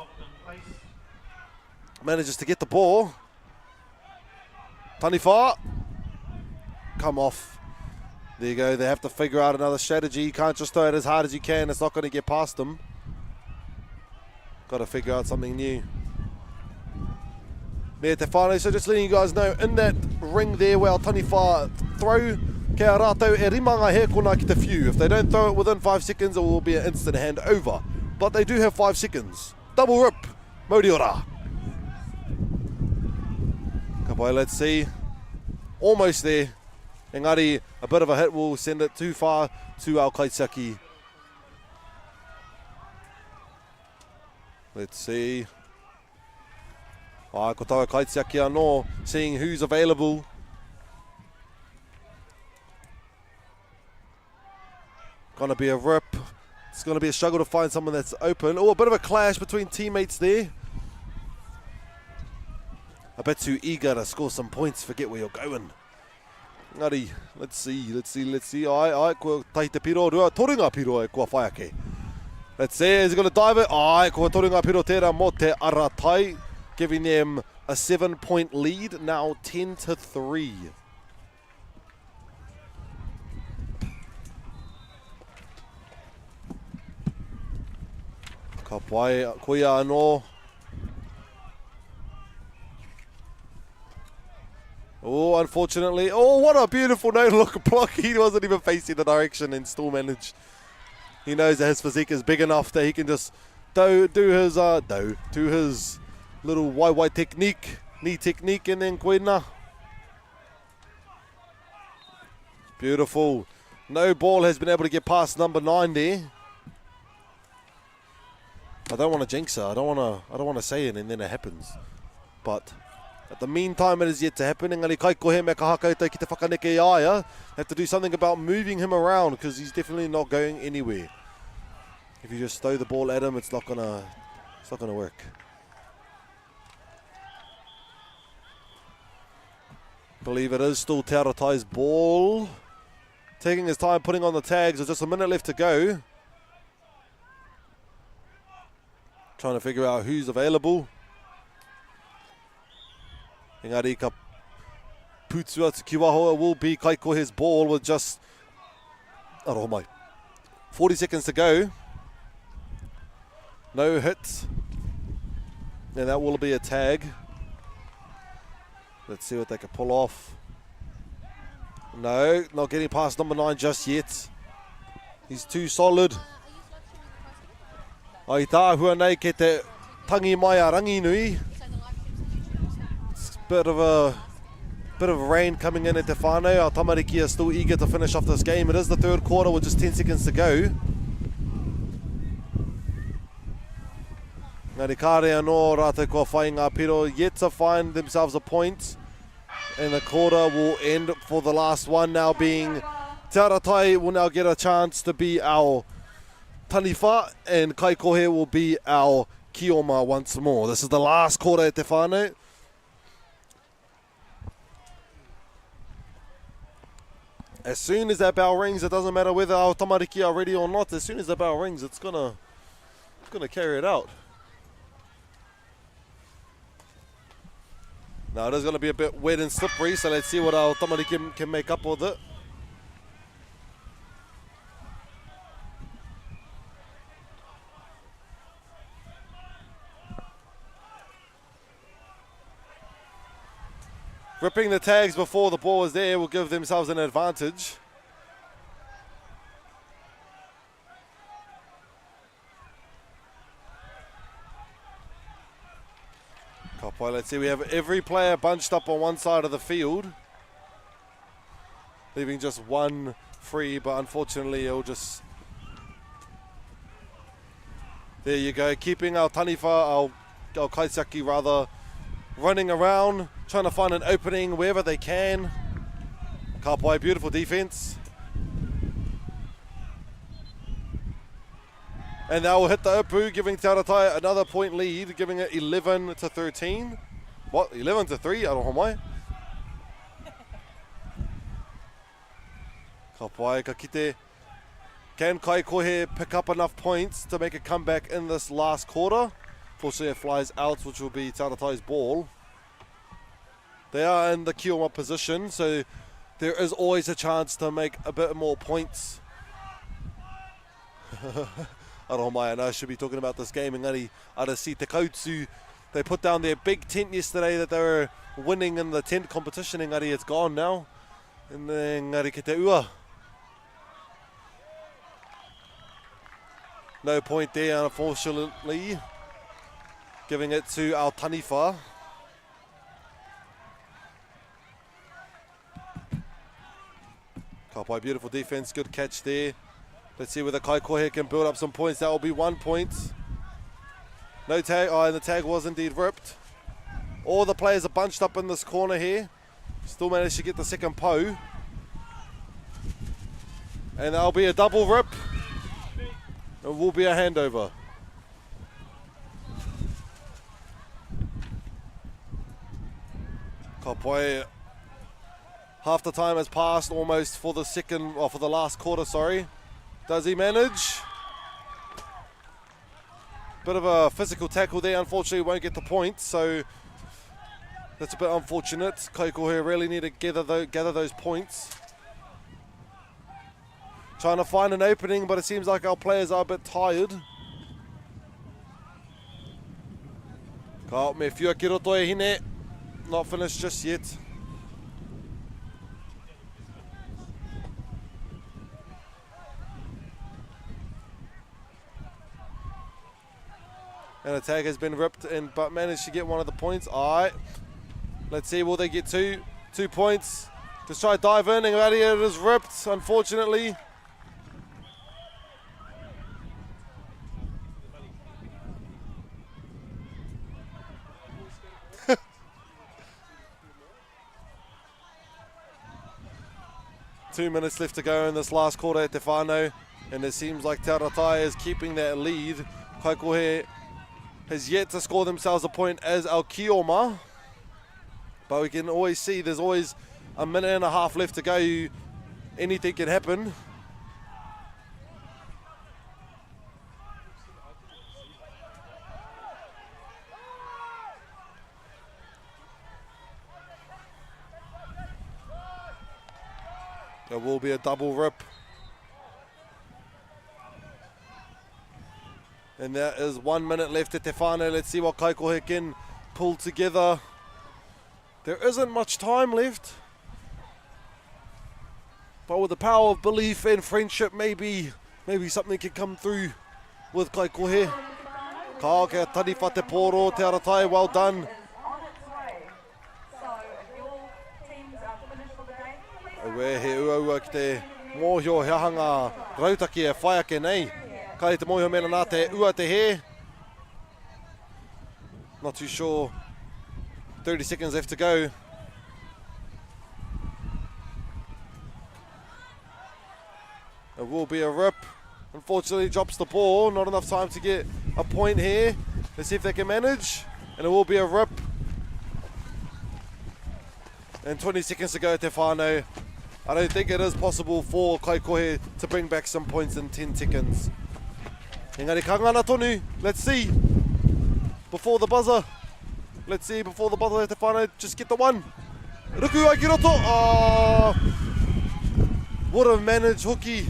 manages to get the ball. Taniwha. Come off. There you go. They have to figure out another strategy. You can't just throw it as hard as you can. It's not going to get past them. Got to figure out something new. Mea te whānau, so just letting you guys know, in that ring there where Taniwha throw, kia rātou e rimanga he kona ki te few. If they don't throw it within 5 seconds, it will be an instant hand over. But they do have 5 seconds. Double rip, Moriora. Kapai, let's see. Almost there. Engari, a bit of a hit will send it too far to our Kaitsaki. Let's see. Ko taua Kaitsaki anō, seeing who's available. Gonna be a rip. It's gonna be a struggle to find someone that's open. Oh, a bit of a clash between teammates there. A bit too eager to score some points, forget where you're going. Ngari, let's see. Ai, ko tahi te piro rua, Tūranga piro e kua whaiake. Let's see, is he going to dive it? Ai, ko Tūranga piro tērā mo te Aratai, giving them a 7-point lead, now 10-3. Ka pai, koia anō. Oh, unfortunately. Oh, what a beautiful no-look block. He wasn't even facing the direction and still managed. He knows that his physique is big enough that he can just do his little wai technique, knee technique, and then koina. Beautiful. No ball has been able to get past number 9 there. I don't want to jinx her. I don't want to say it and then it happens. But at the meantime, it is yet to happen. Engari Kaikohe me ka hakautai ki te whakaneke I aia. Have to do something about moving him around because he's definitely not going anywhere. If you just throw the ball at him, it's not gonna work. Believe it is still Te Aratai's ball. Taking his time, putting on the tags. There's just a minute left to go. Trying to figure out who's available. Engari ka putua te kiwaho, it will be Kaikohe's ball with just 40 seconds to go. No hits. And that will be a tag. Let's see what they can pull off. No, not getting past number 9 just yet. He's too solid. Ai tā hua nei ke te tangi mai a rangi nui. Bit of rain coming in at te whānau. Our tamariki are still eager to finish off this game. It is the third quarter with just 10 seconds to go. Ngari kāre anō rātou kua whāinga piro yet to find themselves a point. And the quarter will end for the last one now being Te Aratai will now get a chance to be our Taniwha and Kaikohe will be our Kioma once more. This is the last quarter at Te Whānau. As soon as that bell rings, it doesn't matter whether our tamariki are ready or not. As soon as the bell rings, it's gonna carry it out. Now it is going to be a bit wet and slippery, so let's see what our tamariki can make up with it. Ripping the tags before the ball is there will give themselves an advantage. Kapai, let's see, we have every player bunched up on one side of the field, leaving just one free, but unfortunately it'll just... There you go, keeping our taniwha, our kaisaki rather, running around, trying to find an opening wherever they can. Kapai, beautiful defense. And now we'll hit the upu, giving Te Aratai another point lead, giving it 11-13. What, 11-3? Aroha mai. Kapai, ka kite. Can Kaikohe pick up enough points to make a comeback in this last quarter? Fortunately it flies out, which will be Te Aratai's ball. They are in the Kioma position, so there is always a chance to make a bit more points. I know I should be talking about this game. Engari, Arasi Te Kautsu, they put down their big tent yesterday that they were winning in the tent competition. Engari, it's gone now. And then Engari ki te ua. No point there, unfortunately. Giving it to our taniwha. Kapai, beautiful defense, good catch there. Let's see whether Kaikohe can build up some points. That will be 1 point. No tag. Oh, and the tag was indeed ripped. All the players are bunched up in this corner here. Still managed to get the second po. And that'll be a double rip. It will be a handover. Kapai. Half the time has passed almost for the second, or for the last quarter, sorry. Does he manage? Bit of a physical tackle there, unfortunately won't get the point, so that's a bit unfortunate. Kaikohe really need to gather those points. Trying to find an opening, but it seems like our players are a bit tired. Ka me whiua ki roto e hine. Not finished just yet. And a tag has been ripped in, but managed to get one of the points. All right. Let's see, will they get 2 points? Just try to dive in, and it is ripped, unfortunately. Two minutes left to go in this last quarter at Te Whānau, and it seems like Te Aratai is keeping that lead. Kaikohe has yet to score themselves a point as our Kioma, but we can always see there's always a minute and a half left to go. Anything can happen. There will be a double rip. And there is 1 minute left at Te Whānau. Let's see what Kaikohe can pull together. There isn't much time left. But with the power of belief and friendship, maybe something can come through with Kaikohe. Ka kia taniwha te poro, Te Aratai, well done. Aue he ua ki te mōhio he hanga rautaki e whai ake nei. Kai te mōhio mena nā te ua te he. Not too sure. 30 seconds left to go. It will be a rip. Unfortunately drops the ball. Not enough time to get a point here. Let's see if they can manage, and it will be a rip. And 20 seconds to go, te whānau. I don't think it is possible for Kaikohe to bring back some points in 10 seconds. Engari ka ngana tonu, let's see. Before the buzzer. Let's see, before the buzzer, te whānau, just get the one. Ruku ai ki roto. Oh, what a managed hoki.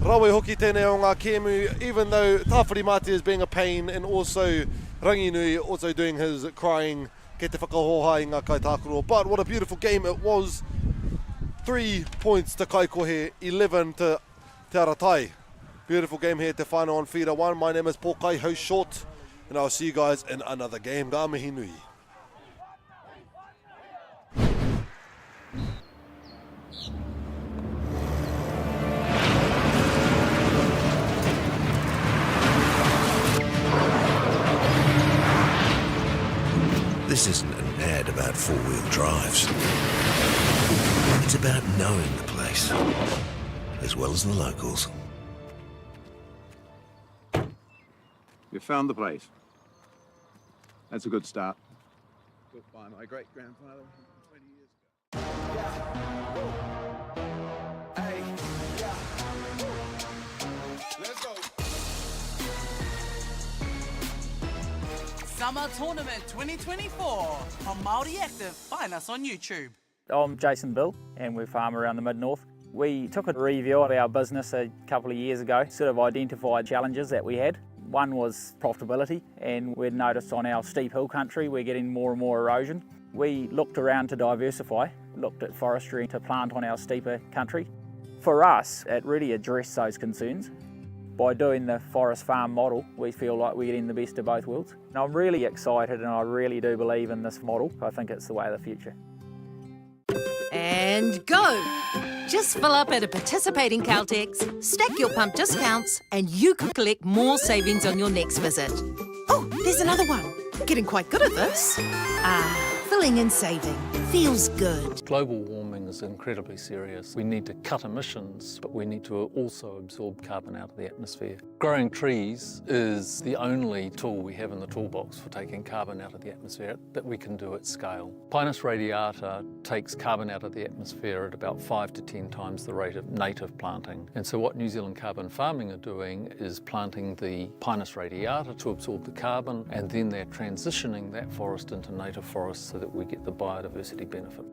Rawe hoki tēnei o ngā kēmu, even though Tāwhiri Mate is being a pain, and also Ranginui also doing his crying ke te whakahoha i ngā kaitākuro. But what a beautiful game it was. 3 points to Kaikohe, 11 to Te Aratai. Beautiful game here, te whānau on Feeder 1. My name is Paul Kai, host short, and I'll see you guys in another game. Ngā mihi nui. This isn't an ad about four-wheel drives. It's about knowing the place, as well as the locals. You found the place. That's a good start. Built by my great-grandfather 20 years ago. Hey, let's go. Summer Tournament 2024 on Māori Active. Find us on YouTube. I'm Jason Bill, and we farm around the mid-north. We took a review of our business a couple of years ago, sort of identified challenges that we had. One was profitability, and we'd noticed on our steep hill country we're getting more and more erosion. We looked around to diversify, looked at forestry to plant on our steeper country. For us, it really addressed those concerns. By doing the forest farm model, we feel like we're getting the best of both worlds. And I'm really excited, and I really do believe in this model. I think it's the way of the future. And go! Just fill up at a participating Caltex, stack your pump discounts, and you could collect more savings on your next visit. Oh, there's another one. Getting quite good at this. Filling and saving. Feels good. Global warming is incredibly serious. We need to cut emissions, but we need to also absorb carbon out of the atmosphere. Growing trees is the only tool we have in the toolbox for taking carbon out of the atmosphere that we can do at scale. Pinus radiata takes carbon out of the atmosphere at about 5 to 10 times the rate of native planting. And so what New Zealand Carbon Farming are doing is planting the Pinus radiata to absorb the carbon, and then they're transitioning that forest into native forest so that we get the biodiversity benefit.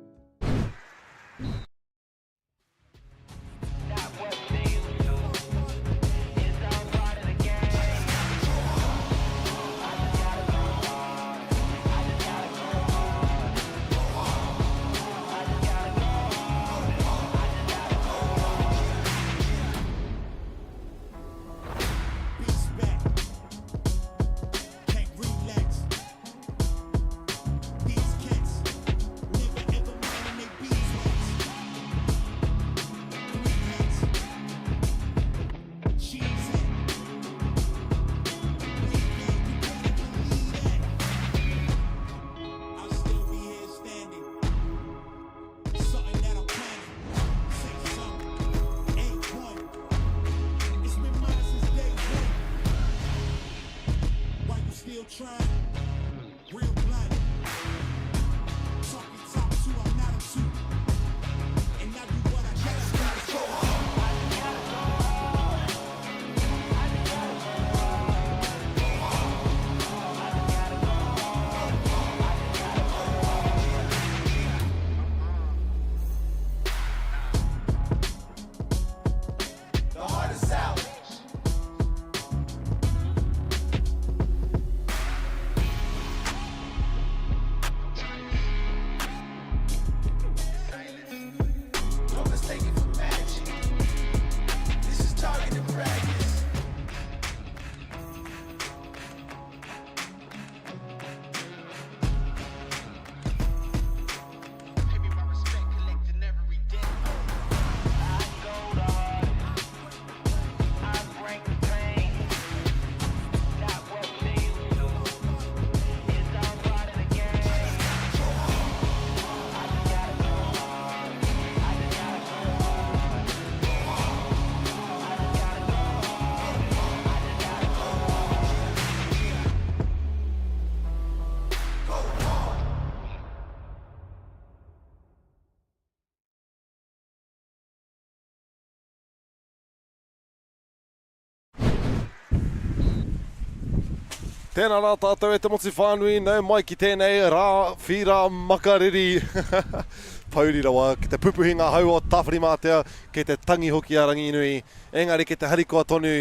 Tēnā rā tātou e te motu whānui, nau mai ki tēnei rā whira makariri. Pauri rawa, ki te pupuhinga hau o tāwhari mātea, ki te tangi hoki a ranginui, engari ki te harikoa tonu,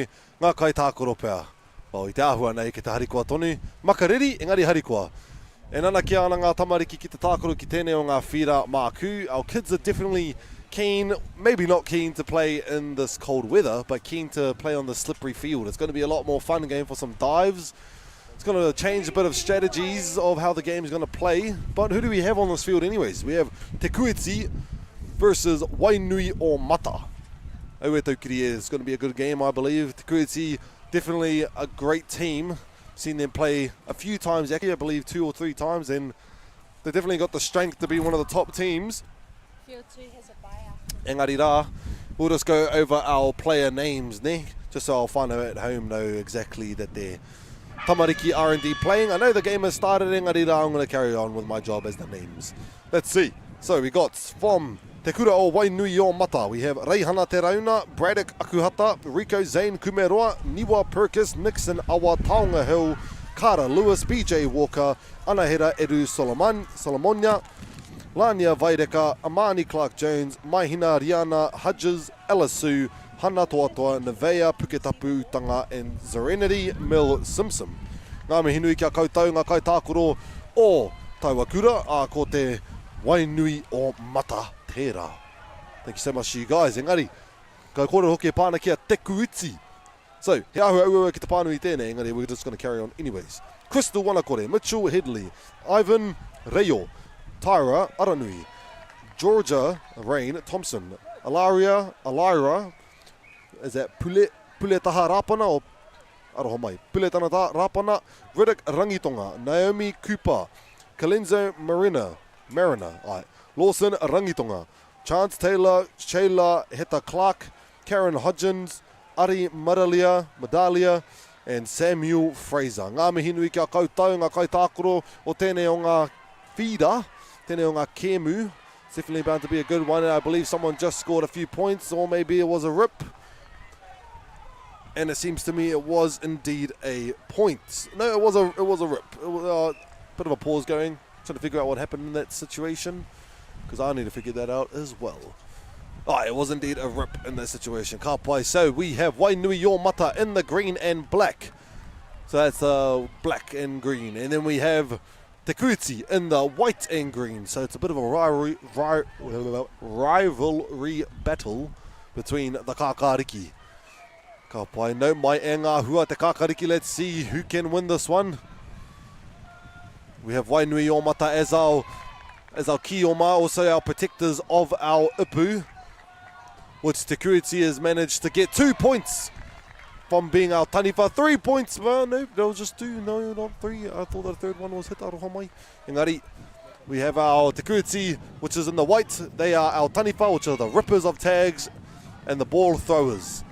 ngā kai tākoro pēr. Well, I te āhua nei ki te harikoa tonu, makariri, engari harikoa. E nana ki ana ngā tamariki ki te tākoro ki tēnei o ngā whira māku. Our kids are definitely keen, maybe not keen to play in this cold weather, but keen to play on the slippery field. It's going to be a lot more fun game for some dives. It's going to change a bit of strategies of how the game is going to play. But who do we have on this field anyways? We have Technicalities versus Wainui o Mata. It's going to be a good game, I believe. Technicalities, definitely a great team. Seen them play a few times, actually, I believe 2 or 3 times, and they've definitely got the strength to be one of the top teams. Field 2 has a buyer. Engari rā, we'll just go over our player names, ne? Just so our whānau at home know exactly that they're tamariki R&D playing. I know the game has started, engari rā, I'm going to carry on with my job as the names. Let's see. So we got from Te Kura o Wainui o Mata, we have Reihana Te Rauna, Braddock Akuhata, Rico Zane Kumeroa, Niwa Perkis, Nixon Awa Taonga Hill, Kara Lewis, BJ Walker, Anahera Eru Solomonia, Lania Vaireka, Amani Clark Jones, Maihina Riana, Hudges, Elasu, Hana Toatoa, Nevea, Puketapu, Tanga, and Serenity Mill Simpson. Ngā mihinui kia koutou, ngā kai tākoro o Tauwhāinga, a ko te Wainui o Mata tērā. Thank you so much to you guys. Engari, ka kōrero hoki e pāna kia Technicalities. So, he ahua ua ki te pānui tēnei, engari, we're just going to carry on anyways. Crystal Wanakore, Mitchell Headley, Ivan Reo, Tyra Aranui, Georgia Rain Thompson, Alaira, is that Puletaha Rapana or Aroha mai, Puletana Rapana, Riddick Rangitonga, Naomi Cooper, Kalenzo Marina, Lawson Rangitonga, Chance Taylor, Shayla Heta Clark, Karen Hodgins, Ari Madalia, and Samuel Fraser. Ngā mihinui kia koutou, ngā kai tākoro o tēnei o ngā whira, tēnei o ngā kēmu. It's definitely bound to be a good one. I believe someone just scored a few points, or maybe it was a rip. And it seems to me it was indeed a point. No, it was a rip. It was a bit of a pause going, trying to figure out what happened in that situation, because I need to figure that out as well. It was indeed a rip in that situation. Ka pai. So we have Wainui o Mata in the green and black. So that's black and green. And then we have Technicalities in the white and green. So it's a bit of a rivalry battle between the Kakariki. Ka pai. No mai e ngā hua te Kakariki. Let's see who can win this one. We have Wainui o Mata as our Ki-o-Ma, also our protectors of our Ipu, which Technicalities has managed to get 2 points from being our taniwha. 3 points, well, no, that was just 2, no, not 3. I thought the third one was hit aroha mai. Engari, we have our Technicalities, which is in the white. They are our taniwha, which are the rippers of tags and the ball throwers.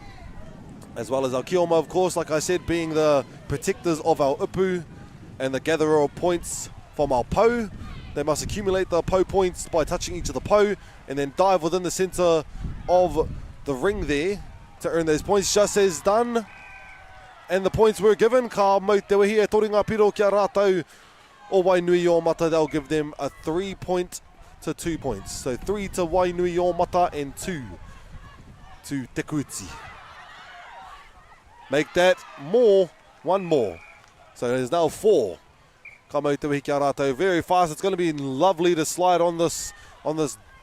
As well as our Ki-o-Ma, of course, like I said, being the protectors of our Ipu and the gatherer of points from our Po. They must accumulate the Po points by touching each of the Po and then dive within the centre of the ring there to earn those points, just as done. And the points were given. Ka mau te wehi e toringa piro kia rātou o Wainui o Mata. They'll give them a 3 point to 2 points. So 3 to Wainui o Mata and 2 to Technicalities. Make that more, 1 more. So there's now 4. Ka mau te wehi kia rātou. Very fast. It's going to be lovely to slide on this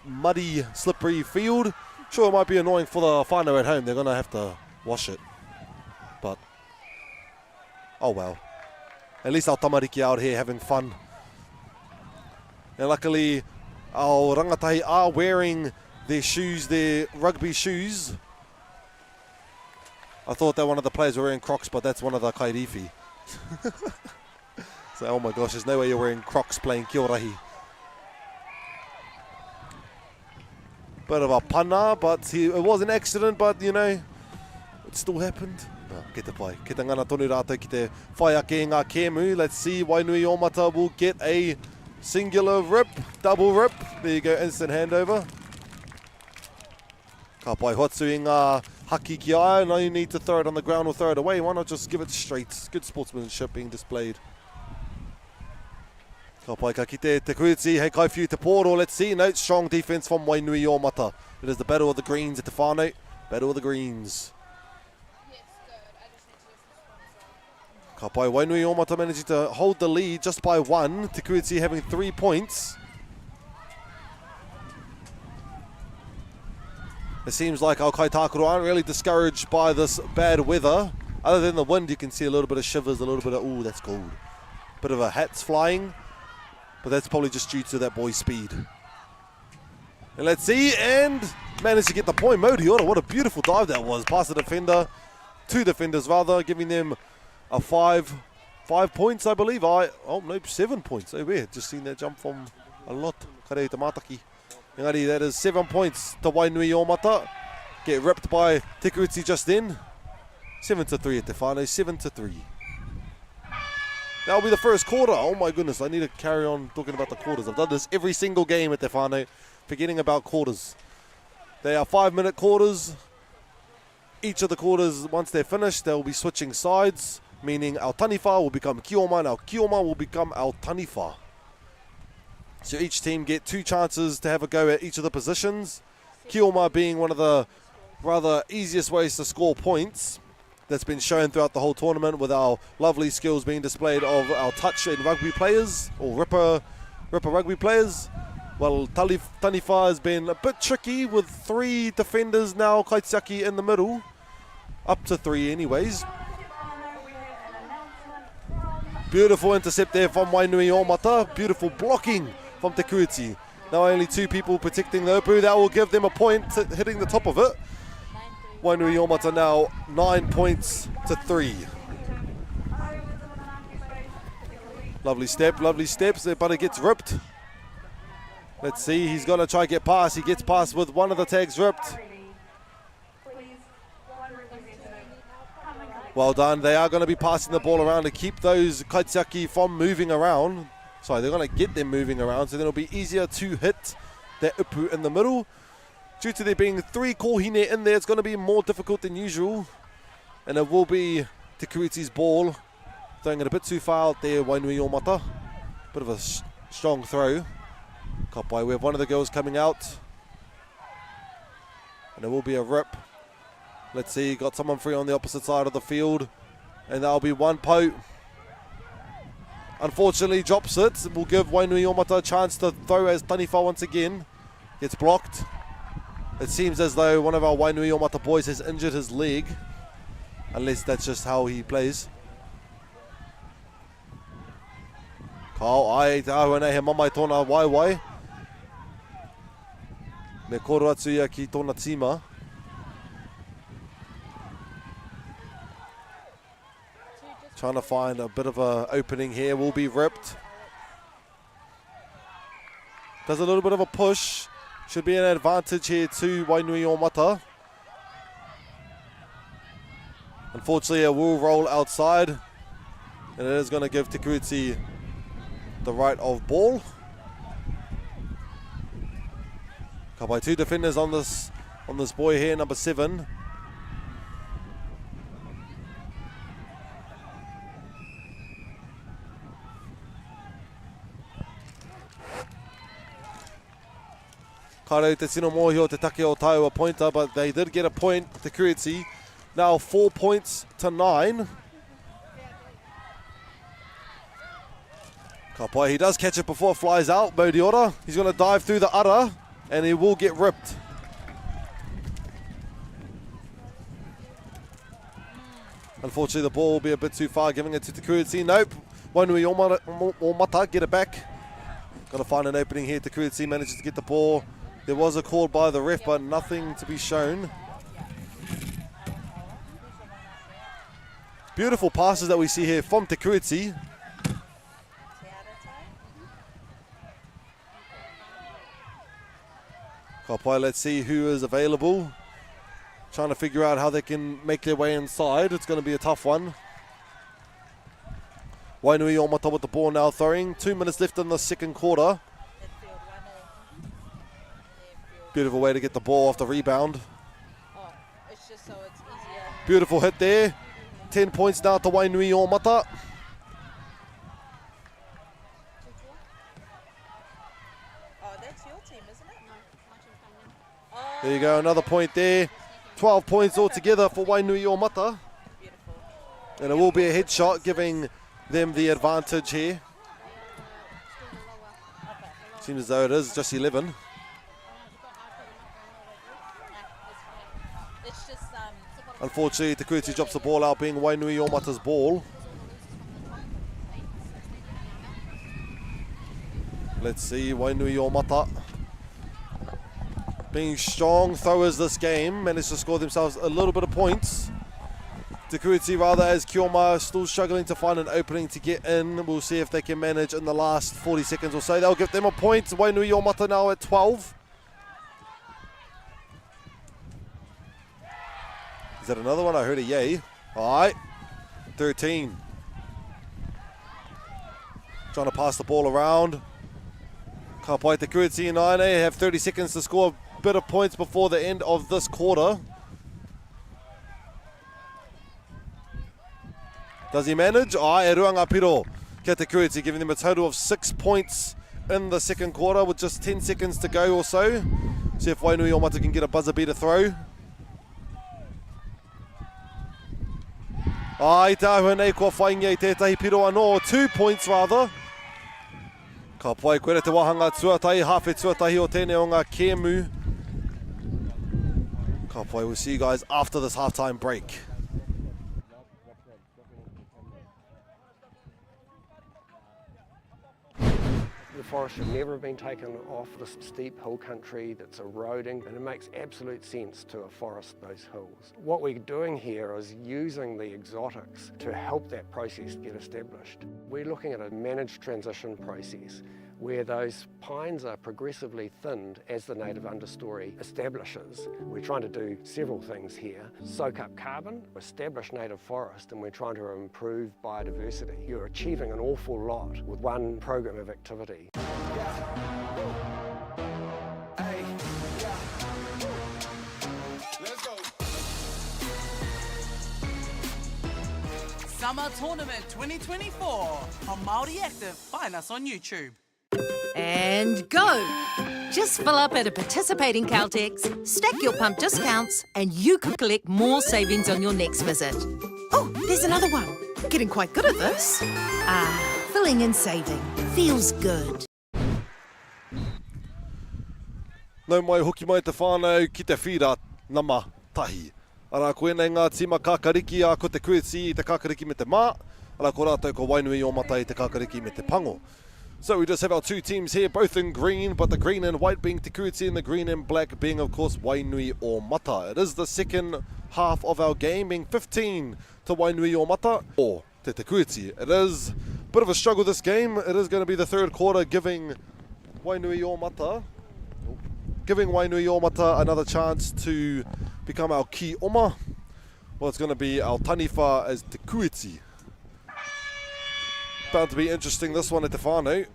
muddy, slippery field. Sure, it might be annoying for the whānau at home. They're going to have to wash it. But, oh well. At least our tamariki out here having fun. And luckily, our rangatahi are wearing their shoes, their rugby shoes. I thought that one of the players were wearing Crocs, but that's one of the kairiwhi. So, oh my gosh, there's no way you're wearing Crocs playing Kī-o-Rahi. Bit of a pana, but it was an accident, but you know, it still happened. Ke te pai. Ke te ngana tonu rātou ki te whai ake ngā kēmu. Let's see, Wainui o Mata will get a singular rip, double rip. There you go, instant handover. Ka pai hotu i ngā haki ki ai. No need to throw it on the ground or throw it away. Why not just give it straight? Good sportsmanship being displayed. Ka pai ka kite te kuiti, hei kaiwhiu te pōro. Let's see. No, strong defense from Wainui-o-Mata. It is the battle of the greens at te whānau. Battle of the greens. Ka pai Wainui-o-Mata managing to hold the lead just by 1. Te kuiti having 3 points. It seems like our Kaitākaro aren't really discouraged by this bad weather. Other than the wind, you can see a little bit of shivers, a little bit of, ooh, that's cold. Bit of a hats flying, but that's probably just due to that boy's speed. And let's see, and managed to get the point. Modiora, what a beautiful dive that was. Past the defender, 2 defenders rather, giving them a 5 points, I believe. Oh, no, 7 points. Oh, weird. Just seen that jump from a lot. Karei te mātaki. Engari, that is 7 points to Wainui-o-Mata. Get ripped by Te Kuiti just then. 7-3 at te whānau, 7-3. That'll be the first quarter. Oh my goodness, I need to carry on talking about the quarters. I've done this every single game at te whānau, forgetting about quarters. They are 5-minute quarters. Each of the quarters, once they're finished, they'll be switching sides, meaning our taniwha will become Kioma and our Kioma will become our taniwha. So each team get 2 chances to have a go at each of the positions. Kioma being one of the rather easiest ways to score points. That's been shown throughout the whole tournament with our lovely skills being displayed of our touch and rugby players, or ripper rugby players. Well, taniwha has been a bit tricky with 3 defenders now, Kaitiaki in the middle. Up to 3 anyways. Beautiful intercept there from Wainui-o-Mata. Beautiful blocking from Te Kuiti. Now only 2 people protecting the upu. That will give them a point hitting the top of it. Wainui-o-Mata now 9 points to 3. Lovely steps. Their butter gets ripped. Let's see, he's going to try to get past. He gets past with one of the tags ripped. Well done. They are going to be passing the ball around to keep those Kaitiaki from moving around. Sorry, they're going to get them moving around, so then it'll be easier to hit that upu in the middle. Due to there being 3 kohine in there, it's going to be more difficult than usual. And it will be Te Kuiti's ball. Throwing it a bit too far out there, Wainui-o-Mata. Bit of a strong throw. Kapai, we have one of the girls coming out. And it will be a rip. Let's see, got someone free on the opposite side of the field. And that'll be 1 pote. Unfortunately, drops it. It will give Wainui-o-Mata a chance to throw as taniwha once again. Gets blocked. It seems as though one of our Wainui-o-Mata boys has injured his leg. Unless that's just how he plays. Kao ai te ahua nei he mamai tōna waiwai. Me koro atu ia ki tōna tīma. Trying to find a bit of an opening here. Will be ripped. Does a little bit of a push. Should be an advantage here to Wainui-o-Mata. Unfortunately, it will roll outside. And it is going to give Te Kuiti the right of ball. By 2 defenders on this boy here, number 7. Karau te tino mōhio te take o Tauwhāinga pointer, but they did get a point, Te Kuiti. Now 4 points to 9. Kapai, he does catch it before it flies out, Modiora. He's going to dive through the udder, and he will get ripped. Unfortunately, the ball will be a bit too far, giving it to Te Kuiti. Nope. Wainui-o-Mata get it back. Got to find an opening here. Te Kuiti manages to get the ball. There was a call by the ref, but nothing to be shown. Beautiful passes that we see here from Te Kuiti. Kapai, let's see who is available. Trying to figure out how they can make their way inside. It's going to be a tough one. Wainui-o-Mata with the ball now throwing. 2 minutes left in the second quarter. Beautiful way to get the ball off the rebound. Beautiful hit there. 10 points now to Wainuiomata. There you go, another point there. 12 points altogether for Wainuiomata. And it will be a headshot, giving them the advantage here. Seems as though it is just 11. Unfortunately, Te Kuiti drops the ball out, being Wainuiomata's ball. Let's see, Wainuiomata being strong throwers this game, managed to score themselves a little bit of points. Te Kuiti, rather, as Kioma still struggling to find an opening to get in. We'll see if they can manage in the last 40 seconds or so. They'll give them a point. Wainuiomata now at 12. Is that another one? I heard a yay. All right, 13. Trying to pass the ball around. Kapai Te Kuiti and Aine have 30 seconds to score a bit of points before the end of this quarter. Does he manage? E ruanga piro kia Te Kuiti, giving them a total of 6 points in the second quarter with just 10 seconds to go or so. See if Wainuiomata can get a buzzer beater throw. I tāhua nei kua whaingia I tētahi piro anō, 2 points rather. Ka pai koere te wahanga tuatahi, hawhi tuatahi o tēnei o ngā kēmu. Ka pai, we'll see you guys after this halftime break. The forest should never have been taken off this steep hill country that's eroding, and it makes absolute sense to afforest those hills. What we're doing here is using the exotics to help that process get established. We're looking at a managed transition process where those pines are progressively thinned as the native understory establishes. We're trying to do several things here. Soak up carbon, establish native forest, and we're trying to improve biodiversity. You're achieving an awful lot with one program of activity. Summer Tournament 2024 on Māori Active. Find us on YouTube. And go! Just fill up at a participating Caltex, stack your pump discounts, and you could collect more savings on your next visit. Oh, there's another one. Getting quite good at this. Filling and saving. Feels good. Nau mai hoki mai te whānau ki te whira nama tahi. Ara koe nei ngā tima kakariki a ko te Kuiti I te kakariki me te mā. Ara ko rātou ko Wainuiomata I te kakariki me te pango. So we just have our two teams here, both in green, but the green and white being Te Kuiti and the green and black being, of course, Wainuiomata. It is the second half of our game, being 15 to Wainuiomata or Te Kuiti. It is a bit of a struggle this game. It is going to be the third quarter, giving Wainuiomata another chance to become our key oma. Well, it's going to be our taniwha as Te Kuiti. Bound to be interesting, this one at the whānau.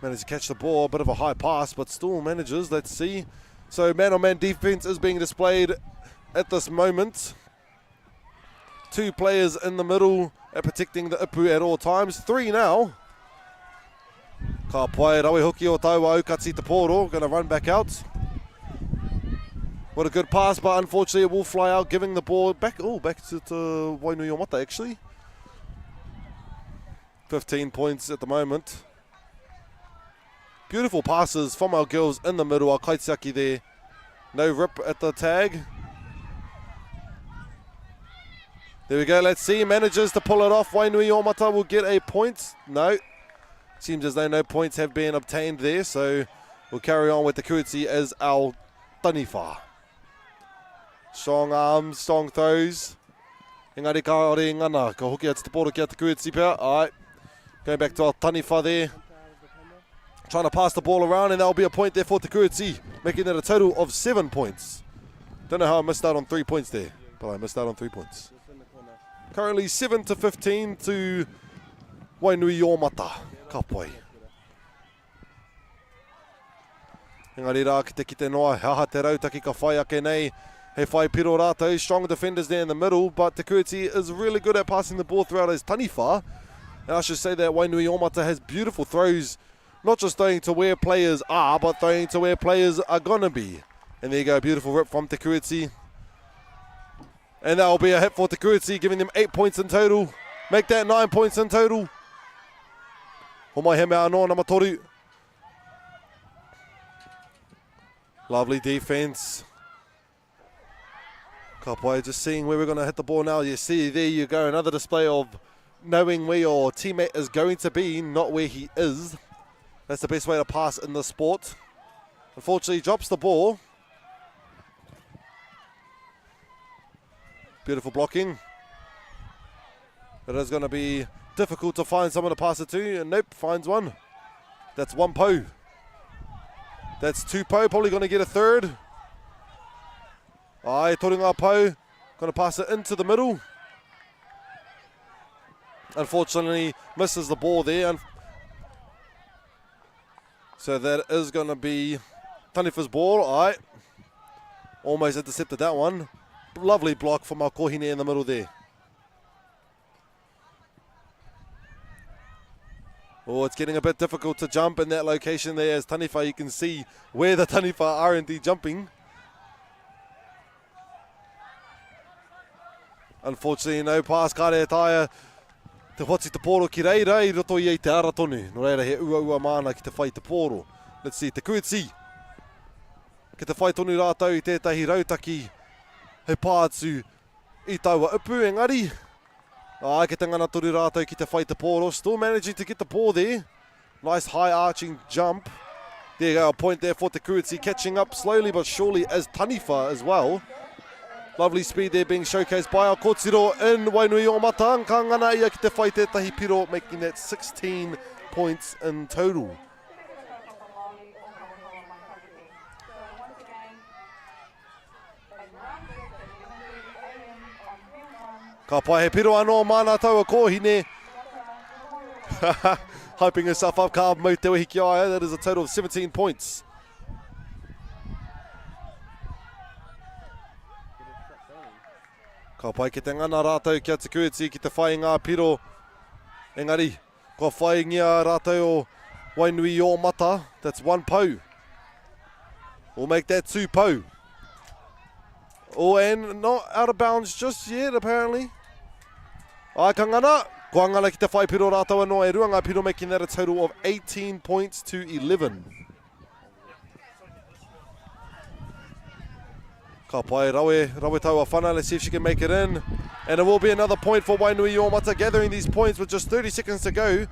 Managed to catch the ball, a bit of a high pass, but still manages, let's see. So man-on-man defense is being displayed at this moment. 2 players in the middle protecting the ipu at all times. 3 now. Ka pai rawe hoki o tauwhāinga Katsi Te Poro, going to run back out. What a good pass, but unfortunately it will fly out, giving the ball back to Wainuiomata actually. 15 points at the moment. Beautiful passes from our girls in the middle. Our kaitiaki there. No rip at the tag. There we go. Let's see. Manages to pull it off. Wainuiomata will get a point. No. Seems as though no points have been obtained there. So we'll carry on with the Kuiti as our taniwha. Strong arms, strong throws. Engari ka ore ngana. Ka hoki atu te poro kia te Kuiti pia. All right. Going back to our taniwha there. Trying to pass the ball around, and that'll be a point there for Te Kuiti, making it a total of 7 points. Don't know how I missed out on 3 points there, but I missed out on 3 points. Currently 7 to 15 to Wainuiomata. Ka pai. Engari rā ki te noa, haha te rautaki ka whai ake nei. He whai piro rātou, strong defenders there in the middle, but Te Kuiti is really good at passing the ball throughout his taniwha. And I should say that Wainui Omata has beautiful throws, not just throwing to where players are, but throwing to where players are going to be. And there you go, beautiful rip from Te Kuiti. And that will be a hit for Te Kuiti, giving them 8 points in total. Make that 9 points in total. Homai he mea anō, nama toru. Lovely defense. Kapai just seeing where we're going to hit the ball now. You see, there you go, another display of knowing where your teammate is going to be, not where he is. That's the best way to pass in the sport. Unfortunately, he drops the ball. Beautiful blocking. It is going to be difficult to find someone to pass it to. And nope, finds one. That's one po. That's two po, probably going to get a third. Ai, Tūranga po. Going to pass it into the middle. Unfortunately, misses the ball there. So that is going to be Taniwha's ball. Ai, almost intercepted that one. Lovely block from our kohine in the middle there. Oh, it's getting a bit difficult to jump in that location there as Taniwha. You can see where the Taniwha are indeed jumping. Unfortunately, no pass. Kare taia te whati te poro ki reira I roto I te ara tonu. No reira he ua mana ki te whai te poro. Let's see, te kuitsi. Ki te whai tonu rātou I tētahi rautaki. He pātsu I taua upu, engari. Ke te ngana toru rātou ki te whai te poro. Still managing to get the ball there. Nice high arching jump. There you go, a point there for Te Kuiti, catching up slowly but surely as Taniwha as well. Lovely speed there being showcased by our Kōtiro in Wainui Omata. Ka ngana ia ki te whai tētahi piro, making that 16 points in total. Ka pai he piro anō mana taua kohine. Hyping herself up, ka mau te wehi ki aia. That is a total of 17 points. Ka pai ki te ngana rātou kia Te Kuiti ki te whāinga piro. Engari, ko whāingia rātou o Wainui Omata. That's one po. We'll make that two po. Oh, and not out of bounds just yet, apparently. Ai, ka ngana. Kua ngana ki te whai piro rātou anō e ruanga piro, making that a total of 18 points to 11. Ka pai rawe taua whana. Let's see if she can make it in. And it will be another point for Wainui Omata, gathering these points with just 30 seconds to go.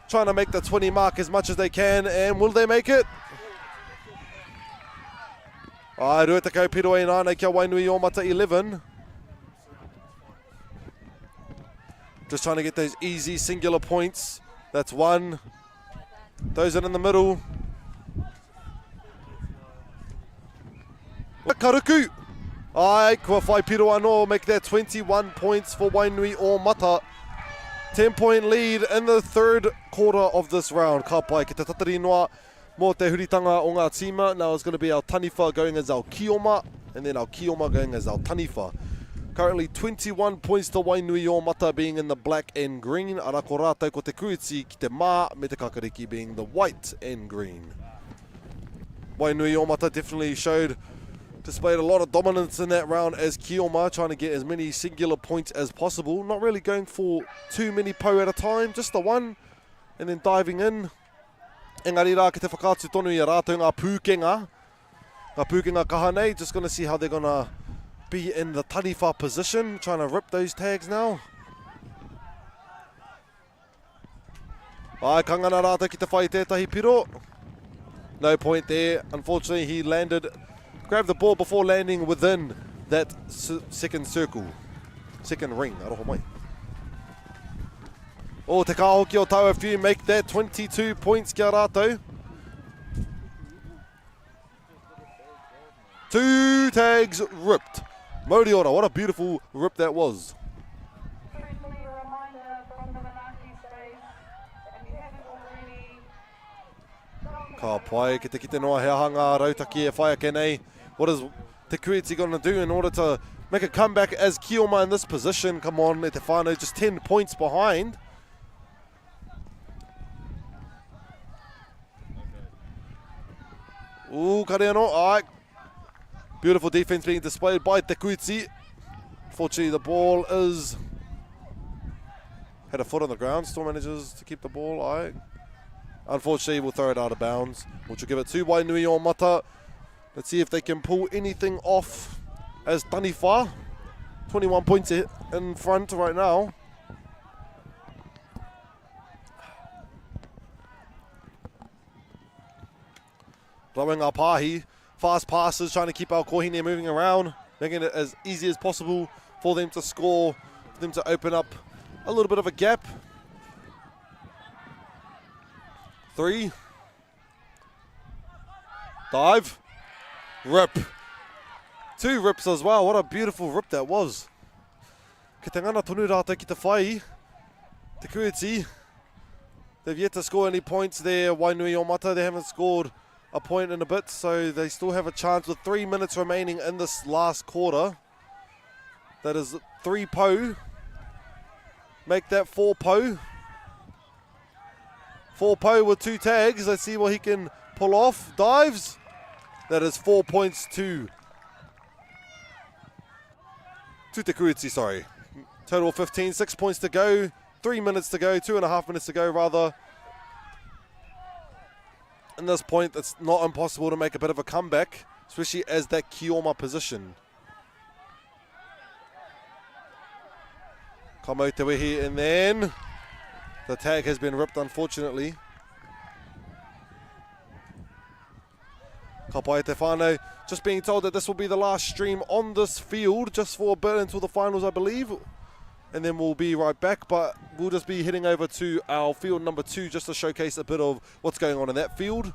Trying to make the 20 mark as much as they can. And will they make it? Ai, rua te kau piro e nāna kia Wainui Omata 11. Just trying to get those easy singular points. That's one. Those are in the middle. Karuku. Ai, kua whai piro anō, make that 21 points for Wainui Omata. 10-point lead in the third quarter of this round. Ka pai ki te tatari noa mō te huritanga o ngā tīma. Now it's going to be our Taniwha going as our Kioma, and then our Kioma going as our Taniwha. Currently 21 points to Wainui Omata being in the black and green. Ara ko rātou ko Te Kuiti ki te mā, me te kakariki being the white and green. Wainui Omata definitely displayed a lot of dominance in that round as Kioma, trying to get as many singular points as possible. Not really going for too many po at a time, just the one, and then diving in. Engari rā ki te whakātu tonu I rātou ngā pūkenga. Ngā pūkenga kahanei, just going to see how they're going to be in the Taniwha position. Trying to rip those tags now. Ai, ka ngana rātou ki te whai tētahi piro. No point there. Unfortunately, he grabbed the ball before landing within that second circle. Second ring. Aroho mai. Oh, te kā hoki o tau awhiu, make that 22 points kia rātou. 2 tags ripped. Moriora, what a beautiful rip that was. Ka pai ki te kite noa he hanga rautaki e whai ake nei. What is Te Kuiti going to do in order to make a comeback as Kioma in this position? Come on, Te Whānau just 10 points behind. Ooh, Kareano, alright. Beautiful defense being displayed by Te Kuiti. Unfortunately, the ball is... had a foot on the ground, still manages to keep the ball, alright. Unfortunately, we'll throw it out of bounds, which will give it to Wainui-o-Mata. Let's see if they can pull anything off as Taniwha. 21 points in front right now. Blowing up Pahi. Fast passes, trying to keep our Kohine moving around, making it as easy as possible for them to score, for them to open up a little bit of a gap. 3. Dive. Rip. 2 rips as well. What a beautiful rip that was. Ki te ngana tonu rātou ki te whai. Te Kuiti. They've yet to score any points there. Wainui-o-Mata, they haven't scored a point in a bit, so they still have a chance with 3 minutes remaining in this last quarter. That is 3 po. Make that 4 po. 4 po with 2 tags. Let's see what he can pull off. Dives. That is 4 points to Te Kuiti, sorry. Total 15, 6 points to go. 3 minutes to go, 2.5 minutes to go rather. In this point, it's not impossible to make a bit of a comeback, especially as that Kioma position. Kamo te wehi, and then the tag has been ripped, unfortunately. Ka pai te whānau, just being told that this will be the last stream on this field, just for a bit until the finals, I believe. And then we'll be right back, but we'll just be heading over to our field number 2 just to showcase a bit of what's going on in that field.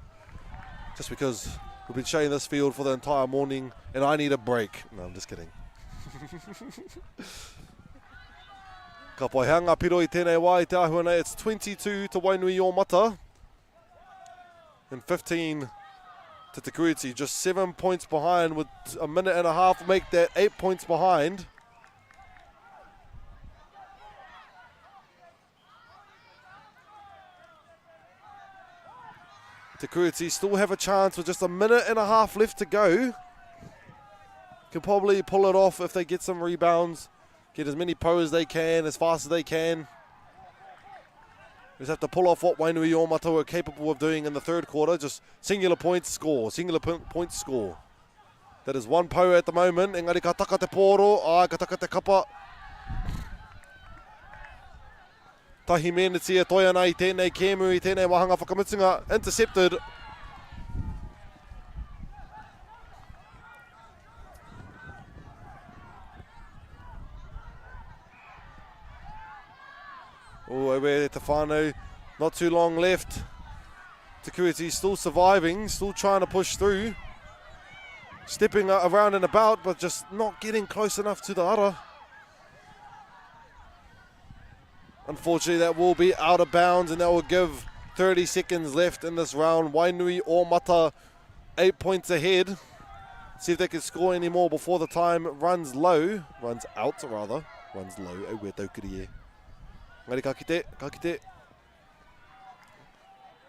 Just because we've been showing this field for the entire morning and I need a break. No, I'm just kidding. Ka pai hanga piro I tēnei wā I te ahuana. It's 22 to Wainui-o-Mata and 15 to Te Kuiti. Just 7 points behind with a minute and a half. Make that 8 points behind. Te Kuiti still have a chance with just a minute and a half left to go. Can probably pull it off if they get some rebounds. Get as many po as they can, as fast as they can. Just have to pull off what Wainui-o-Mata were capable of doing in the third quarter. Just singular points score, singular points score. That is 1 po at the moment. Engari ka taka te pōro, ka taka te kapa. Tahi meneti e toi ana I tēnei kēmu I tēnei wahanga whakamutunga. Intercepted. Oh, away te whānau. Not too long left. Te Kuiti still surviving, still trying to push through. Stepping around and about, but just not getting close enough to the ara. Unfortunately, that will be out of bounds, and that will give 30 seconds left in this round. Wainui-o-Mata 8 points ahead. See if they can score any more before the time runs low. Runs out, rather. Runs low. Aue taukiri e. Ngari ka kite, ka kite.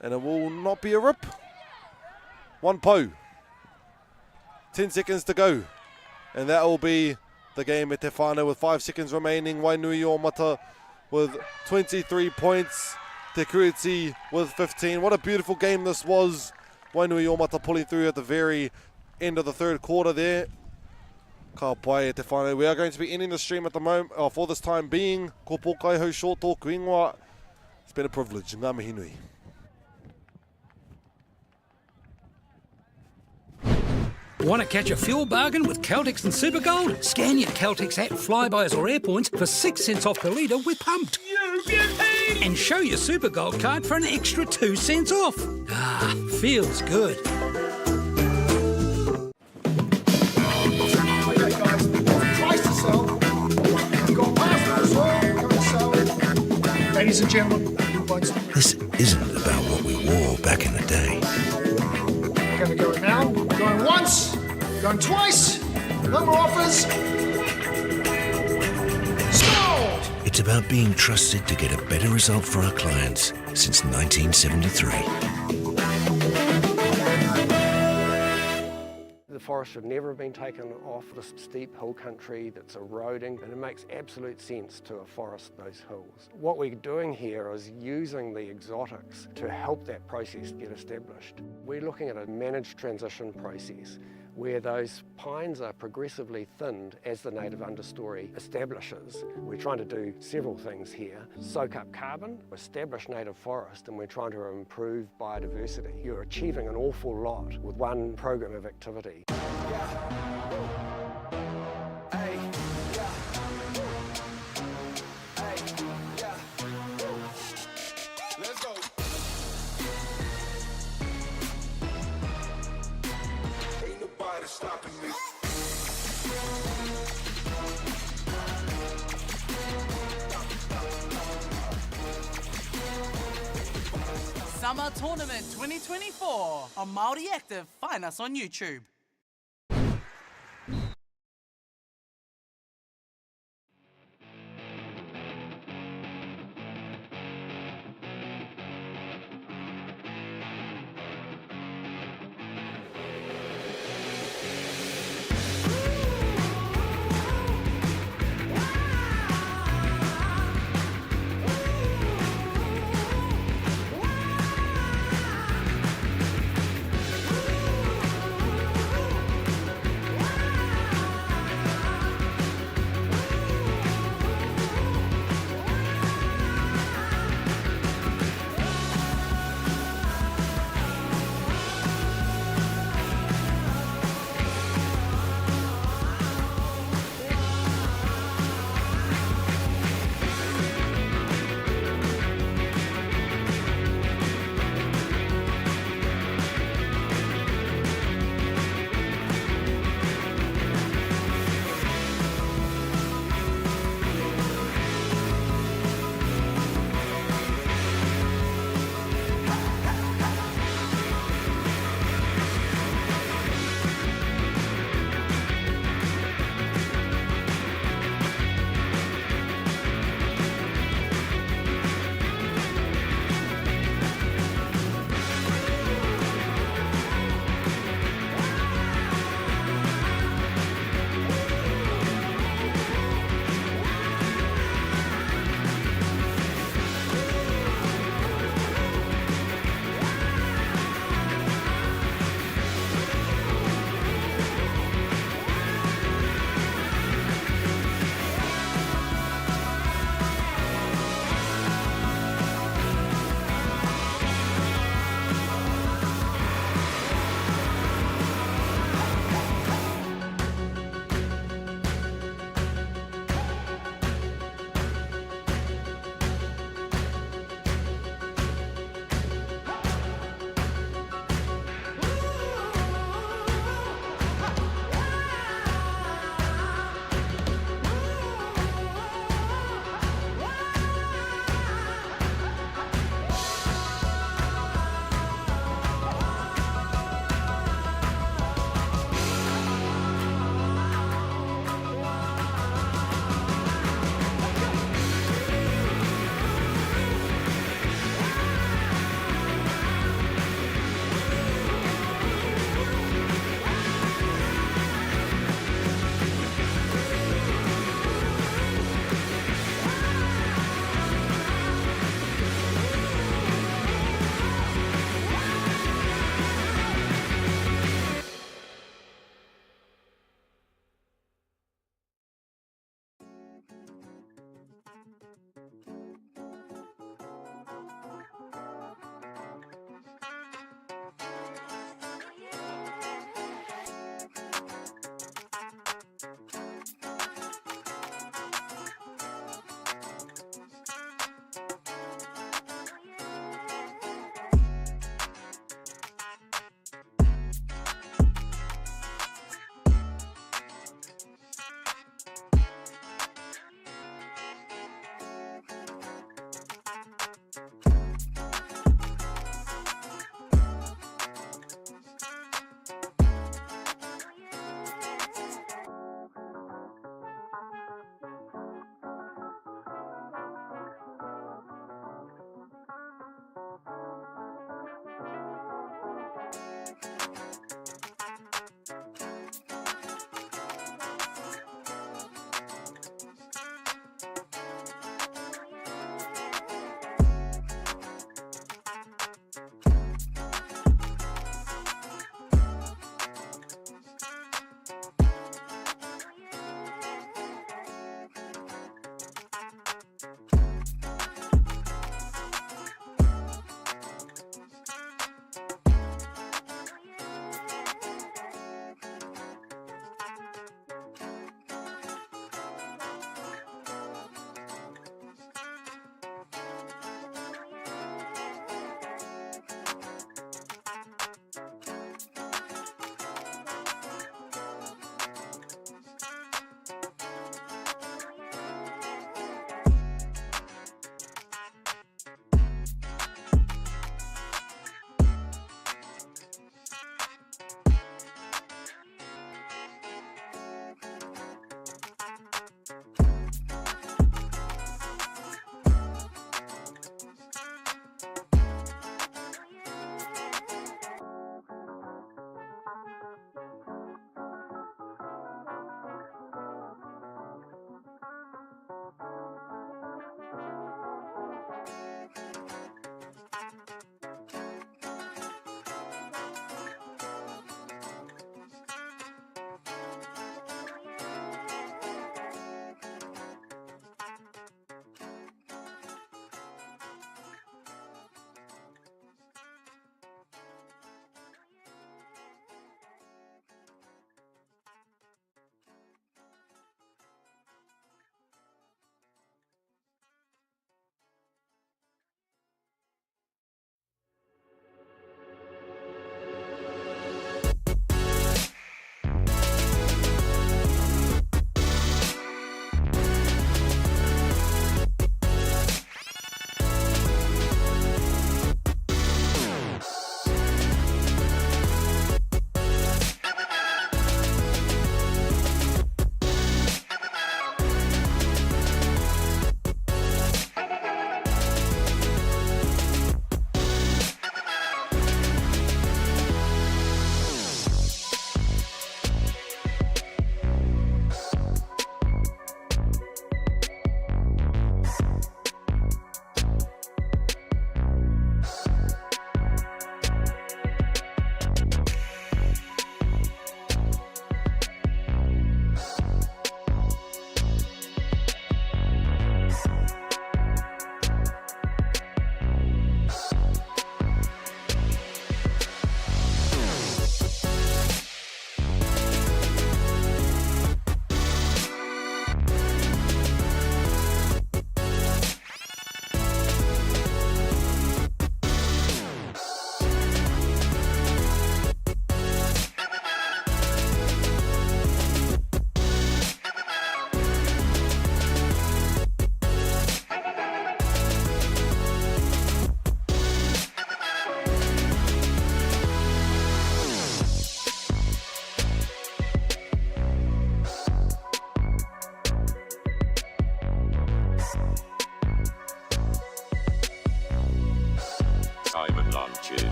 And it will not be a rip. 1 po. 10 seconds to go. And that will be the game at Te Whānau with 5 seconds remaining. Wainui-o-Mata with 23 points. Te Kuiti with 15. What a beautiful game this was. Wainui-o-Mata pulling through at the very end of the third quarter there. Ka pai e Te Whānau. We are going to be ending the stream at the moment, for this time being. Ko pōkai hau short tōku ingoa. It's been a privilege. Ngā mihi nui. Want to catch a fuel bargain with Caltex and Supergold? Scan your Caltex at Flybuys or Airpoints for 6 cents off per litre with Pumped. And show your Supergold card for an extra 2 cents off. Ah, feels good. Ladies and gentlemen, this isn't about what we wore back in the day. we're going to go now. Going once, going twice. No more offers. Sold! It's about being trusted to get a better result for our clients since 1973. The forest should never have been taken off the steep hill country that's eroding, and it makes absolute sense to afforest those hills. What we're doing here is using the exotics to help that process get established. We're looking at a managed transition process where those pines are progressively thinned as the native understory establishes. We're trying to do several things here. Soak up carbon, establish native forest, and we're trying to improve biodiversity. You're achieving an awful lot with one program of activity. Stopping me. Summer Tournament 2024 on Māori Active. Find us on YouTube.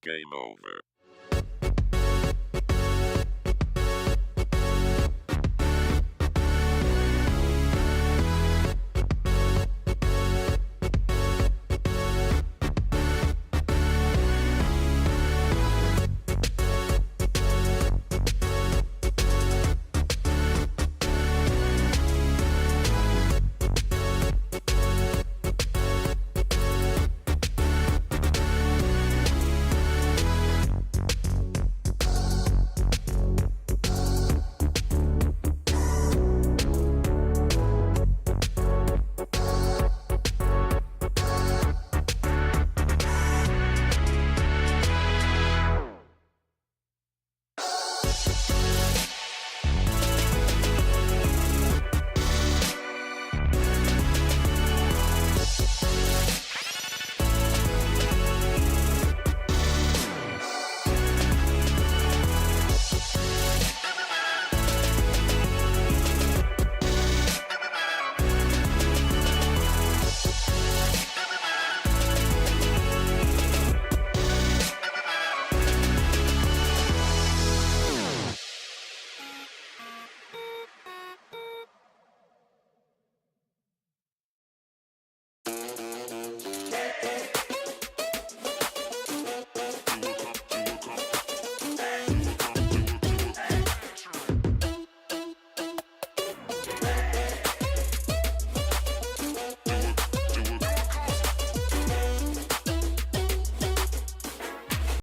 Game over.